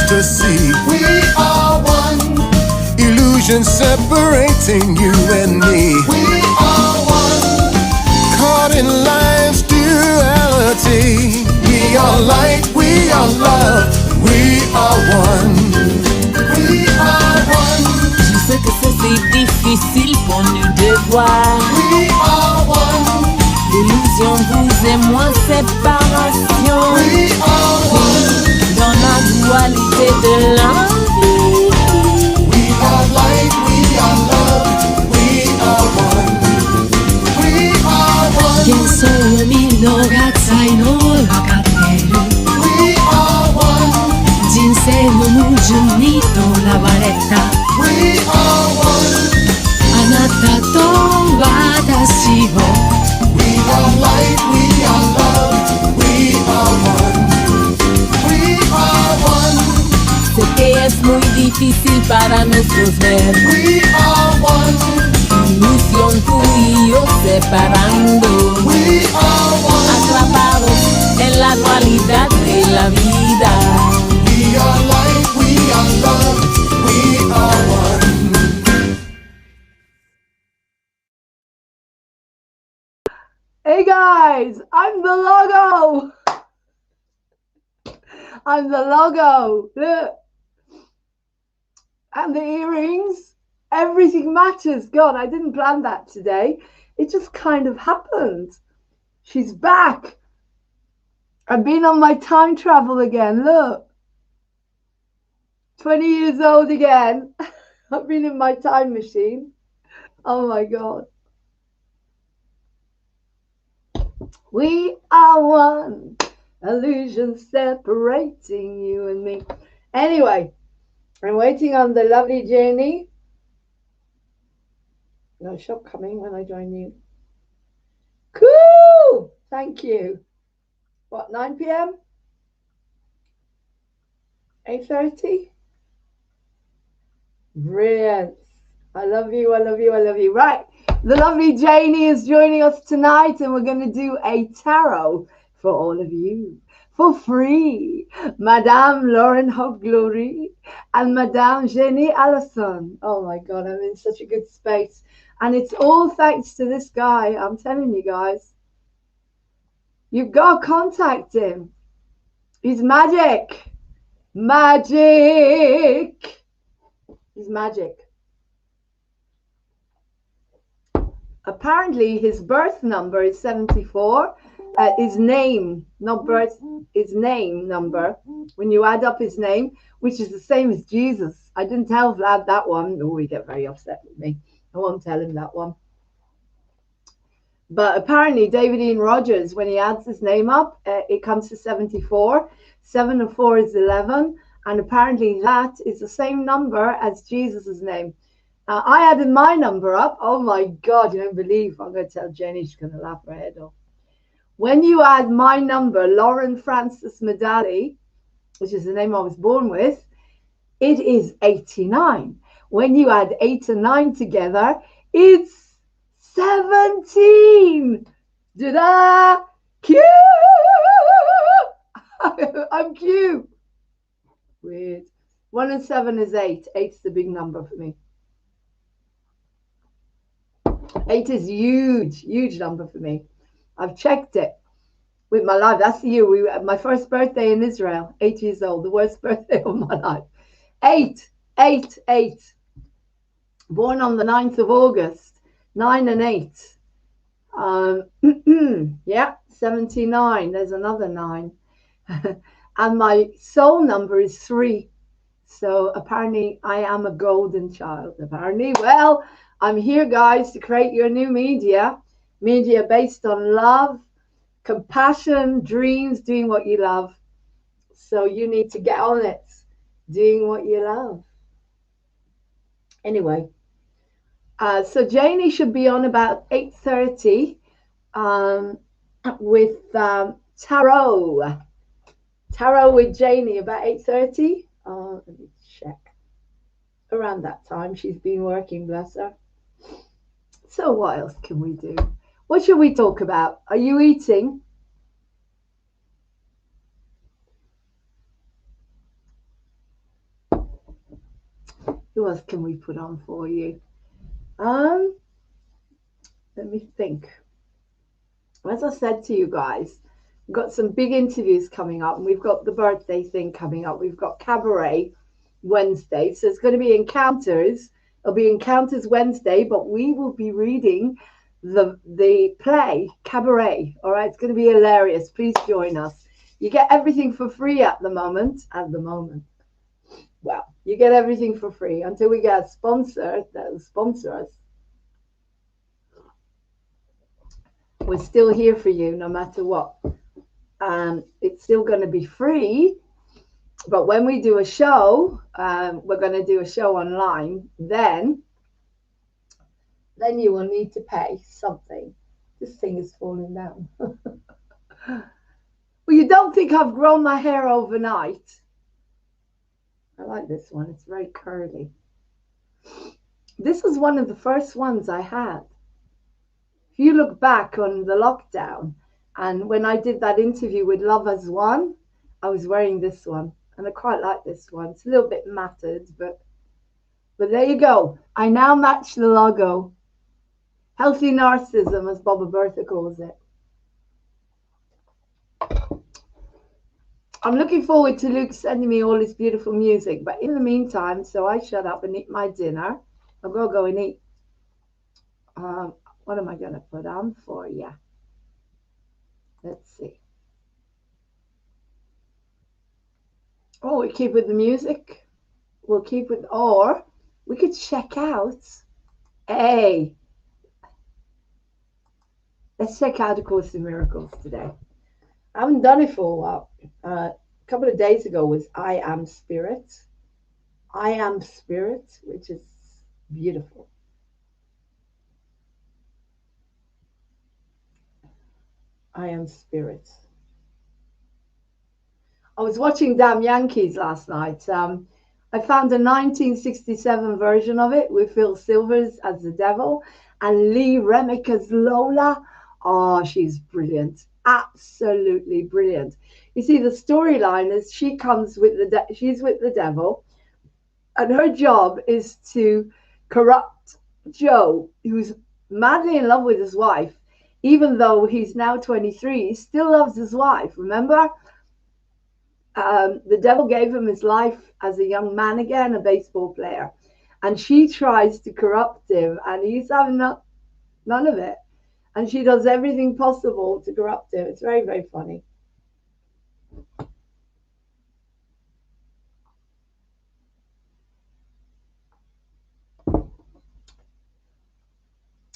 To see, we are one. Illusion separating you and me. We are one. Caught in life's duality. We are light, we are love, we are one. We are one. Je sais que c'est difficile pour nous de voir. We are one. L'illusion vous et moi, séparation. We are one. Dans la dualité de la vie. We are light, we are love, we are one. We are one. Penso no ragazzai no ragazzeru. We are one. Jinsei no mujuni to lavaretta. We are one. Anata to watashi wo. We are light, we are love, we are one. Sé que es muy difícil para nosotros ver. We are one. Ilusión tú y yo separando. We are one. Atrapados en la dualidad de la vida. We are light, we are love, we are one. Hey guys, I'm the logo. I'm the logo. Look. And the earrings. Everything matters. God, I didn't plan that today. It just kind of happened. She's back. I've been on my time travel again. Look. 20 years old again. I've been in my time machine. Oh my God. We are one. Illusion separating you and me. Anyway, I'm waiting on the lovely Jenny. No shop coming when I join you. Cool. Thank you. What, 9 p.m? 8:30? Brilliant. I love you. I love you. I love you. Right. The lovely Janie is joining us tonight, and we're going to do a tarot for all of you. for free. Madame Lauren Hoglory and Madame Jenny Allison. Oh my God, I'm in such a good space. And it's all thanks to this guy. I'm telling you guys. You've got to contact him. He's magic. Magic. He's magic. Apparently his birth number is 74. His name, not birth, his name number, when you add up his name, which is the same as Jesus. I didn't tell Vlad that one. Oh, he get very upset with me. I won't tell him that one. But apparently David Ian Rogers, when he adds his name up, it comes to 74. 7 and 4 is 11. And apparently that is the same number as Jesus's name. I added my number up. Oh my God, you don't believe. I'm going to tell Jenny, she's going to laugh her head off. When you add my number, Lauren Francis Medali, which is the name I was born with, it is 89. When you add 8 and 9 together, it's 17. Da-da! Q! I'm Q. Weird. 1 and 7 is 8. 8's the big number for me. 8 is huge, huge number for me. I've checked it with my life. That's the year my first birthday in Israel, 8 years old, the worst birthday of my life. 8. Born on the 9th of August, 9 and 8. Yeah, 79. There's another 9. And my soul number is 3. So apparently I am a golden child. Apparently, well, I'm here, guys, to create your new media based on love, compassion, dreams, doing what you love. So you need to get on it, doing what you love. Anyway, so Janie should be on about 8:30 with Tarot. Tarot with Janie about 8:30. Let me check. Around that time, she's been working, bless her. So what else can we do? What should we talk about? Are you eating? Who else can we put on for you? Let me think. As I said to you guys, we've got some big interviews coming up, and we've got the birthday thing coming up. We've got Cabaret Wednesday, so it's going to be Encounters. It'll be Encounters Wednesday, but we will be reading the play Cabaret. All right, it's going to be hilarious. Please join us. You get everything for free at the moment. Well, you get everything for free until we get a sponsor that will sponsor us. We're still here for you no matter what. It's still going to be free. But when we do a show, we're going to do a show online, then you will need to pay something. This thing is falling down. Well, you don't think I've grown my hair overnight. I like this one. It's very curly. This is one of the first ones I had. If you look back on the lockdown, and when I did that interview with Lovers One, I was wearing this one. And I quite like this one. It's a little bit matted, but there you go. I now match the logo. Healthy narcissism, as Baba Bertha calls it. I'm looking forward to Luke sending me all this beautiful music. But in the meantime, so I shut up and eat my dinner. I'm going to go and eat. What am I going to put on for you? Let's see. Oh, we keep with the music. We'll keep with, or we could check out. Hey, let's check out A Course in Miracles today. I haven't done it for a while. A couple of days ago was I Am Spirit. I Am Spirit, which is beautiful. I Am Spirit. I was watching Damn Yankees last night. I found a 1967 version of it with Phil Silvers as the devil and Lee Remick as Lola. Oh, she's brilliant. absolutely brilliant. You see, the storyline is she's with the devil, and her job is to corrupt Joe, who's madly in love with his wife. Even though he's now 23, he still loves his wife. Remember? The devil gave him his life as a young man again, a baseball player. And she tries to corrupt him, and he's having none of it. And she does everything possible to corrupt him. It's very, very funny.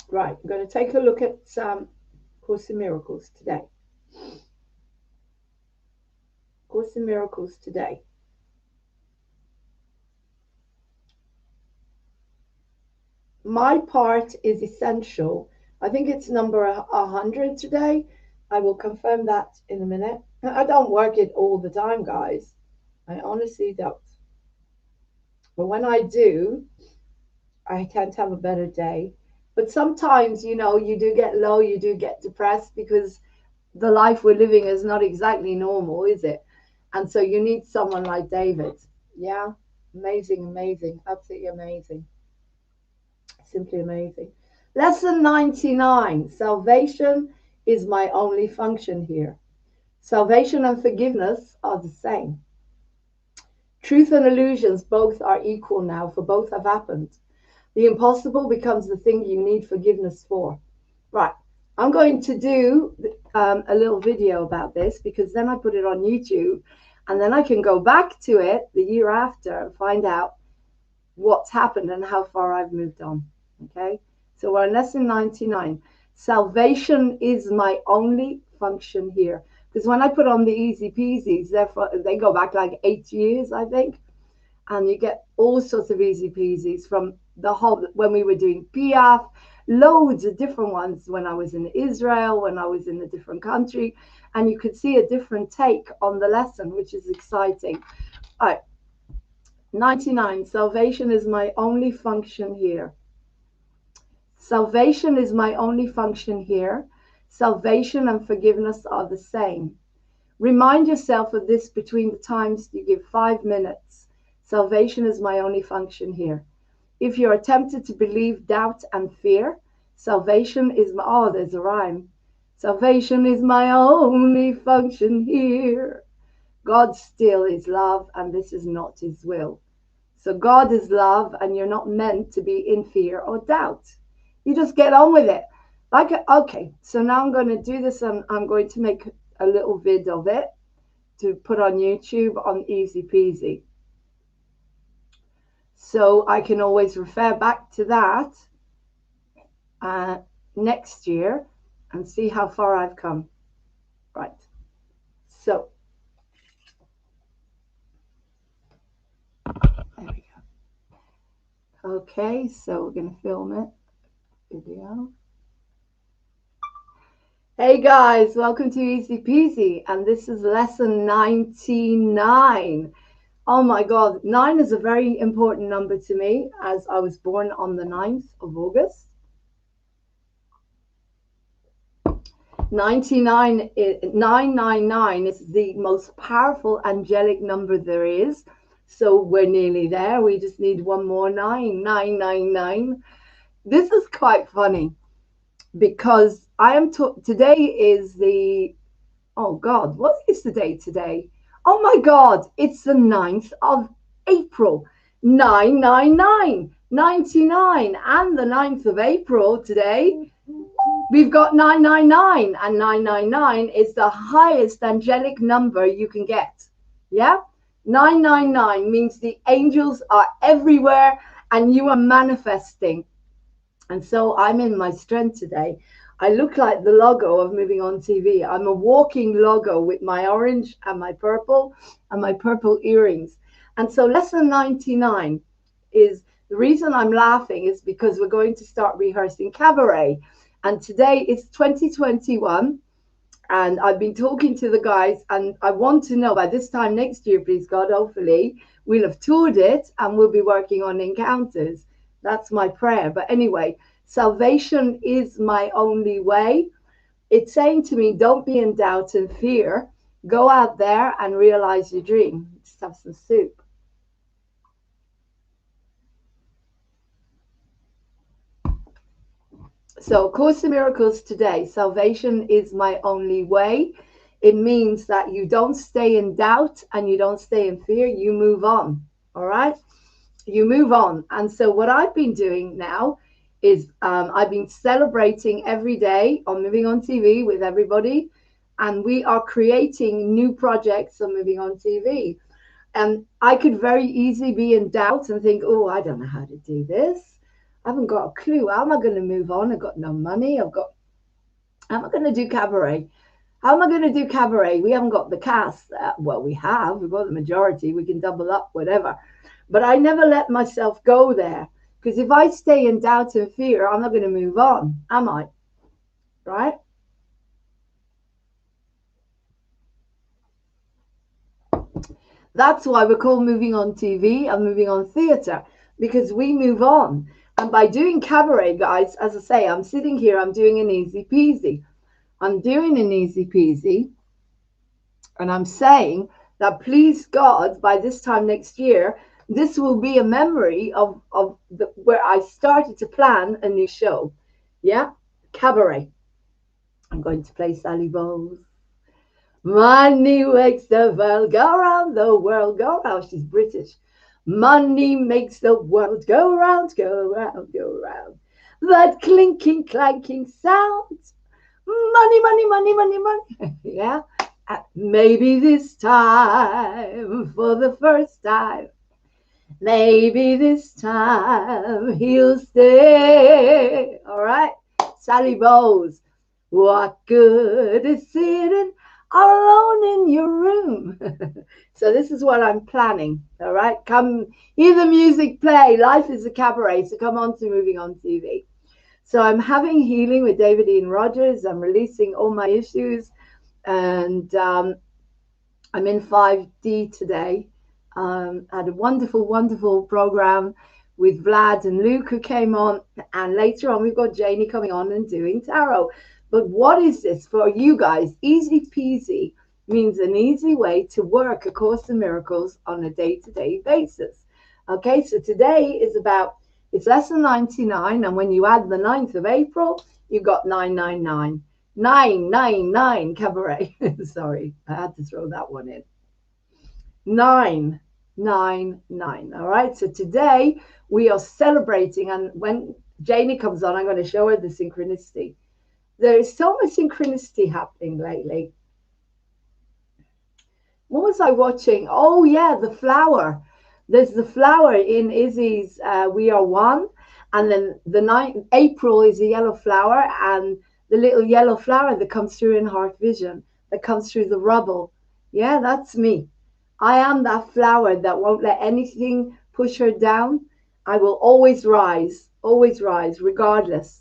Right, I'm going to take a look at Course in Miracles today. Course in Miracles today. My part is essential. I think it's number 100 today. I will confirm that in a minute. I don't work it all the time, guys. I honestly don't. But when I do, I tend to have a better day. But sometimes, you know, you do get low, you do get depressed because the life we're living is not exactly normal, is it? And so you need someone like David. Yeah, amazing, amazing, absolutely amazing. Simply amazing. Lesson 99. Salvation is my only function here. Salvation and forgiveness are the same. Truth and illusions both are equal now, for both have happened. The impossible becomes the thing you need forgiveness for. Right. I'm going to do a little video about this, because then I put it on YouTube, and then I can go back to it the year after and find out what's happened and how far I've moved on. Okay. So we're on lesson 99. Salvation is my only function here. Because when I put on the easy peasies, they go back like 8 years, I think. And you get all sorts of easy peasies from the whole, when we were doing Piaf, loads of different ones when I was in Israel, when I was in a different country. And you could see a different take on the lesson, which is exciting. All right. 99. Salvation is my only function here. Salvation is my only function here. Salvation and forgiveness are the same. Remind yourself of this between the times you give 5 minutes. Salvation is my only function here. If you're tempted to believe doubt and fear, salvation is my, oh, there's a rhyme. Salvation is my only function here. God still is love, and this is not his will. So God is love, and you're not meant to be in fear or doubt. You just get on with it. Like, okay, so now I'm going to do this, and I'm going to make a little vid of it to put on YouTube on easy peasy. So I can always refer back to that next year and see how far I've come. Right. So there we go. Okay, so we're going to film it. Video. Hey guys, welcome to Easy Peasy, and this is lesson 99. Oh my God, 9 is a very important number to me, as I was born on the 9th of August. 999 is the most powerful angelic number there is. So we're nearly there. We just need one more 9, 999. This is quite funny because I am today is the, oh God, what is the date today? Oh my God, it's the 9th of April, 999, 99, and the 9th of April today. We've got 999, and 999 is the highest angelic number you can get. Yeah, 999 means the angels are everywhere and you are manifesting. And so I'm in my strength today. I look like the logo of Moving On TV. I'm a walking logo with my orange and my purple earrings. And so lesson 99 is, the reason I'm laughing is because we're going to start rehearsing cabaret. And today is 2021. And I've been talking to the guys, and I want to know by this time next year, please God, hopefully, we'll have toured it and we'll be working on encounters. That's my prayer. But anyway, salvation is my only way. It's saying to me, don't be in doubt and fear. Go out there and realize your dream. Just have some soup. So, Course in Miracles today, salvation is my only way. It means that you don't stay in doubt and you don't stay in fear. You move on. All right? You move on. And so what I've been doing now is I've been celebrating every day on Moving On TV with everybody. And we are creating new projects on Moving On TV. And I could very easily be in doubt and think, oh, I don't know how to do this. I haven't got a clue. How am I going to move on? I've got no money. How am I going to do cabaret? How am I going to do cabaret? We haven't got the cast. Well, we have. We've got the majority. We can double up, whatever. But I never let myself go there. Because if I stay in doubt and fear, I'm not going to move on, am I? Right? That's why we're called Moving On TV and Moving On Theatre. Because we move on. And by doing cabaret, guys, as I say, I'm sitting here, I'm doing an easy peasy. I'm doing an easy peasy. And I'm saying that, please God, by this time next year, this will be a memory of where I started to plan a new show. Yeah? Cabaret. I'm going to play Sally Bowles. Money makes the world go round, the world go round. She's British. Money makes the world go round, go round, go round. That clinking, clanking sound. Money, money, money, money, money. Yeah. Maybe this time, for the first time, maybe this time he'll stay. All right. Sally Bowles. What good is sitting alone in your room? So this is what I'm planning. All right, come hear the music play. Life is a cabaret, so come on to Moving On TV. So I'm having healing with David Ian Rogers. I'm releasing all my issues, and I'm in 5D today. Had a wonderful program with Vlad and Luke who came on, and later on we've got Janie coming on and doing tarot. But what is this for you guys? Easy peasy means an easy way to work A Course in Miracles on a day-to-day basis. Okay, so today is it's lesson 99, and when you add the 9th of April, you got 999. 999 cabaret. Sorry, I had to throw that one in. 999. All right, so today we are celebrating, and when Janie comes on, I'm going to show her the synchronicity. There is so much synchronicity happening lately. What was I watching? Oh, yeah, the flower. There's the flower in Izzy's We Are One. And then the 9th April is a yellow flower. And the little yellow flower that comes through in Heart Vision, that comes through the rubble. Yeah, that's me. I am that flower that won't let anything push her down. I will always rise, regardless.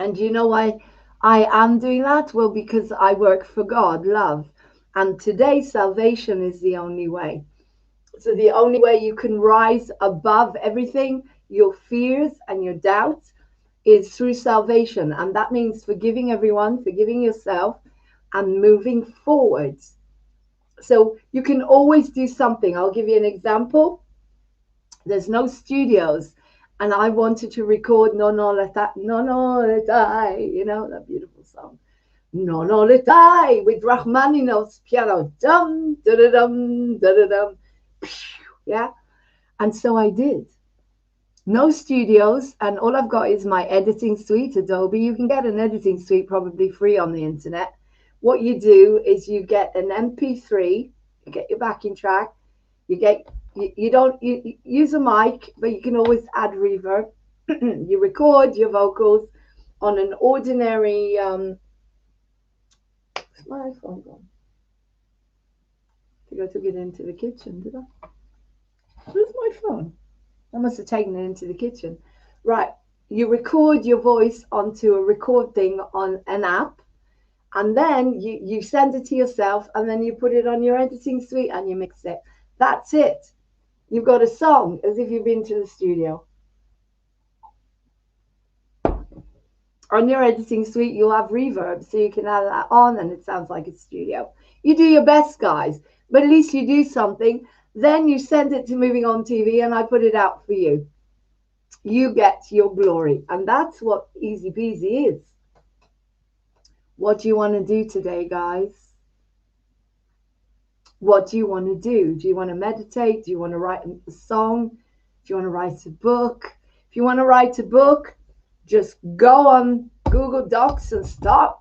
And you know why I am doing that? Well, because I work for God, love. And today, salvation is the only way. So the only way you can rise above everything, your fears and your doubts, is through salvation. And that means forgiving everyone, forgiving yourself, and moving forwards. So you can always do something. I'll give you an example. There's no studios. And I wanted to record No No Let Die, you know, that beautiful song. No No Let Die with Rachmaninoff's piano. Dum, da-da-dum, da-da-dum. Yeah. And so I did. No studios. And all I've got is my editing suite, Adobe. You can get an editing suite probably free on the internet. What you do is you get an MP3, you get your backing track, you use a mic, but you can always add reverb. You record your vocals on an ordinary where's my iPhone gone? I think I took it into the kitchen, did I? Where's my phone? I must have taken it into the kitchen. Right, you record your voice onto a record thing on an app, and then you send it to yourself, and then you put it on your editing suite and you mix it. That's it. You've got a song as if you've been to the studio. On your editing suite, you'll have reverb, so you can have that on and it sounds like a studio. You do your best, guys, but at least you do something. Then you send it to Moving On TV and I put it out for you. You get your glory. And that's what easy peasy is. What do you want to do today, guys? What do you want to do? Do you want to meditate? Do you want to write a song? Do you want to write a book? If you want to write a book, just go on Google Docs and start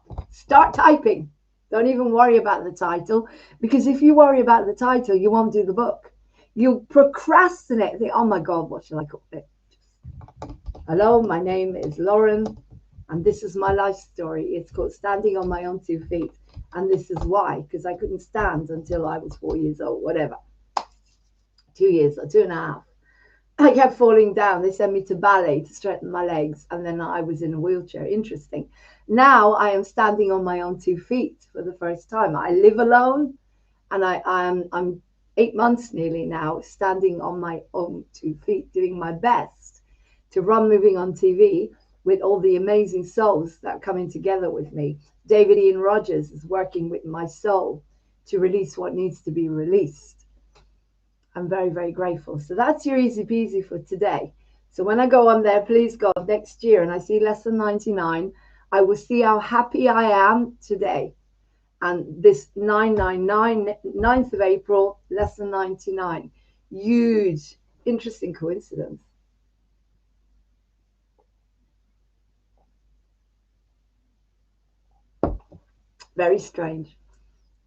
typing. Don't even worry about the title, because if you worry about the title, you won't do the book. You'll procrastinate. Think, oh my God, what shall I call it? Hello, my name is Lauren, and this is my life story. It's called Standing on My Own 2 Feet. And this is why, because I couldn't stand until I was 4 years old, whatever. 2 years or 2.5. I kept falling down. They sent me to ballet to straighten my legs. And then I was in a wheelchair. Interesting. Now I am standing on my own 2 feet for the first time. I live alone. And I'm 8 months nearly now, standing on my own 2 feet, doing my best to run Moving On TV with all the amazing souls that are coming together with me. David Ian Rogers is working with my soul to release what needs to be released. I'm very, very grateful. So that's your easy peasy for today. So when I go on there, please God, next year, and I see lesson 99, I will see how happy I am today. And this 999, 9th of April, lesson 99. Huge, interesting coincidence. Very strange.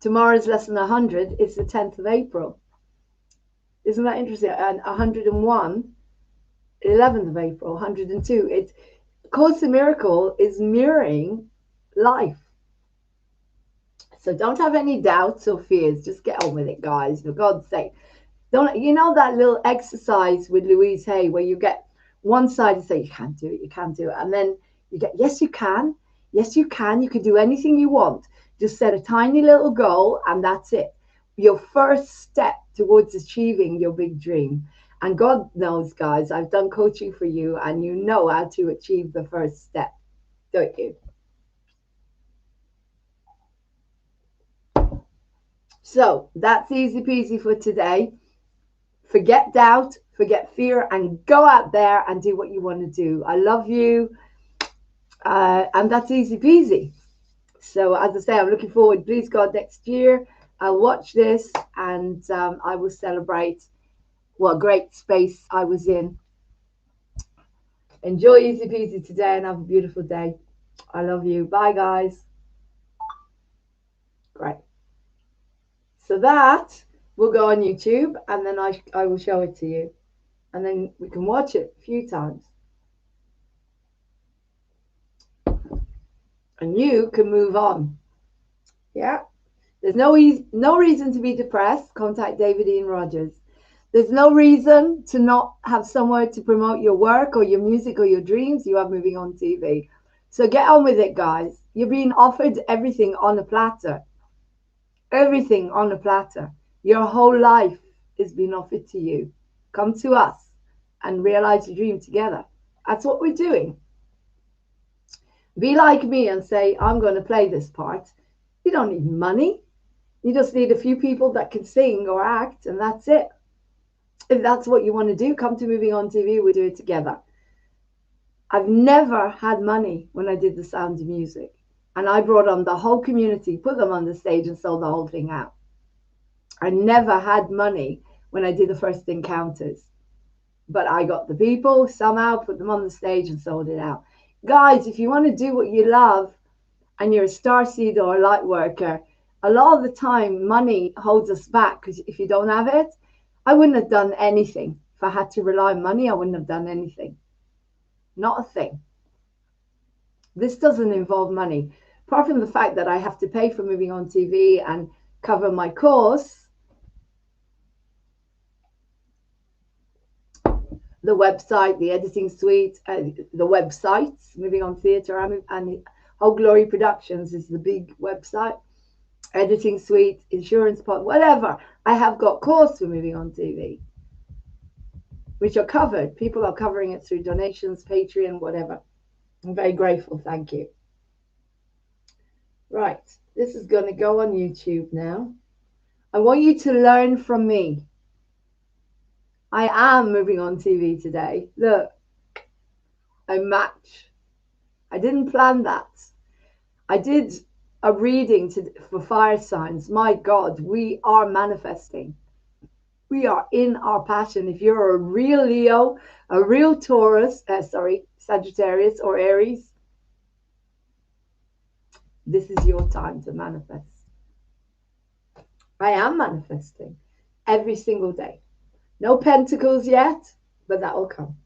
Tomorrow's lesson 100 is the 10th of April. Isn't that interesting? And 101, 11th of April, 102. It's Course in Miracle is mirroring life. So don't have any doubts or fears. Just get on with it, guys. For God's sake. Don't, you know that little exercise with Louise Hay where you get one side and say, you can't do it, you can't do it. And then you get, yes, you can. Yes, you can. You can do anything you want. Just set a tiny little goal and that's it. Your first step towards achieving your big dream. And God knows, guys, I've done coaching for you and you know how to achieve the first step, don't you? So that's easy peasy for today. Forget doubt, forget fear, and go out there and do what you want to do. I love you. And that's easy peasy. So as I say, I'm looking forward, please God, next year. I'll watch this and I will celebrate what a great space I was in. Enjoy easy peasy today and have a beautiful day. I love you. Bye, guys. Great. So that will go on YouTube and then I will show it to you. And then we can watch it a few times. And you can move on. Yeah. There's no reason to be depressed. Contact David Ian Rogers. There's no reason to not have somewhere to promote your work or your music or your dreams. You have Moving On TV. So get on with it, guys. You're being offered everything on a platter. Everything on a platter. Your whole life is being offered to you. Come to us and realize your dream together. That's what we're doing. Be like me and say, I'm going to play this part. You don't need money. You just need a few people that can sing or act, and that's it. If that's what you want to do, come to Moving On TV. We'll do it together. I've never had money when I did The Sound of Music. And I brought on the whole community, put them on the stage and sold the whole thing out. I never had money when I did the first Encounters. But I got the people, somehow put them on the stage and sold it out. Guys, if you want to do what you love and you're a starseed or a light worker, a lot of the time money holds us back because if you don't have it, I wouldn't have done anything. If I had to rely on money, I wouldn't have done anything. Not a thing. This doesn't involve money. Apart from the fact that I have to pay for Moving On TV and cover my course, the website, the editing suite, the websites, Moving On Theatre and Whole Glory Productions is the big website. Editing suite, insurance part, whatever. I have got course for Moving On TV, which are covered. People are covering it through donations, Patreon, whatever. I'm very grateful. Thank you. Right. This is going to go on YouTube now. I want you to learn from me. I am moving on TV today. Look, I match. I didn't plan that. I did a reading for fire signs. My God, we are manifesting. We are in our passion. If you're a real Leo, a real Taurus, Sagittarius or Aries, this is your time to manifest. I am manifesting every single day. No pentacles yet, but that will come.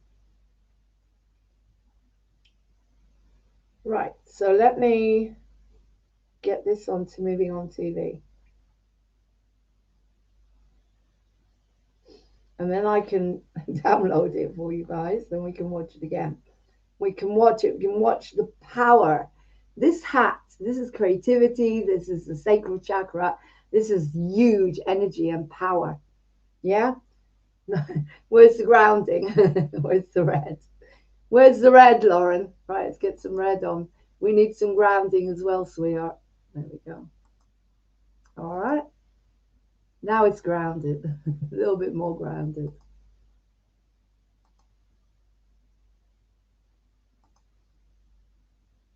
Right, so let me get this on to moving on TV. And then I can download it for you guys, then we can watch it again. We can watch it, we can watch the power. This hat, this is creativity, this is the sacral chakra, this is huge energy and power. Yeah? Where's the grounding? Where's the red? Where's the red, Lauren? Right, let's get some red on. We need some grounding as well, sweetheart. There we go. All right. Now it's grounded. A little bit more grounded.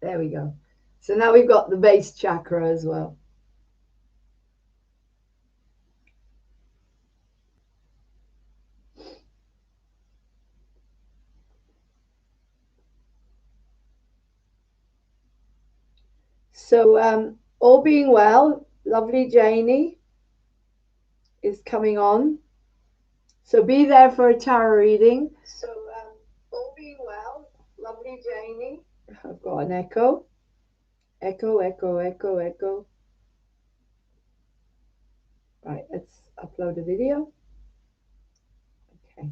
There we go. So now we've got the base chakra as well. So all being well, lovely Janie is coming on. So be there for a tarot reading. So all being well, lovely Janie. I've got an echo. Echo, echo, echo, echo. Right, let's upload a video. Okay.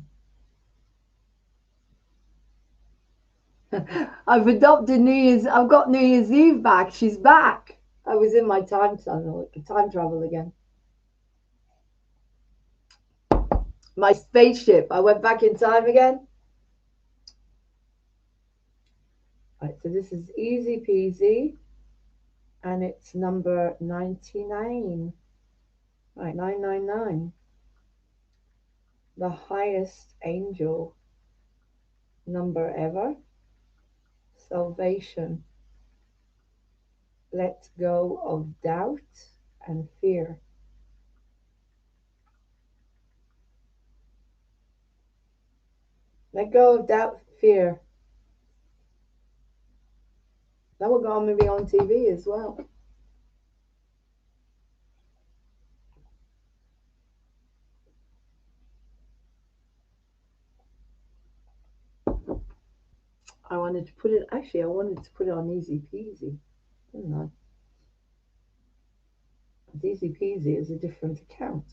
I've got New Year's Eve back. She's back. I was in my time travel again. My spaceship. I went back in time again. Right, so this is easy peasy. And it's number 99. Right, 999. The highest angel number ever. Salvation. Let go of doubt and fear. Let go of doubt, fear. That will go on moving on TV as well. I wanted to put it on easy peasy, didn't I? Easy peasy is a different account.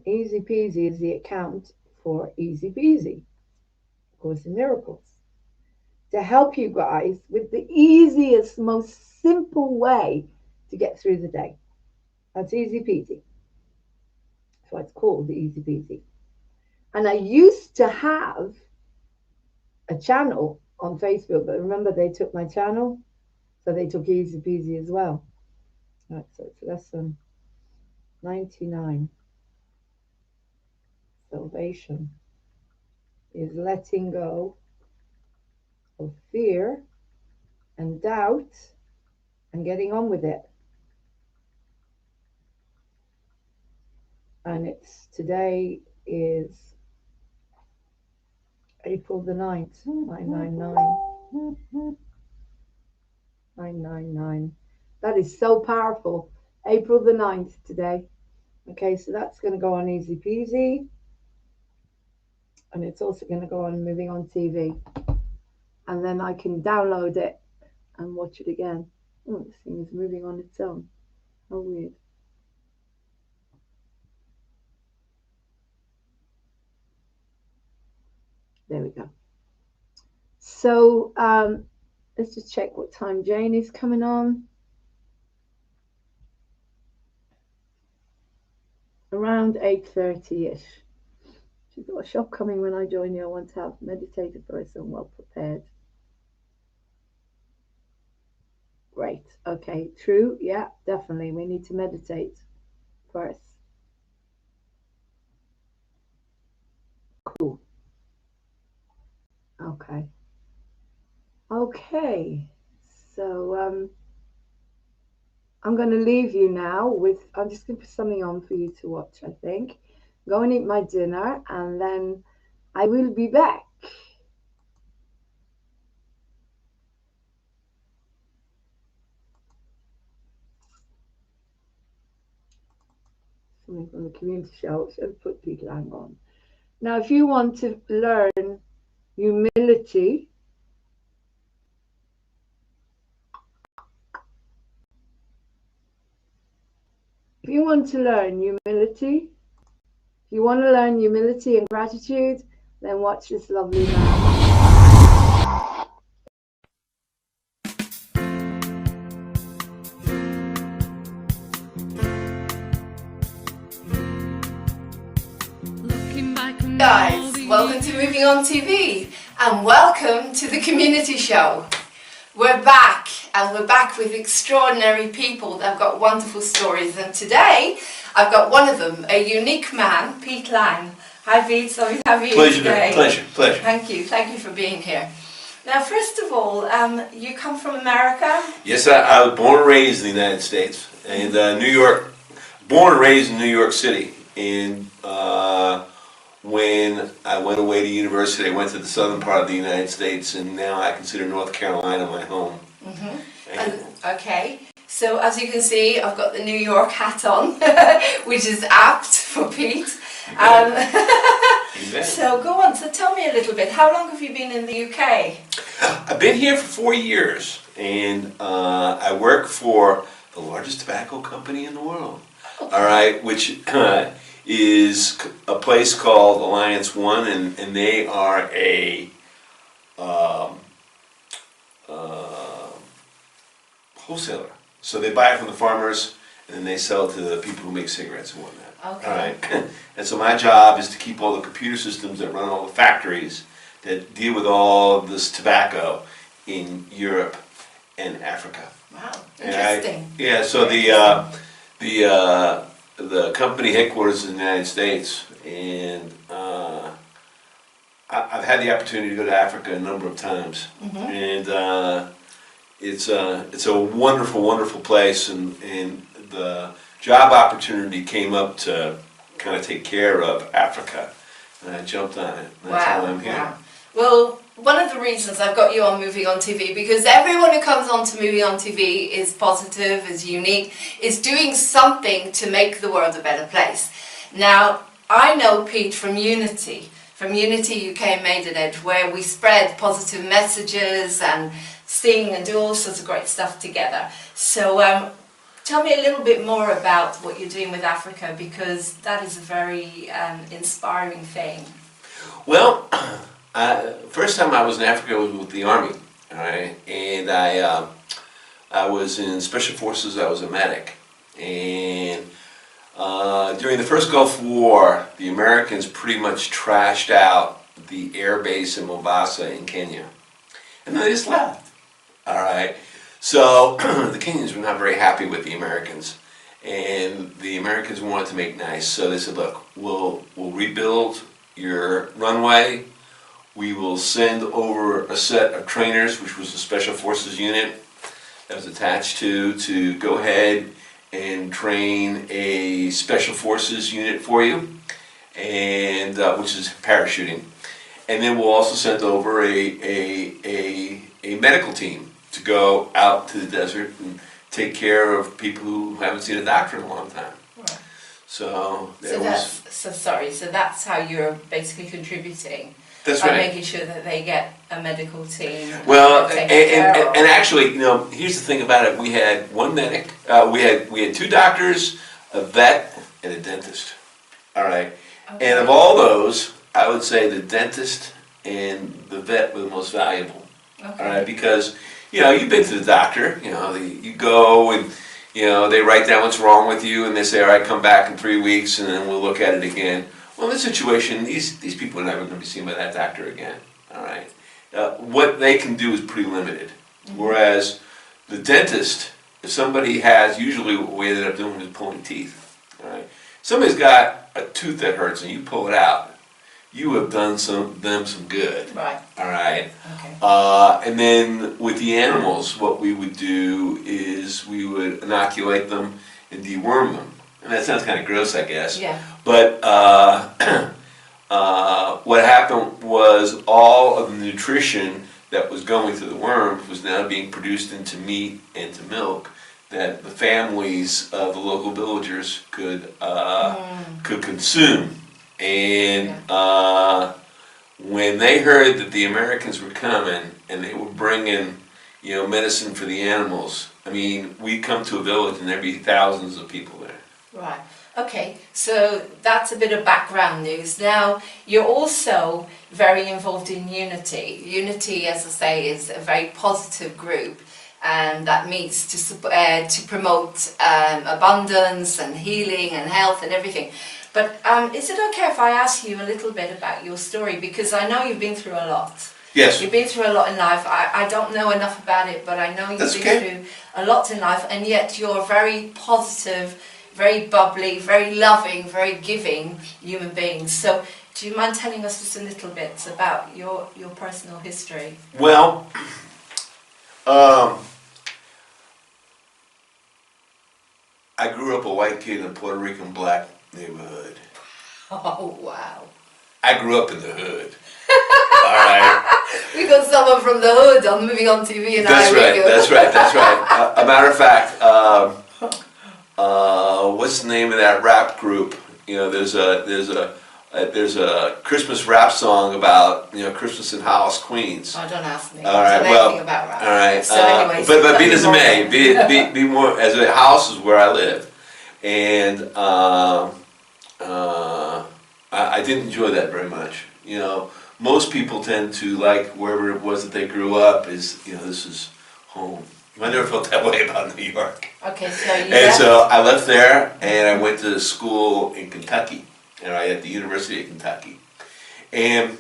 Easy peasy is the account for easy peasy, Course in Miracles, to help you guys with the easiest, most simple way to get through the day. That's easy peasy. That's why it's called the easy peasy. And I used to have a channel on Facebook, but remember they took my channel, so they took easy peasy as well. Right, so it's lesson 99. Salvation is letting go of fear and doubt and getting on with it. And today is April the 9th, 999. 999. That is so powerful. April the 9th today. Okay, so that's going to go on easy peasy. And it's also going to go on moving on TV. And then I can download it and watch it again. Oh, this thing is moving on its own. How weird. There we go. So let's just check what time Jane is coming on. Around 8:30-ish. She's got a shock coming when I join you. I want to have meditated person well prepared. Great. Okay. True. Yeah, definitely. We need to meditate first. Cool. Okay. Okay. So I'm going to leave you now with, I'm just going to put something on for you to watch, I think. Go and eat my dinner, and then I will be back. Something from the community show, so put Peter Lang on. Now, if you want to learn humility, if you want to learn humility and gratitude, then watch this lovely man. Guys, welcome to Moving On TV and welcome to the community show. We're back, and we're back with extraordinary people that have got wonderful stories, and today I've got one of them, a unique man, Pete Lang. Hi Pete, sorry to have you today. Pleasure. Thank you for being here. Now first of all, you come from America? Yes, I was born and raised in the United States, and New York, born and raised in New York City. And when I went away to university, I went to the southern part of the United States, and now I consider North Carolina my home. Okay, so as you can see, I've got the New York hat on, which is apt for Pete. So go on, so tell me a little bit, how long have you been in the UK? I've been here for 4 years, and I work for the largest tobacco company in the world, all right, which is a place called Alliance One, and they are a wholesaler. So they buy it from the farmers, and then they sell it to the people who make cigarettes and whatnot. Okay. All right. And so my job is to keep all the computer systems that run all the factories that deal with all of this tobacco in Europe and Africa. Wow, interesting. So the company headquarters is in the United States, and I've had the opportunity to go to Africa a number of times, and it's a wonderful, wonderful place, and the job opportunity came up to kind of take care of Africa, and I jumped on it. That's how I'm here. Wow. Well, one of the reasons I've got you on Moving On TV, because everyone who comes on to Moving On TV is positive, is unique, is doing something to make the world a better place. Now, I know Pete from Unity UK and Maidenhead, where we spread positive messages and sing and do all sorts of great stuff together. So tell me a little bit more about what you're doing with Africa, because that is a very inspiring thing. Well, first time I was in Africa was with the Army, all right, and I was in Special Forces. I was a medic, and during the first Gulf War, the Americans pretty much trashed out the air base in Mombasa in Kenya, and then they just left, all right. So the Kenyans were not very happy with the Americans, and the Americans wanted to make nice, so they said, look, we'll rebuild your runway. We will send over a set of trainers, which was a Special Forces unit that was attached to go ahead and train a Special Forces unit for you, and which is parachuting. And then we'll also send over a medical team to go out to the desert and take care of people who haven't seen a doctor in a long time. Right. So that's how you're basically contributing. That's by right. Making sure that they get a medical team. Well, and actually, you know, here's the thing about it. We had one medic. We had two doctors, a vet, and a dentist. All right. Okay. And of all those, I would say the dentist and the vet were the most valuable. Okay. All right, because you know you've been to the doctor. You know, you go and you know they write down what's wrong with you, and they say, all right, come back in 3 weeks, and then we'll look at it again. Well, in this situation, these people are never going to be seen by that doctor again. All right. What they can do is pretty limited. Whereas the dentist, if somebody has, usually what we ended up doing is pulling teeth. All right. Somebody's got a tooth that hurts and you pull it out, you have done them some good. Right. All right. Okay. And then with the animals, what we would do is we would inoculate them and deworm them. And that sounds kind of gross, I guess. Yeah. But what happened was all of the nutrition that was going to the worms was now being produced into meat and to milk that the families of the local villagers could consume. And when they heard that the Americans were coming and they were bringing, medicine for the animals, I mean, we'd come to a village and there'd be thousands of people there. Right. Okay, so that's a bit of background news. Now, you're also very involved in Unity. Unity, as I say, is a very positive group that meets to promote abundance and healing and health and everything. But is it okay if I ask you a little bit about your story? Because I know you've been through a lot. Yes. You've been through a lot in life. I don't know enough about it, but I know you've been through a lot in life, and yet you're very positive, very bubbly, very loving, very giving human being. So do you mind telling us just a little bit about your personal history? Well, I grew up a white kid in a Puerto Rican black neighborhood. Oh, wow. I grew up in the hood. All right. We got someone from the hood on Moving On TV and That's right. A matter of fact, what's the name of that rap group? There's a Christmas rap song about Christmas in Hollis, Queens. Oh, don't ask me. All right. Anything about rap. All right. So anyways, but be as it may, be more as Hollis is where I live, and I didn't enjoy that very much. Most people tend to like wherever it was that they grew up is this is home. I never felt that way about New York. Okay, so so I left there and I went to school in Kentucky, at the University of Kentucky. And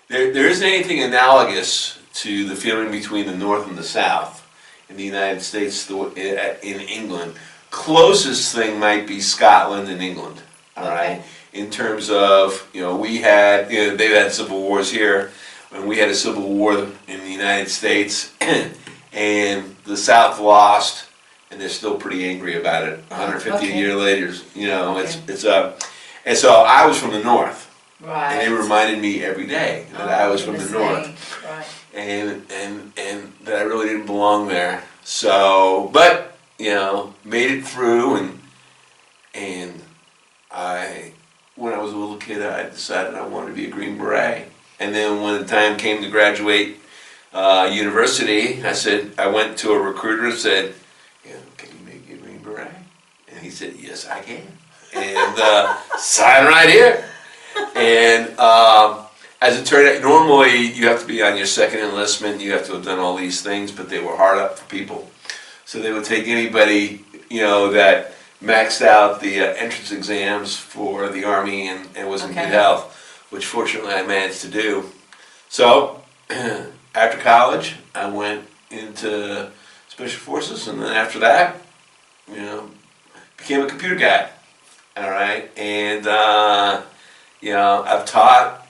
there isn't anything analogous to the feeling between the North and the South in the United States, in England. Closest thing might be Scotland and England, all right? In terms of, we had, they've had civil wars here, and we had a civil war in the United States, and the South lost, and they're still pretty angry about it. 150 years later, and so I was from the North, and they reminded me every day that I was from the North, and that I really didn't belong there. So, but made it through, and when I was a little kid, I decided I wanted to be a Green Beret. And then when the time came to graduate university, I went to a recruiter and said, can you make me a Green Beret? And he said, yes, I can. And sign right here. And as it turned out, normally you have to be on your second enlistment, you have to have done all these things, but they were hard up for people. So they would take anybody, that maxed out the entrance exams for the Army and was in good health, which fortunately I managed to do. So after college, I went into Special Forces, and then after that, became a computer guy. All right, and I've taught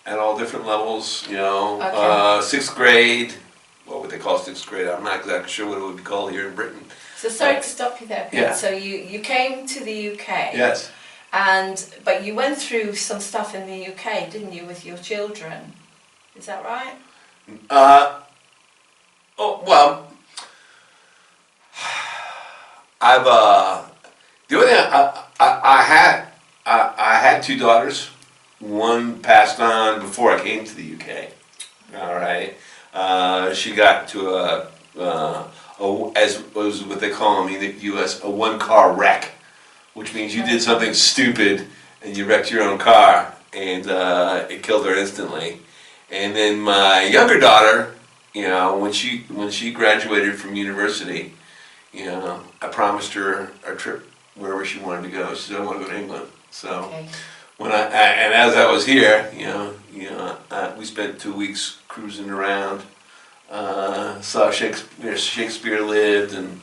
at all different levels. 6th grade. What would they call 6th grade? I'm not exactly sure what it would be called here in Britain. So sorry to stop you there, Pete. Yeah. So you came to the UK. Yes. But you went through some stuff in the UK, didn't you, with your children? Is that right? I've the only thing I had 2 daughters. One passed on before I came to the UK. All right. She got to as was what they call them in the U.S. a 1-car wreck, which means you did something stupid and you wrecked your own car, and it killed her instantly. And then my younger daughter, when she graduated from university, I promised her a trip wherever she wanted to go. She said, I want to go to England. So when and as I was here, we spent 2 weeks cruising around, saw Shakespeare lived, and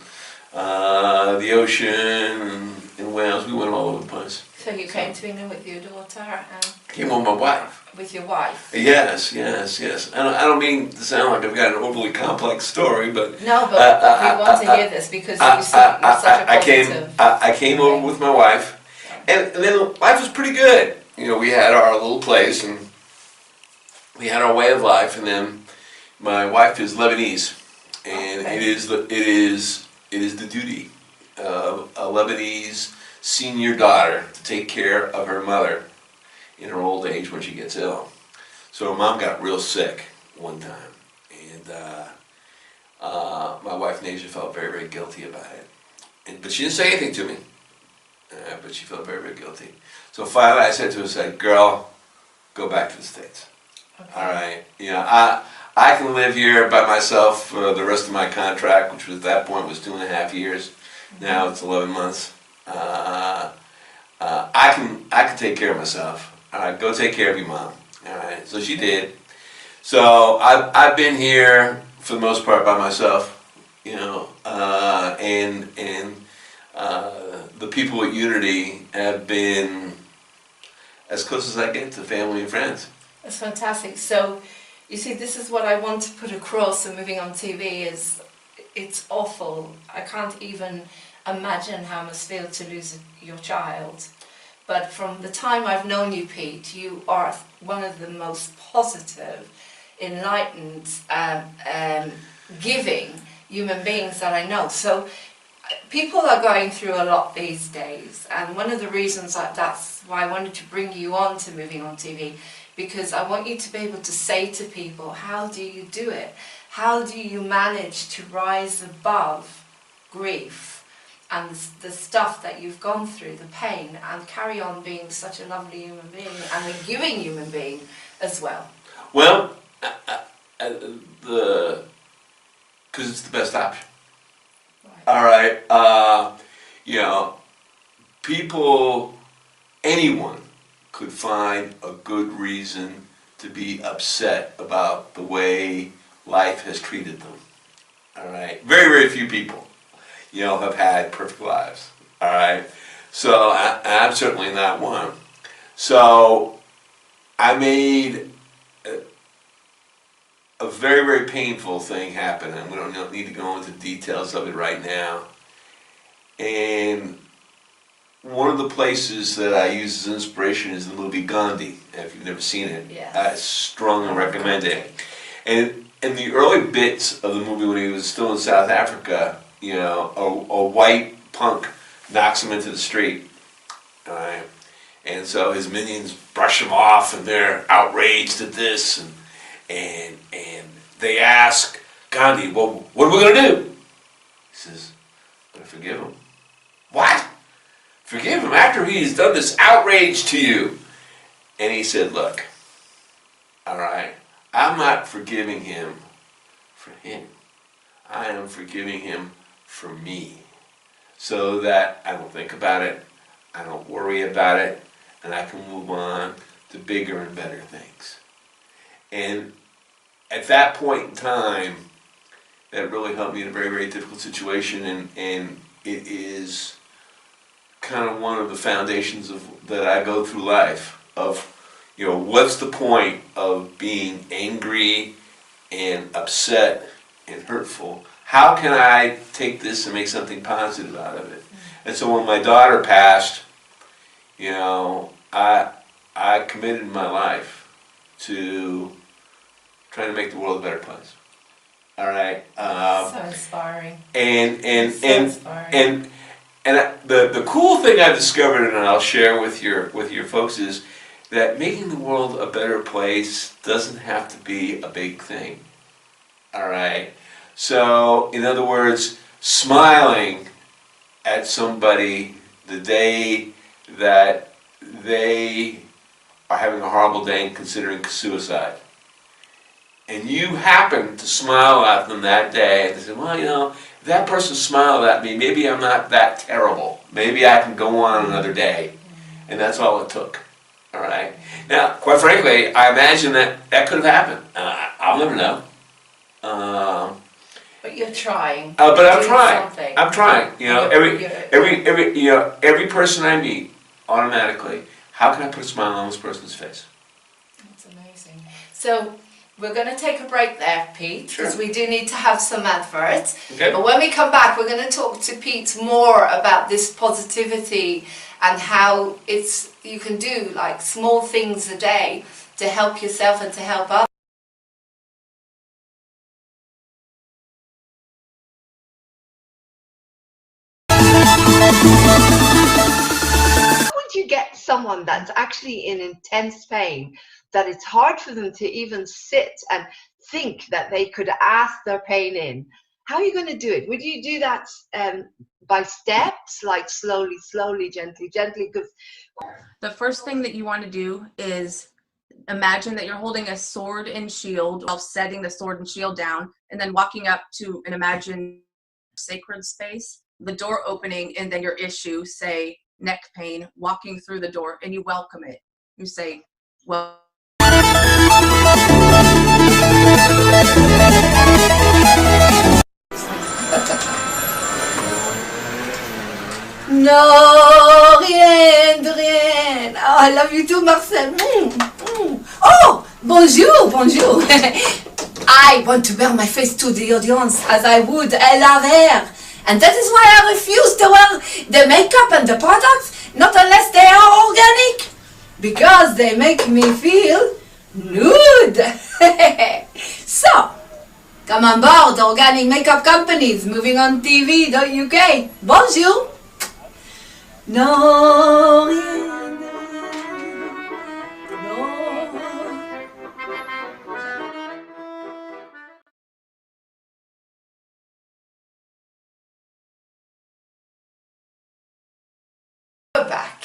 the ocean, and in Wales. We went all over the place. So you came to England with your daughter and came with my wife. With your wife? Yes. I don't mean to sound like I've got an overly complex story, but no, but we want to hear this because you're such a positive. I came over with my wife, and then life was pretty good. We had our little place, and we had our way of life. And then my wife is Lebanese, and it is the duty of a Lebanese senior daughter to take care of her mother in her old age when she gets ill. So her mom got real sick one time, and my wife Nasia felt very, very guilty about it. But she didn't say anything to me, but she felt very, very guilty. So finally I said to her, girl, go back to the States. Okay. All right, I can live here by myself for the rest of my contract, which was, at that point was 2.5 years. Mm-hmm. Now it's 11 months. I can take care of myself. All right, go take care of your mom. All right, so she did. So I've been here for the most part by myself, and the people at Unity have been as close as I get to family and friends. That's fantastic. So, you see, this is what I want to put across in Moving On TV is, it's awful. I can't even imagine how it must feel to lose your child. But from the time I've known you, Pete, you are one of the most positive, enlightened, giving human beings that I know. So people are going through a lot these days, and one of the reasons that's why I wanted to bring you on to Moving On TV, because I want you to be able to say to people, how do you do it? How do you manage to rise above grief and the stuff that you've gone through, the pain, and carry on being such a lovely human being and a giving human being as well? Well, because it's the best option. Right. All right, people, anyone could find a good reason to be upset about the way life has treated them. All right, very, very few people have had perfect lives, all right? So I'm certainly not one. So I made a very, very painful thing happen, and we don't need to go into details of it right now. And one of the places that I use as inspiration is the movie Gandhi. If you've never seen it, yes. I strongly recommend it. And in the early bits of the movie when he was still in South Africa, a white punk knocks him into the street, right? And so his minions brush him off, and they're outraged at this, and they ask Gandhi, well, what are we going to do? He says, I'm going to forgive him. What? Forgive him after he's done this outrage to you? And he said, look, all right, I'm not forgiving him for him. I am forgiving him for me, so that I don't think about it, I don't worry about it, and I can move on to bigger and better things. And at that point in time, that really helped me in a very, very difficult situation, and it is kind of one of the foundations that I go through life of, what's the point of being angry and upset and hurtful? How can I take this and make something positive out of it? And so when my daughter passed, I committed my life to trying to make the world a better place. All right. So inspiring. And the cool thing I've discovered, and I'll share with your folks, is that making the world a better place doesn't have to be a big thing. All right. So, in other words, smiling at somebody the day that they are having a horrible day and considering suicide, and you happen to smile at them that day, and they say, well, that person smiled at me, maybe I'm not that terrible. Maybe I can go on another day. And that's all it took. All right. Now, quite frankly, I imagine that could have happened. I'll never know. But you're trying. But I'm trying. Something. I'm trying. You know, every person I meet, automatically, how can I put a smile on this person's face? That's amazing. So we're going to take a break there, Pete, because Sure. we do need to have some adverts. Okay. But when we come back, we're going to talk to Pete more about this positivity and how you can do like small things a day to help yourself and to help others. How would you get someone that's actually in intense pain, that it's hard for them to even sit and think that they could ask their pain in? How are you going to do it? Would you do that by steps, like slowly, gently? Because the first thing that you want to do is imagine that you're holding a sword and shield while setting the sword and shield down, and then walking up to an imagined sacred space, the door opening, and then your issue, say neck pain, walking through the door, and you welcome it. You say, well, No, rien de rien. Oh, I love you too, Marcel. Oh, bonjour, bonjour. I want to wear my face to the audience as I would a la verre. And that is why I refuse to wear the makeup and the products, not unless they are organic. Because they make me feel nude. So, come on board, organic makeup companies, moving on TV.uk. Bonjour. No, rien de rien. No. We're back,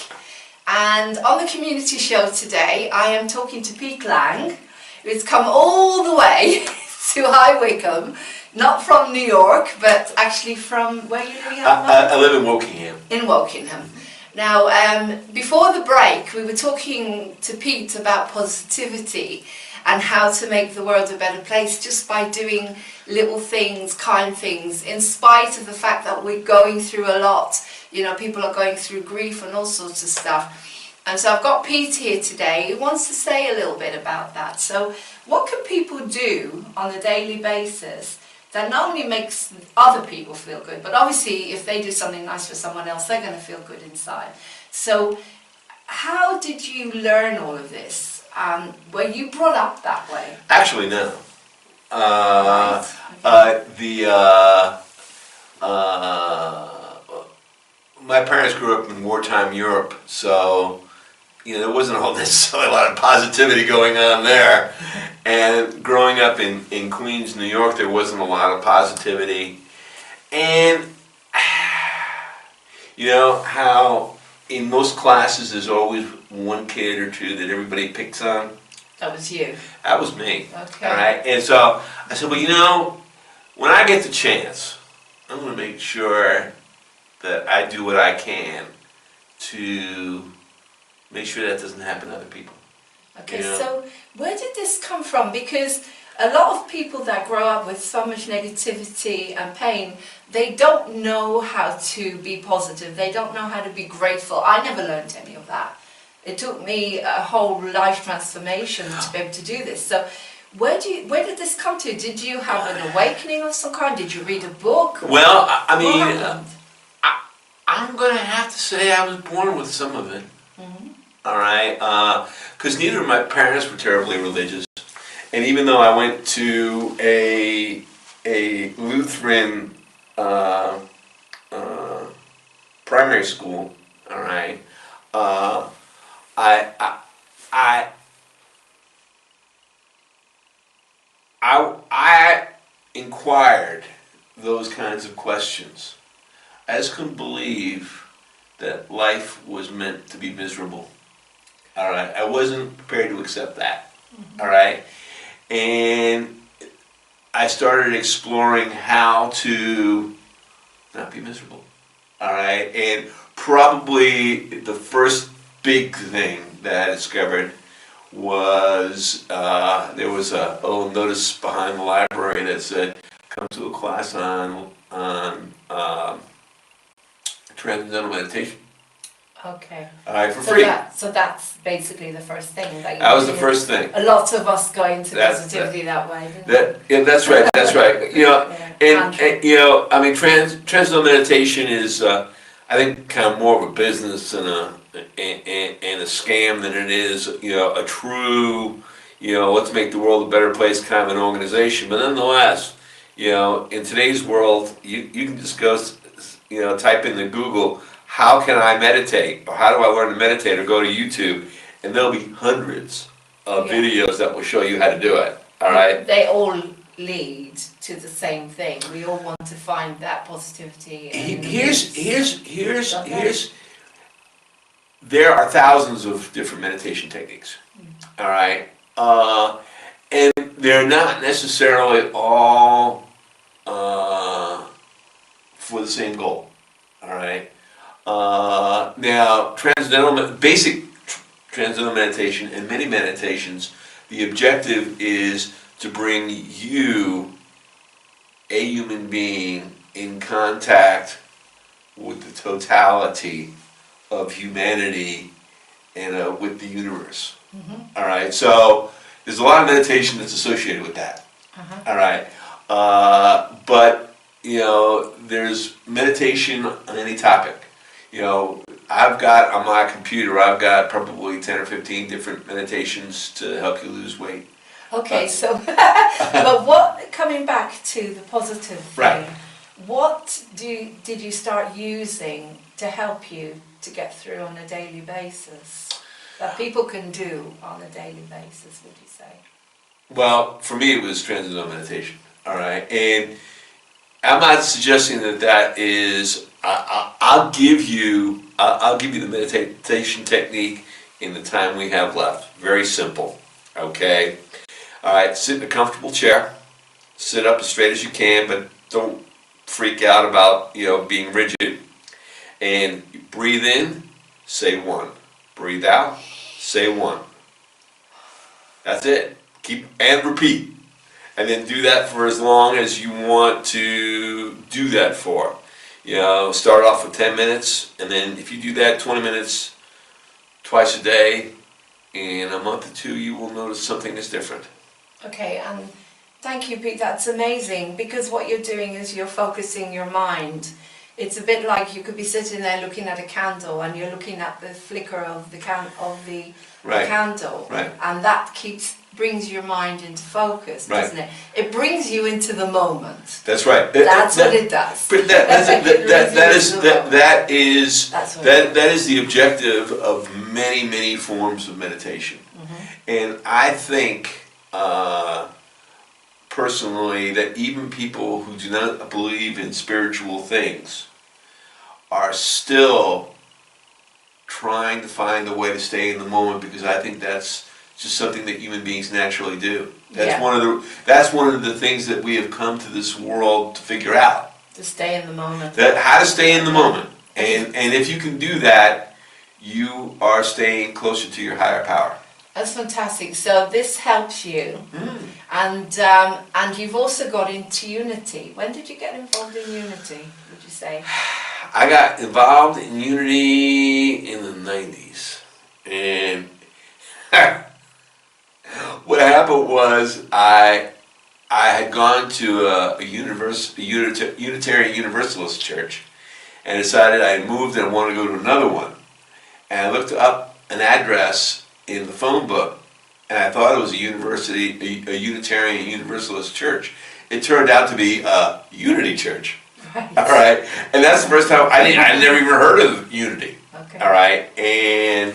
and on the community show today I am talking to Pete Lang, who's come all the way to High Wycombe, not from New York, but actually from where you live? I live in Wokingham. In Wokingham. Now, before the break, we were talking to Pete about positivity and how to make the world a better place just by doing little things, kind things, in spite of the fact that we're going through a lot. You know, people are going through grief and all sorts of stuff. And so I've got Pete here today who wants to say a little bit about that. So what can people do on a daily basis that not only makes other people feel good, but obviously if they do something nice for someone else, they're going to feel good inside. So how did you learn all of this? Were you brought up that way? Actually, no. My parents grew up in wartime Europe, so there wasn't necessarily a lot of positivity going on there. And growing up in Queens, New York, there wasn't a lot of positivity. And you know how in most classes there's always one kid or two that everybody picks on? That was you. That was me. Okay. All right. And so I said, well, when I get the chance, I'm going to make sure that I do what I can to make sure that doesn't happen to other people. Okay, so where did this come from? Because a lot of people that grow up with so much negativity and pain, they don't know how to be positive. They don't know how to be grateful. I never learned any of that. It took me a whole life transformation to be able to do this. So where did this come to? Did you have an awakening of some kind? Did you read a book? Well, I mean, I'm going to have to say I was born with some of it. Mm-hmm. All right, because neither of my parents were terribly religious, and even though I went to a Lutheran primary school, all right, I inquired those kinds of questions. I just couldn't believe that life was meant to be miserable. All right, I wasn't prepared to accept that. Mm-hmm. All right, and I started exploring how to not be miserable. All right, and probably the first big thing that I discovered was there was a little notice behind the library that said, "Come to a class on transcendental meditation." Okay. All right, for free. So that's basically the first thing that you That was did. the first thing. A lot of us go into positivity that way. Yeah, that's right. That's right. You know, and you know, I mean, transcendental meditation is, I think, kind of more of a business and a scam than it is, you know, a true, you know, let's make the world a better place kind of an organization. But nonetheless, you know, in today's world, you can just go, you know, type into Google, how can I meditate, or how do I learn to meditate, or go to YouTube, and there'll be hundreds of videos that will show you how to do it. All right. They all lead to the same thing. We all want to find that positivity. And there are thousands of different meditation techniques. All right. And they're not necessarily all for the same goal. All right. Now, basic transcendental meditation and many meditations, the objective is to bring you, a human being, in contact with the totality of humanity and with the universe. All right. So there's a lot of meditation that's associated with that. All right. But you know, there's meditation on any topic. You know, I've got on my computer, I've got probably 10 or 15 different meditations to help you lose weight. Okay, so, but coming back to the positive thing, right. What did you start using to help you to get through on a daily basis, that people can do on a daily basis, would you say? Well, for me it was transcendental meditation, all right? And I'm not suggesting that is, I'll give you the meditation technique in the time we have left. Very simple, okay? All right, sit in a comfortable chair. Sit up as straight as you can, but don't freak out about, you know, being rigid. And breathe in, say 1. Breathe out, say 1. That's it. Keep and repeat. And then do that for as long as you want to do that for. You know, start off with 10 minutes, and then if you do that 20 minutes twice a day, in a month or 2, you will notice something is different. Okay, and thank you, Pete. That's amazing, because what you're doing is you're focusing your mind. It's a bit like you could be sitting there looking at a candle, and you're looking at the flicker of the candle, right. And that brings your mind into focus, right. Doesn't it? It brings you into the moment. That's right. That's what it does. But that is the objective of many forms of meditation. And I think personally that even people who do not believe in spiritual things are still trying to find a way to stay in the moment, because I think that's just something that human beings naturally do. That's one of the things that we have come to this world to figure out. To stay in the moment. How to stay in the moment. And if you can do that, you are staying closer to your higher power. That's fantastic. So this helps you, and you've also got into Unity. When did you get involved in Unity, would you say? I got involved in Unity in the 90s. And what happened was I had gone to a Unitarian Universalist church and decided I had moved and I wanted to go to another one. And I looked up an address in the phone book, and I thought it was a Unitarian Universalist church. It turned out to be a Unity church. Right. All right, and that's the first time I never even heard of Unity. Okay. All right, and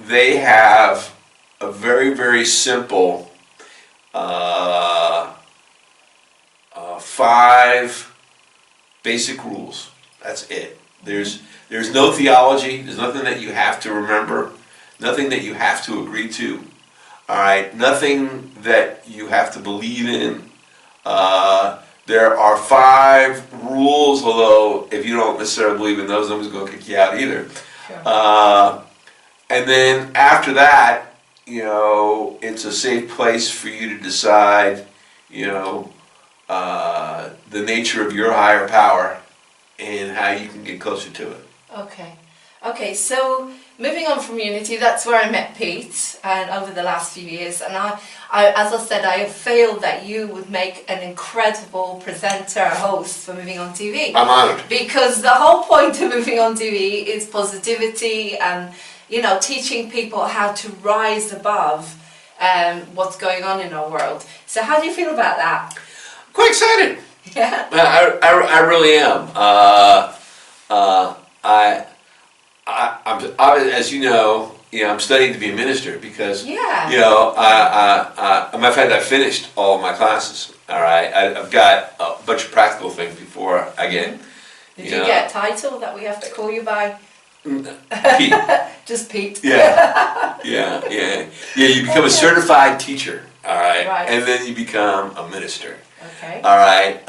they have a very simple 5 basic rules. That's it. There's no theology. There's nothing that you have to remember. Nothing that you have to agree to. All right. Nothing that you have to believe in. there are 5 rules, although if you don't necessarily believe in those, nobody's going to kick you out either. And then after that, you know, it's a safe place for you to decide, you know, the nature of your higher power and how you can get closer to it. Okay, so moving on from Unity, that's where I met Pete and over the last few years, and I as I said, I have failed that you would make an incredible presenter, host for Moving On TV. I'm honored. Because the whole point of Moving On TV is positivity and, you know, teaching people how to rise above what's going on in our world. So how do you feel about that? Quite excited. Yeah. I really am. I'm, as you know, I'm studying to be a minister because, you know, matter of fact, I finished all of my classes. All right, I've got a bunch of practical things before I get. Did you get a title that we have to call you by? Pete. Just Pete. Yeah. You become a certified teacher. All right, and then you become a minister. Okay. All right.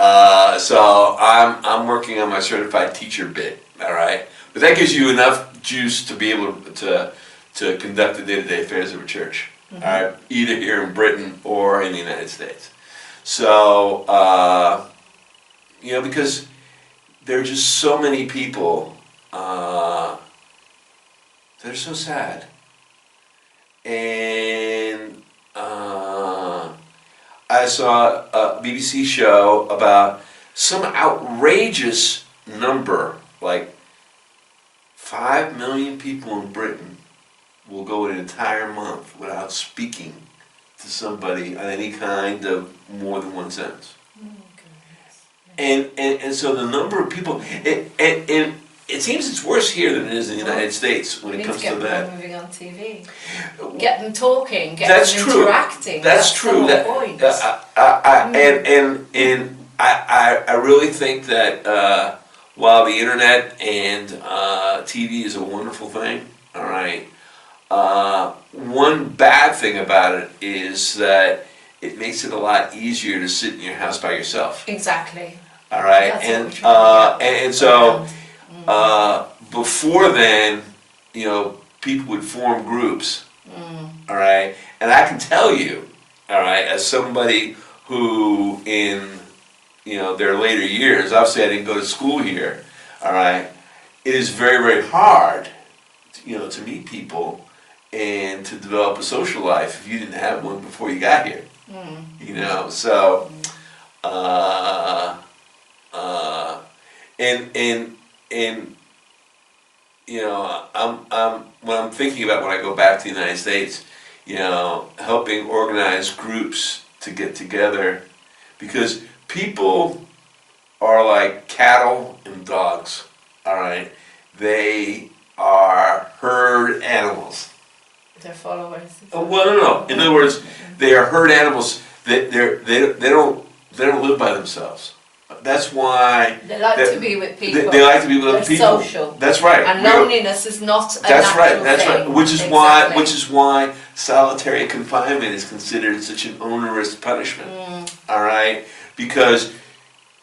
So I'm working on my certified teacher bit. All right, but that gives you enough juice to be able to conduct the day-to-day affairs of a church. All right, either here in Britain or in the United States. So you know, because there are just so many people that are so sad, and I saw a BBC show about some outrageous number, like 5 million people in Britain will go an entire month without speaking to somebody on any kind of more than one sentence. And so the number of people, and it seems it's worse here than it is in the United States when it comes to that. Moving on TV. Get them talking, get That's them true. interacting. That's true. The whole point. I really think that while the internet and TV is a wonderful thing, all right, one bad thing about it is that it makes it a lot easier to sit in your house by yourself. Exactly. All right, and so before then, you know, people would form groups. All right, and I can tell you, all right, as somebody who in, you know, their later years, obviously I didn't go to school here. All right, it is very, very hard, you know, to meet people and to develop a social life if you didn't have one before you got here. You know, so and you know, I'm when I'm thinking about when I go back to the United States, you know, helping organize groups to get together, because people are like cattle and dogs. All right, they are herd animals. Their followers. Well, no. In other words, they are herd animals. They don't live by themselves. That's why they like to be with people. They like to be with other people. Social. That's right. And loneliness is not a That's natural right. thing. Which is why solitary confinement is considered such an onerous punishment. All right, because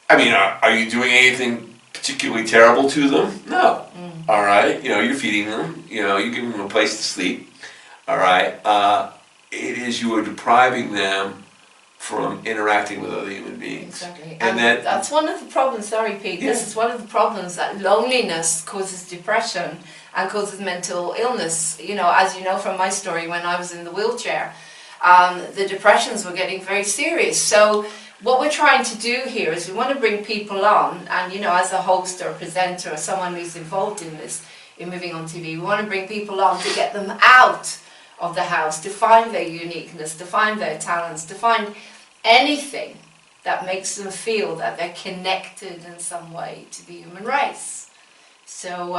I mean, are you doing anything particularly terrible to them? No. All right, you know, you're feeding them. You know, you're giving them a place to sleep. All right, it is you are depriving them from interacting with other human beings. Exactly. And that's one of the problems, sorry Pete, this is one of the problems, that loneliness causes depression and causes mental illness. You know, as you know from my story, when I was in the wheelchair, the depressions were getting very serious. So what we're trying to do here is we want to bring people on, and you know, as a host or a presenter or someone who's involved in this, in Moving On TV, we want to bring people on to get them out of the house, to find their uniqueness, to find their talents, to find anything that makes them feel that they're connected in some way to the human race. So,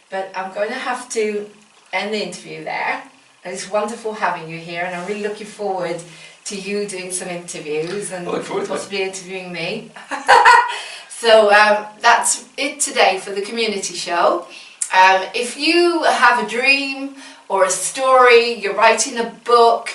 but I'm going to have to end the interview there. It's wonderful having you here, and I'm really looking forward to you doing some interviews and possibly interviewing me. So that's it today for the community show. If you have a dream or a story, you're writing a book,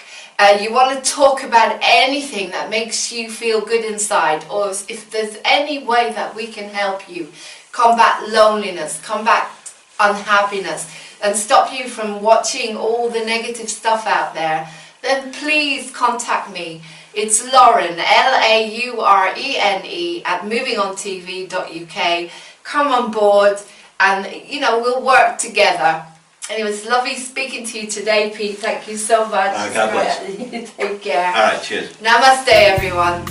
you want to talk about anything that makes you feel good inside, or if there's any way that we can help you combat loneliness, combat unhappiness, and stop you from watching all the negative stuff out there, then please contact me. It's Laurene, LAURENE, at movingontv.uk. Come on board and, you know, we'll work together. Anyway, it's lovely speaking to you today, Pete. Thank you so much. God bless. Take care. All right, cheers. Namaste, everyone.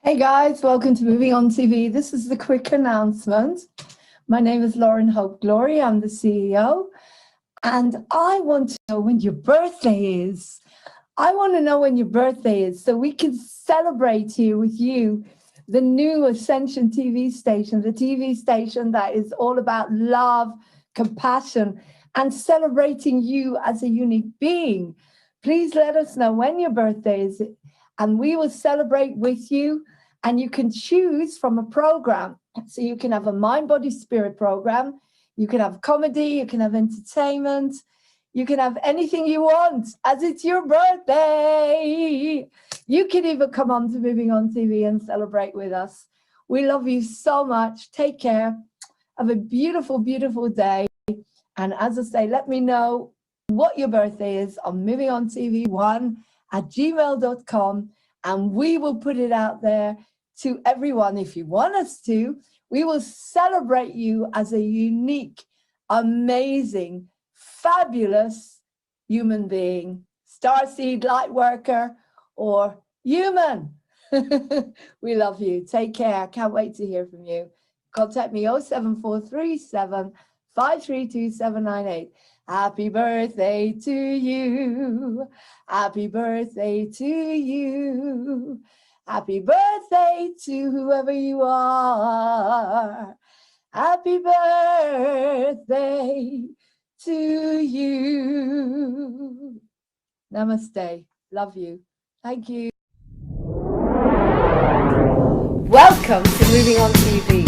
Hey guys, welcome to Moving On TV. This is the quick announcement. My name is Lauren Hope Glory. I'm the CEO. And I want to know when your birthday is. I want to know when your birthday is so we can celebrate here with you the new Ascension TV station, the TV station that is all about love, compassion, and celebrating you as a unique being. Please let us know when your birthday is, and we will celebrate with you. And you can choose from a program. So you can have a mind, body, spirit program. You can have comedy, you can have entertainment. You can have anything you want as it's your birthday. You can even come on to Moving On TV and celebrate with us. We love you so much. Take care. Have a beautiful, beautiful day. And as I say, let me know what your birthday is on movingontv1@gmail.com. And we will put it out there to everyone. If you want us to, we will celebrate you as a unique, amazing, fabulous human being, starseed, light worker, or human. We love you. Take care. Can't wait to hear from you. Contact me 07437 532 798. Happy birthday to you. Happy birthday to you. Happy birthday to whoever you are. Happy birthday to you. Namaste. Love you. Thank you. Welcome to Moving On TV.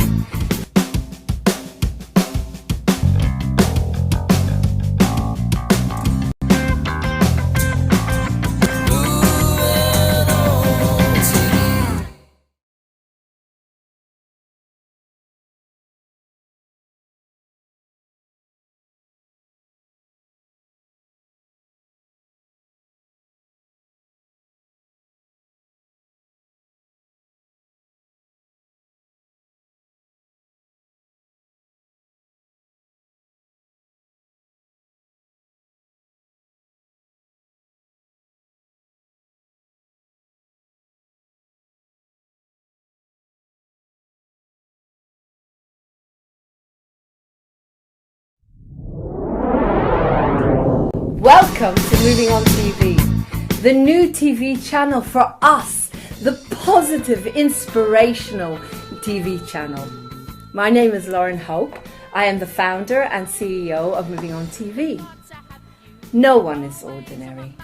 Welcome to Moving On TV, the new TV channel for us, the positive, inspirational TV channel. My name is Lauren Hope. I am the founder and CEO of Moving On TV. No one is ordinary.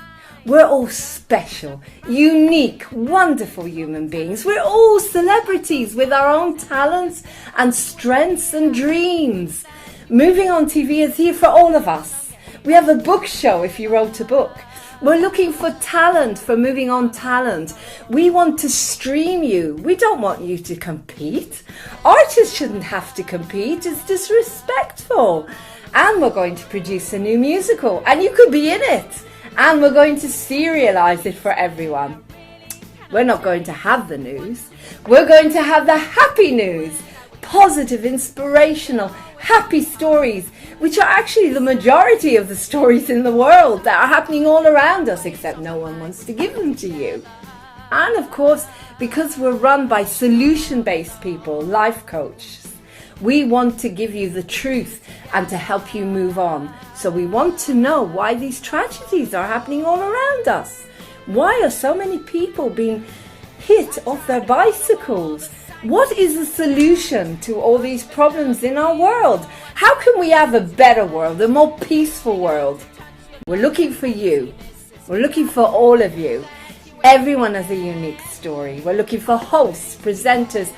We're all special, unique, wonderful human beings. We're all celebrities with our own talents and strengths and dreams. Moving On TV is here for all of us. We have a book show if you wrote a book. We're looking for talent, for Moving On talent. We want to stream you. We don't want you to compete. Artists shouldn't have to compete. It's disrespectful. And we're going to produce a new musical, and you could be in it. And we're going to serialize it for everyone. We're not going to have the news. We're going to have the happy news. Positive, inspirational, happy stories, which are actually the majority of the stories in the world that are happening all around us, except no one wants to give them to you. And of course, because we're run by solution-based people, life coaches, we want to give you the truth and to help you move on. So we want to know why these tragedies are happening all around us. Why are so many people being hit off their bicycles? What is the solution to all these problems in our world? How can we have a better world, a more peaceful world? We're looking for you. We're looking for all of you. Everyone has a unique story. We're looking for hosts, presenters,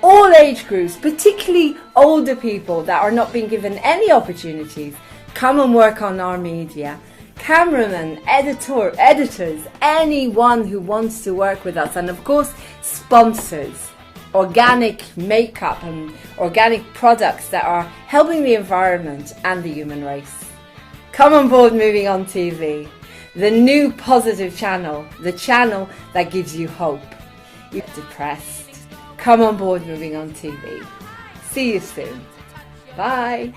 all age groups, particularly older people that are not being given any opportunities. Come and work on our media. Cameramen, editors, anyone who wants to work with us. And of course, sponsors. Organic makeup and organic products that are helping the environment and the human race. Come on board Moving On TV, the new positive channel, the channel that gives you hope. You're depressed. Come on board Moving On TV. See you soon. Bye.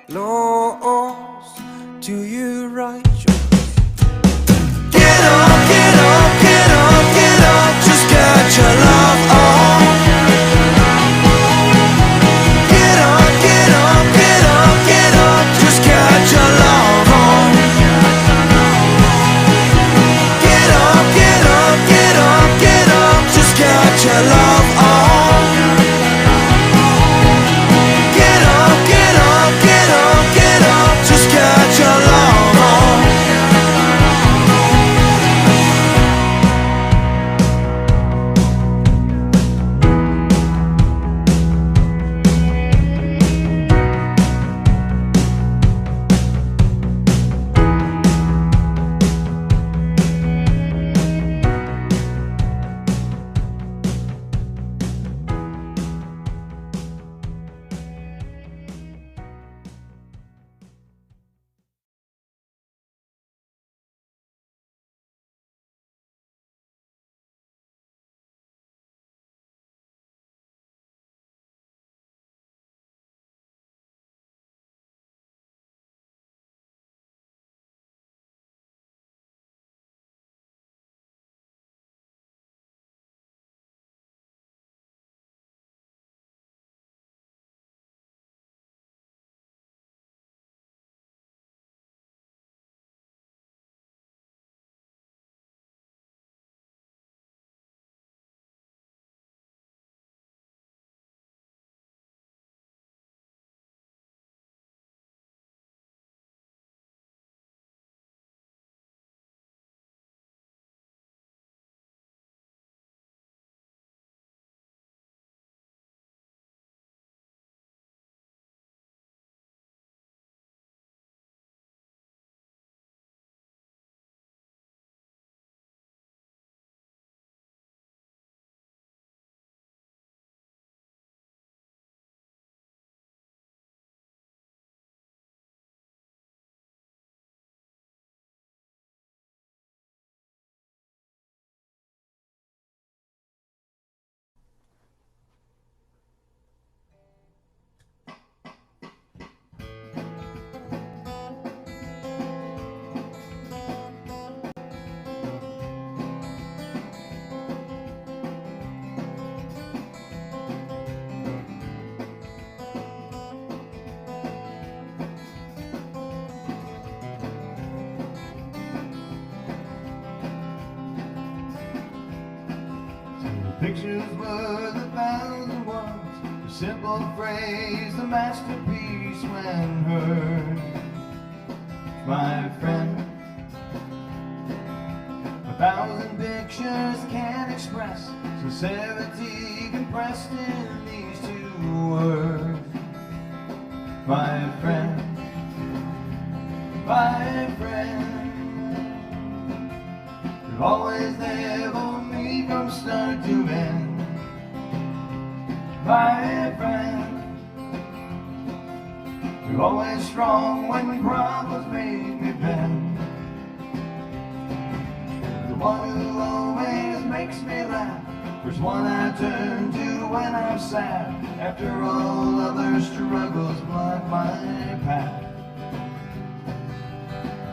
lost till you write your get up, get up, get up, get up, just get your love on. Get up, get up, get up, get up, just get your love on. Get up, get up, get up, get up, just get your love on. Get up, get up, get up, get up, just get your love on. Pictures worth 1,000 words, a simple phrase, a masterpiece when heard. My friend, 1,000 pictures can't express sincerity compressed in these 2 words. My friend, you're always there for me from start to end. My friend, you're always strong when problems make me bend. The one who always makes me laugh, first one I turn to when I'm sad. After all other struggles block my path.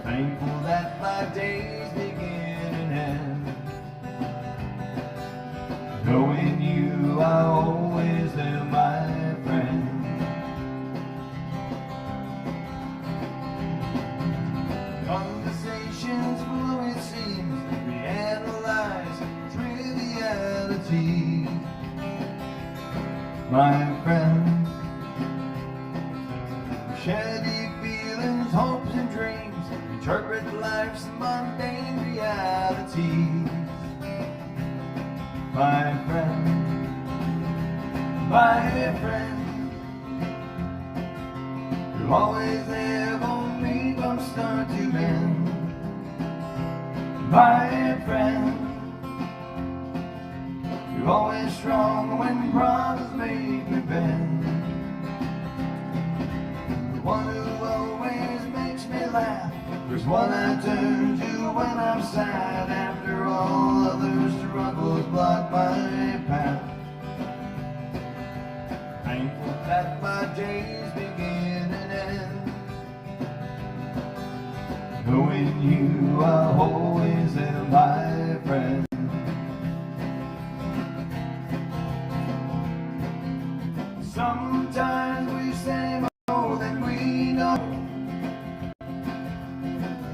Thankful that my days begin and end. Knowing you, I always live, my friend. Conversations flow, it seems, reanalyze triviality. My friend, we share deep feelings, hopes and dreams, interpret life's mundane realities. My friend, you're always there for me from start to end. My friend, you're always strong when problems make me bend. The one who always makes me laugh, there's one I turn to when I'm sad. After all other struggles block my path. Thankful that my days begin and end. knowing you are always there, my friend. Sometimes we say more than we know.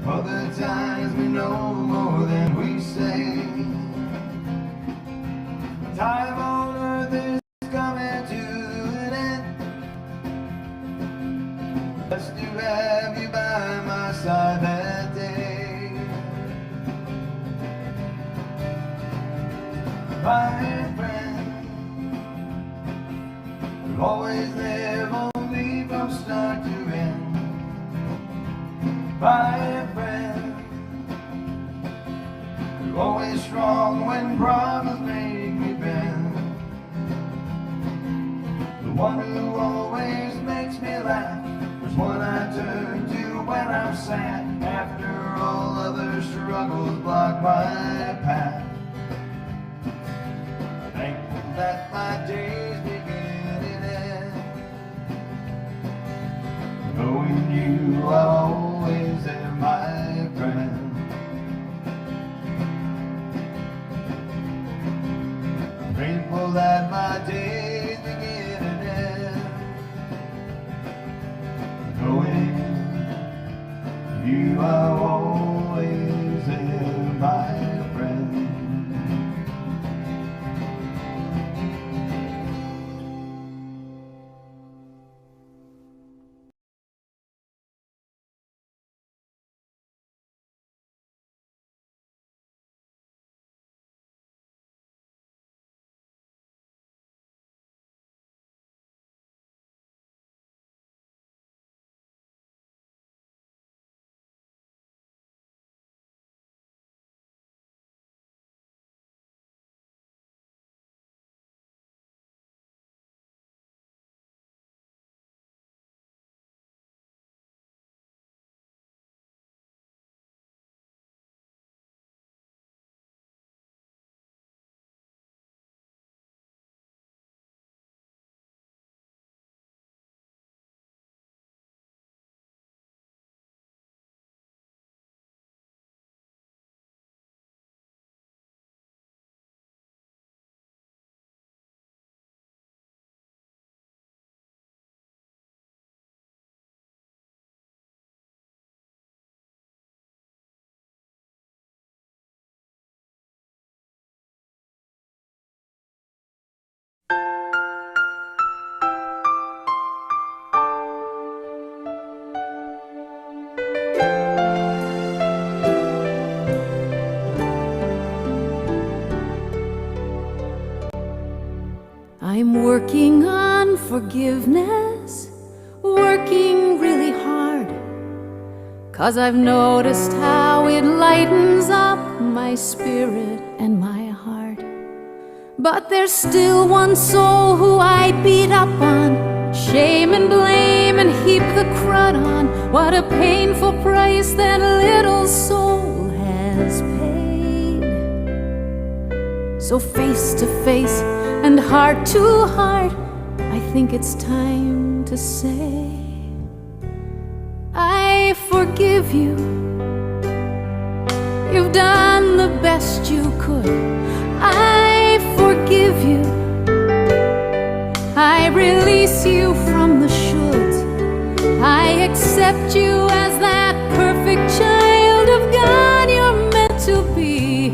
Other times we know more than we say. Time on earth is coming to an end. Just to have you by my side that day. My friend, you're always there for me from start to end. My friend, you're always strong when problems make me bend. The one who always makes me laugh, there's one I turn to when I'm sad. After all other struggles block my path. Thankful that my days begin and end, knowing you are always there, my friend. Grateful that my days begin and end, knowing you are always there, my friend. I'm working on forgiveness, working really hard, 'cause I've noticed how it lightens up my spirit and my heart. But there's still one soul who I beat up on, shame and blame and heap the crud on. What a painful price that little soul has paid. So face to face and heart to heart, I think it's time to say, I forgive you. You've done the best you could. I forgive you. I release you from the shoulds. I accept you as that perfect child of God you're meant to be.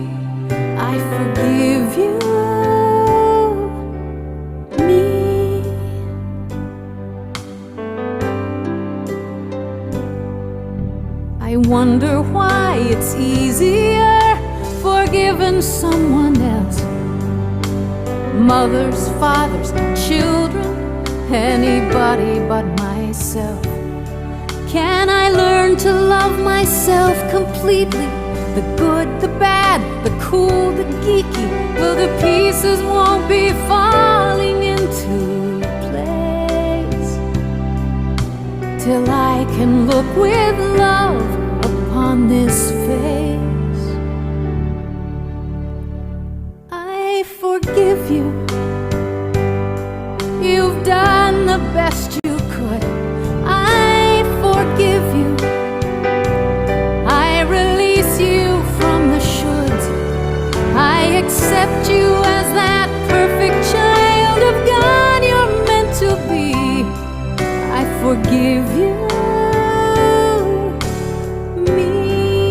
I forgive you. I wonder why it's easier forgiving someone else. Mothers, fathers, children, anybody but myself. Can I learn to love myself completely? The good, the bad, the cool, the geeky. Well, the pieces won't be falling into place till I can look with love upon this face. I forgive you. You've done the best you could. I forgive you. I accept you as that perfect child of God you're meant to be. I forgive you, me.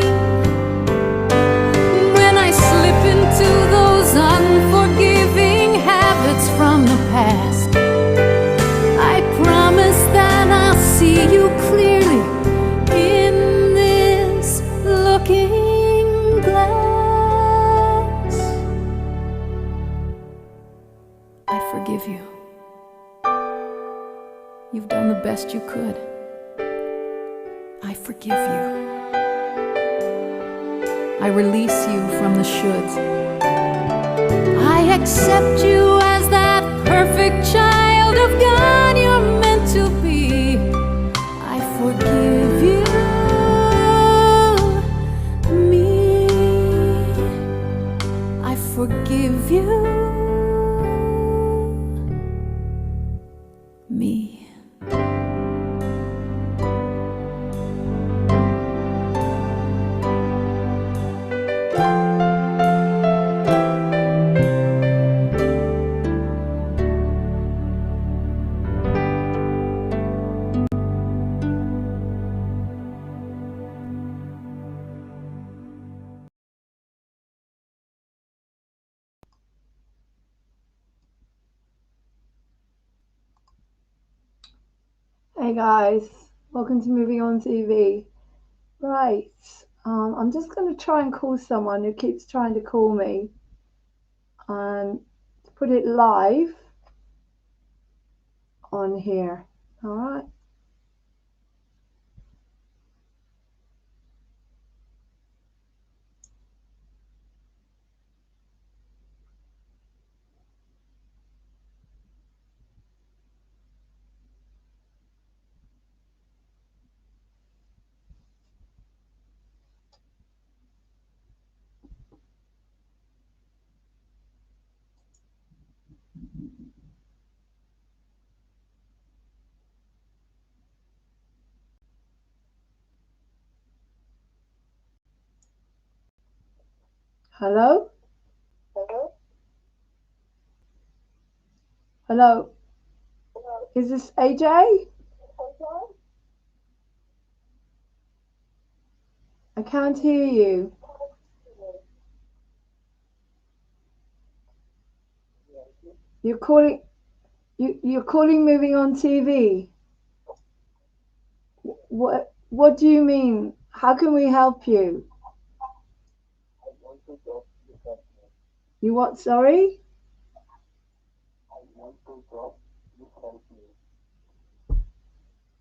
When I slip into those unforgiving habits from the past, I promise that I'll see you clearly in this looking glass. I forgive you. You've done the best you could. I forgive you. I release you from the shoulds. I accept you as that perfect child of God you're meant to be. I forgive you, me. I forgive you, me. Hey guys, welcome to Moving On TV. Right, I'm just going to try and call someone who keeps trying to call me and put it live on here. All right. Hello? Hello? Is this AJ? I can't hear you. You're calling Moving On TV. What do you mean? How can we help you? You what, sorry?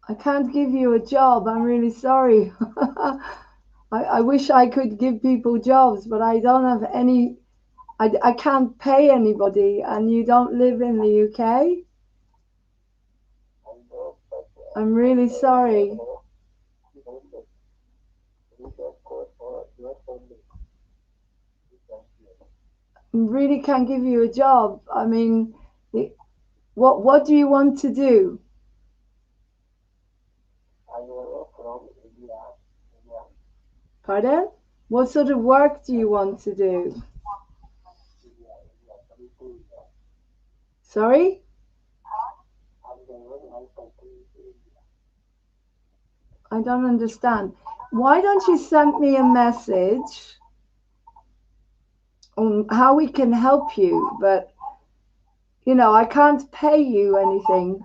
I can't give you a job. I'm really sorry. I wish I could give people jobs, but I don't have any. I can't pay anybody, and you don't live in the UK? I'm really sorry. Really can't give you a job. I mean, what do you want to do? Pardon? What sort of work do you want to do? Sorry? I don't understand. Why don't you send me a message on how we can help you? But, you know, I can't pay you anything.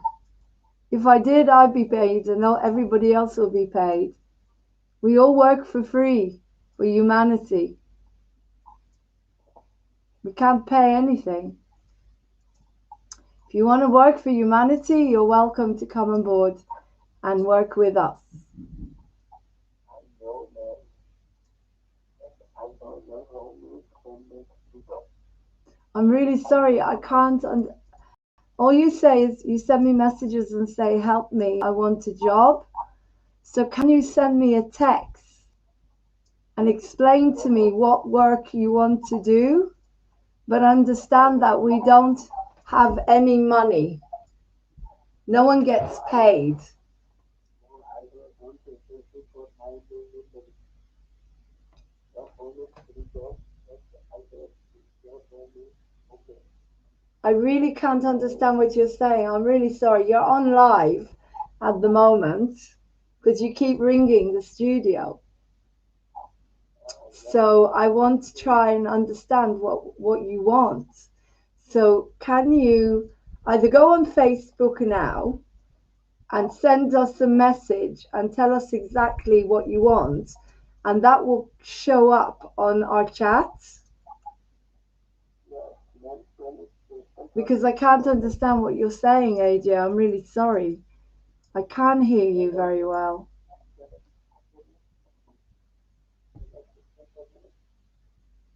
If I did, I'd be paid, and not everybody else will be paid. We all work for free for humanity. We can't pay anything. If you want to work for humanity, you're welcome to come on board and work with us. I'm really sorry, I can't. All you say is you send me messages and say, help me, I want a job. So can you send me a text and explain to me what work you want to do? But understand that we don't have any money. No one gets paid. I really can't understand what you're saying. I'm really sorry. You're on live at the moment because you keep ringing the studio. So I want to try and understand what you want. So can you either go on Facebook now and send us a message and tell us exactly what you want, and that will show up on our chats? Because I can't understand what you're saying, AJ. I'm really sorry. I can't hear you very well.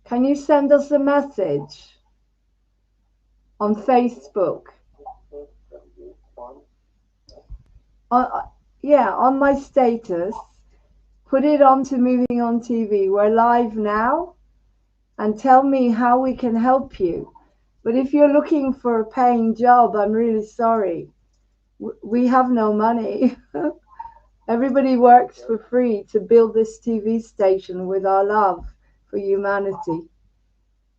Can you send us a message on Facebook? Yeah, on my status. Put it on to Moving On TV. We're live now, and tell me how we can help you. But if you're looking for a paying job, I'm really sorry. We have no money. Everybody works for free to build this TV station with our love for humanity.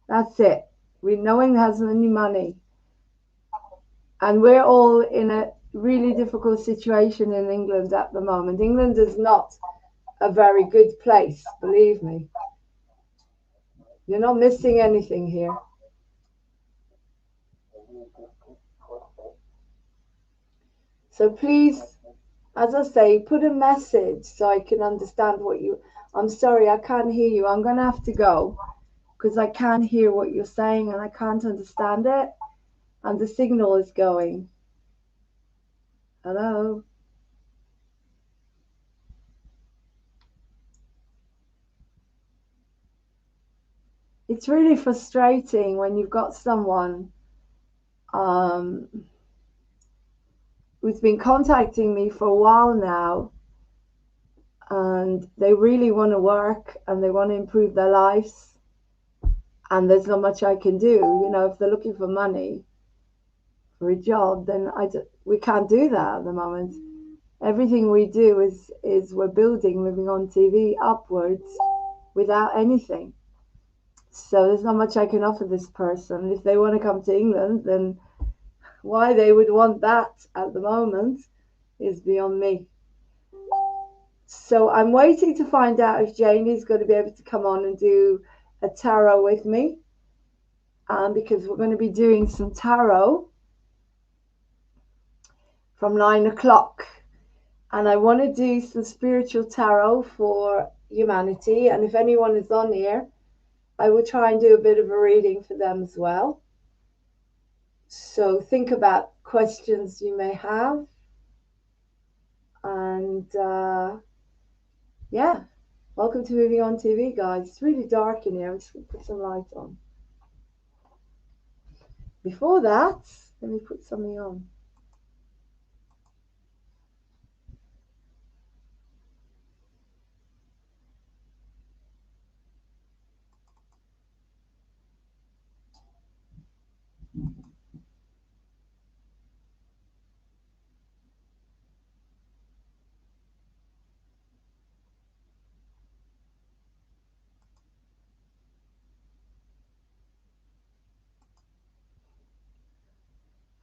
That's it. No one has any money. And we're all in a really difficult situation in England at the moment. England is not a very good place, believe me. You're not missing anything here. So please, as I say, put a message so I can understand what you... I'm sorry, I can't hear you. I'm going to have to go because I can't hear what you're saying and I can't understand it. And the signal is going. Hello? It's really frustrating when you've got someone who's been contacting me for a while now, and they really want to work and they want to improve their lives, and there's not much I can do. You know, if they're looking for money for a job, then we can't do that at the moment. Everything we do is we're building Moving On TV upwards without anything. So there's not much I can offer this person. If they want to come to England, then why they would want that at the moment is beyond me. So I'm waiting to find out if Janie's going to be able to come on and do a tarot with me, because we're going to be doing some tarot from 9 o'clock. And I want to do some spiritual tarot for humanity. And if anyone is on here, I will try and do a bit of a reading for them as well. So think about questions you may have. And yeah, welcome to Moving On TV, guys. It's really dark in here. I'm just going to put some light on. Before that, let me put something on.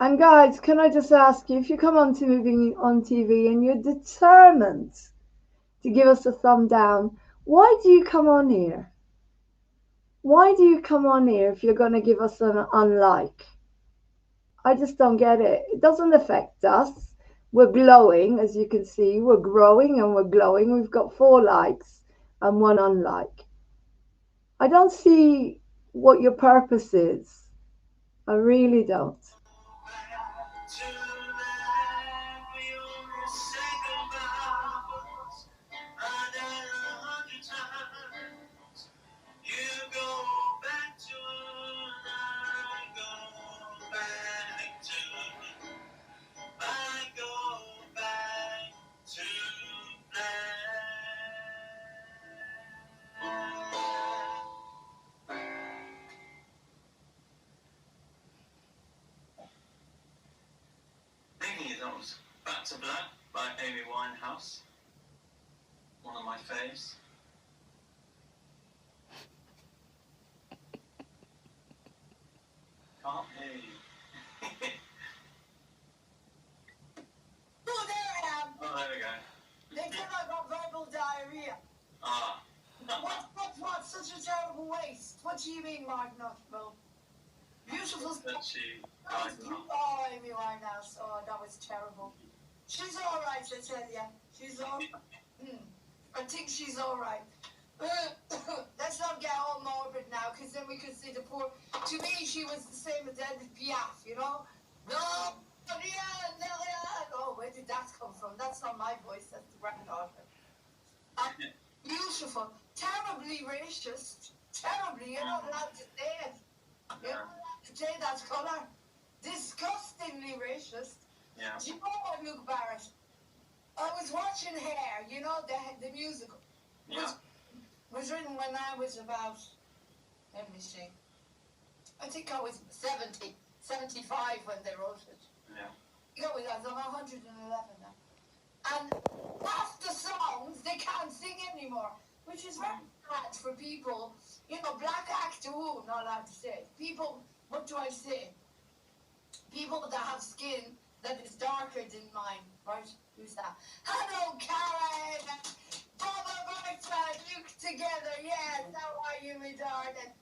And guys, can I just ask you, if you come on to Moving On TV and you're determined to give us a thumb down, why do you come on here? Why do you come on here if you're going to give us an unlike? I just don't get it. It doesn't affect us. We're glowing, as you can see. We're growing and we're glowing. We've got 4 likes and 1 unlike. I don't see what your purpose is. I really don't. That was Back to Black by Amy Winehouse. One of my faves. What do you mean, Martin Nuttall? Beautiful. That she Oh, Amy Winehouse. Oh, that was terrible. She's all right, I tell you. She's all. I think she's all right. Let's not get all morbid now, because then we could see the poor. To me, she was the same as Edith Piaf, you know. No, oh, where did that come from? That's not my voice. That's the granddaughter. Beautiful, terribly racist. Terribly, you're not allowed to say it. You're not allowed to say that colour. Disgustingly racist. Yeah. Do you know what, Luke Barrett? I was watching Hair, you know, the musical. Yeah. Was written when I was about, let me see, I think I was 70, 75 when they wrote it. Yeah. You know, I'm 111 now. And half the songs they can't sing anymore, which is very bad for people, you know, black actor, not allowed to say it. People, what do I say? People that have skin that is darker than mine, right? Who's that? Hello, Karen! Baba Bertha, Luke together, yes, how are you, my darling?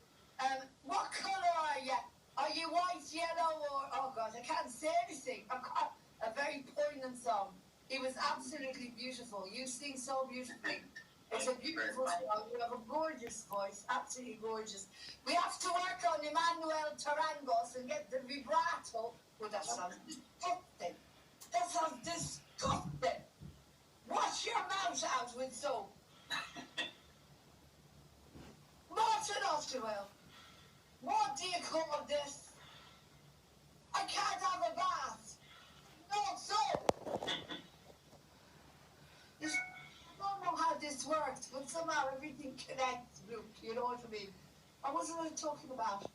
What colour are you? Are you white, yellow, or, oh God, I can't say anything. I've got a very poignant song. It was absolutely beautiful. You sing so beautifully. It's a beautiful song. You have a gorgeous voice, absolutely gorgeous. We have to work on Emmanuel Tarangos and get the vibrato. Oh, that sounds disgusting. That sounds disgusting. Wash your mouth out with soap. Martin Osterwell, what do you call this? I can't have a bath. No soap. I don't know how this works, but somehow everything connects, Luke. You know what I mean? I wasn't really talking about.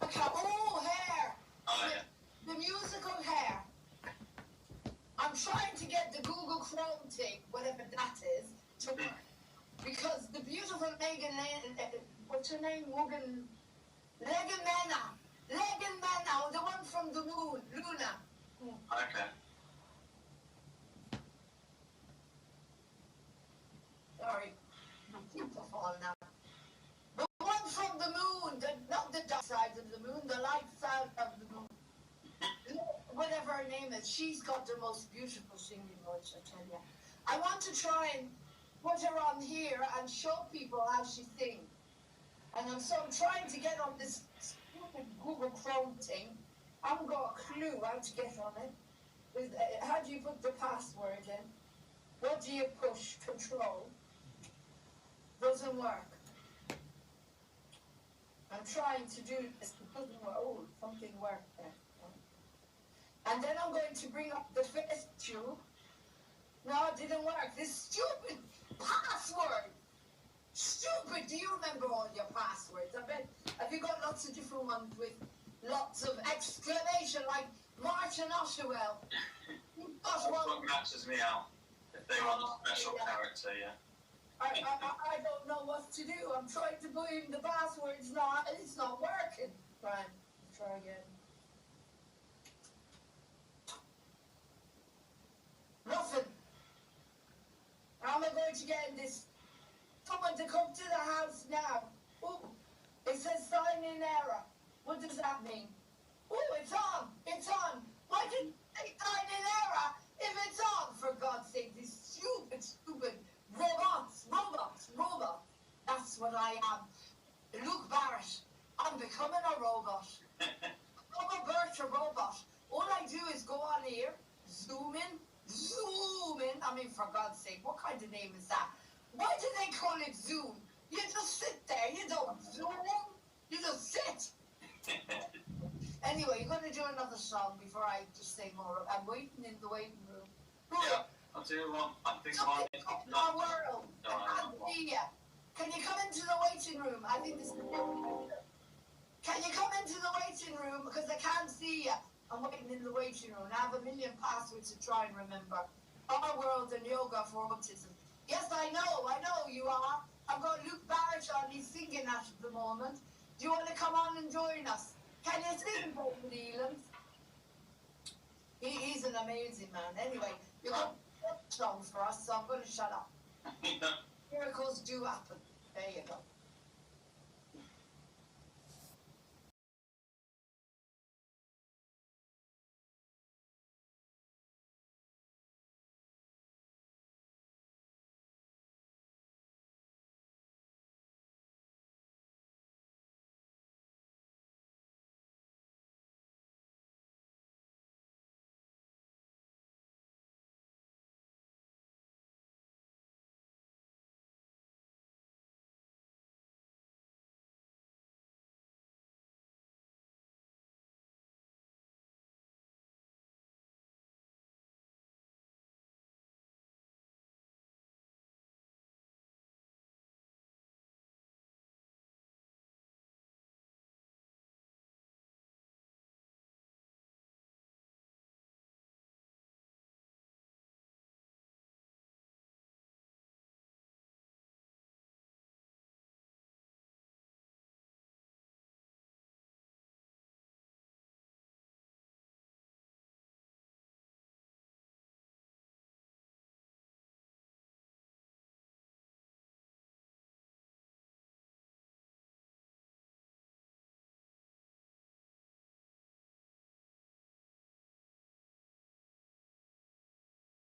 Hair. Oh, yeah. The musical Hair. I'm trying to get the Google Chrome thing, whatever that is, to work. Because the beautiful Megan, what's her name? Megan Mena, the one from the moon, Luna. Okay. Sorry, I'm fall now. The one from the moon, not the dark side of the moon, the light side of the moon. Whatever her name is, she's got the most beautiful singing voice, I tell you. I want to try and put her on here and show people how she sings. And I'm trying to get on this stupid Google Chrome thing. I haven't got a clue how to get on it. How do you put the password in? What do you push? Control. Doesn't work. I'm trying to do this. It doesn't work. Oh, something worked there. And then I'm going to bring up the face tube. No, it didn't work. This stupid password. Stupid. Do you remember all your passwords? I bet. Have you got lots of different ones with lots of exclamation, like Martin Osterwell? That's what matches me out. If they want a special character, yeah. I don't know what to do. I'm trying to put in the password. It's not working. Right. Let's try again. Nothing. How am I going to get in this? Someone to come to the house now. Oh, it says sign in error. What does that mean? Oh, it's on. It's on. Why didn't they sign in error if it's on? For God's sake, these stupid robots. That's what I am. Luke Barrett. I'm becoming a robot. I'm a Bertha robot. All I do is go on here, zoom in. I mean, for God's sake, what kind of name is that? Why do they call it Zoom? You just sit there. You don't zoom in. You just sit. Anyway, you're going to do another song before I just say more. I'm waiting in the waiting room. Yeah, I'll do one. I think one is not world. I can't see you. Can you come into the waiting room? I think this is. Can you come into the waiting room? Because I can't see you. I'm waiting in the waiting room. I have a million passwords to try and remember. Our World and Yoga for Autism. Yes, I know you are. I've got Luke Barrett on, he's singing at the moment. Do you want to come on and join us? Can you sing, David Elam? He's an amazing man. Anyway, you've got songs for us, so I'm going to shut up. Miracles do happen. There you go.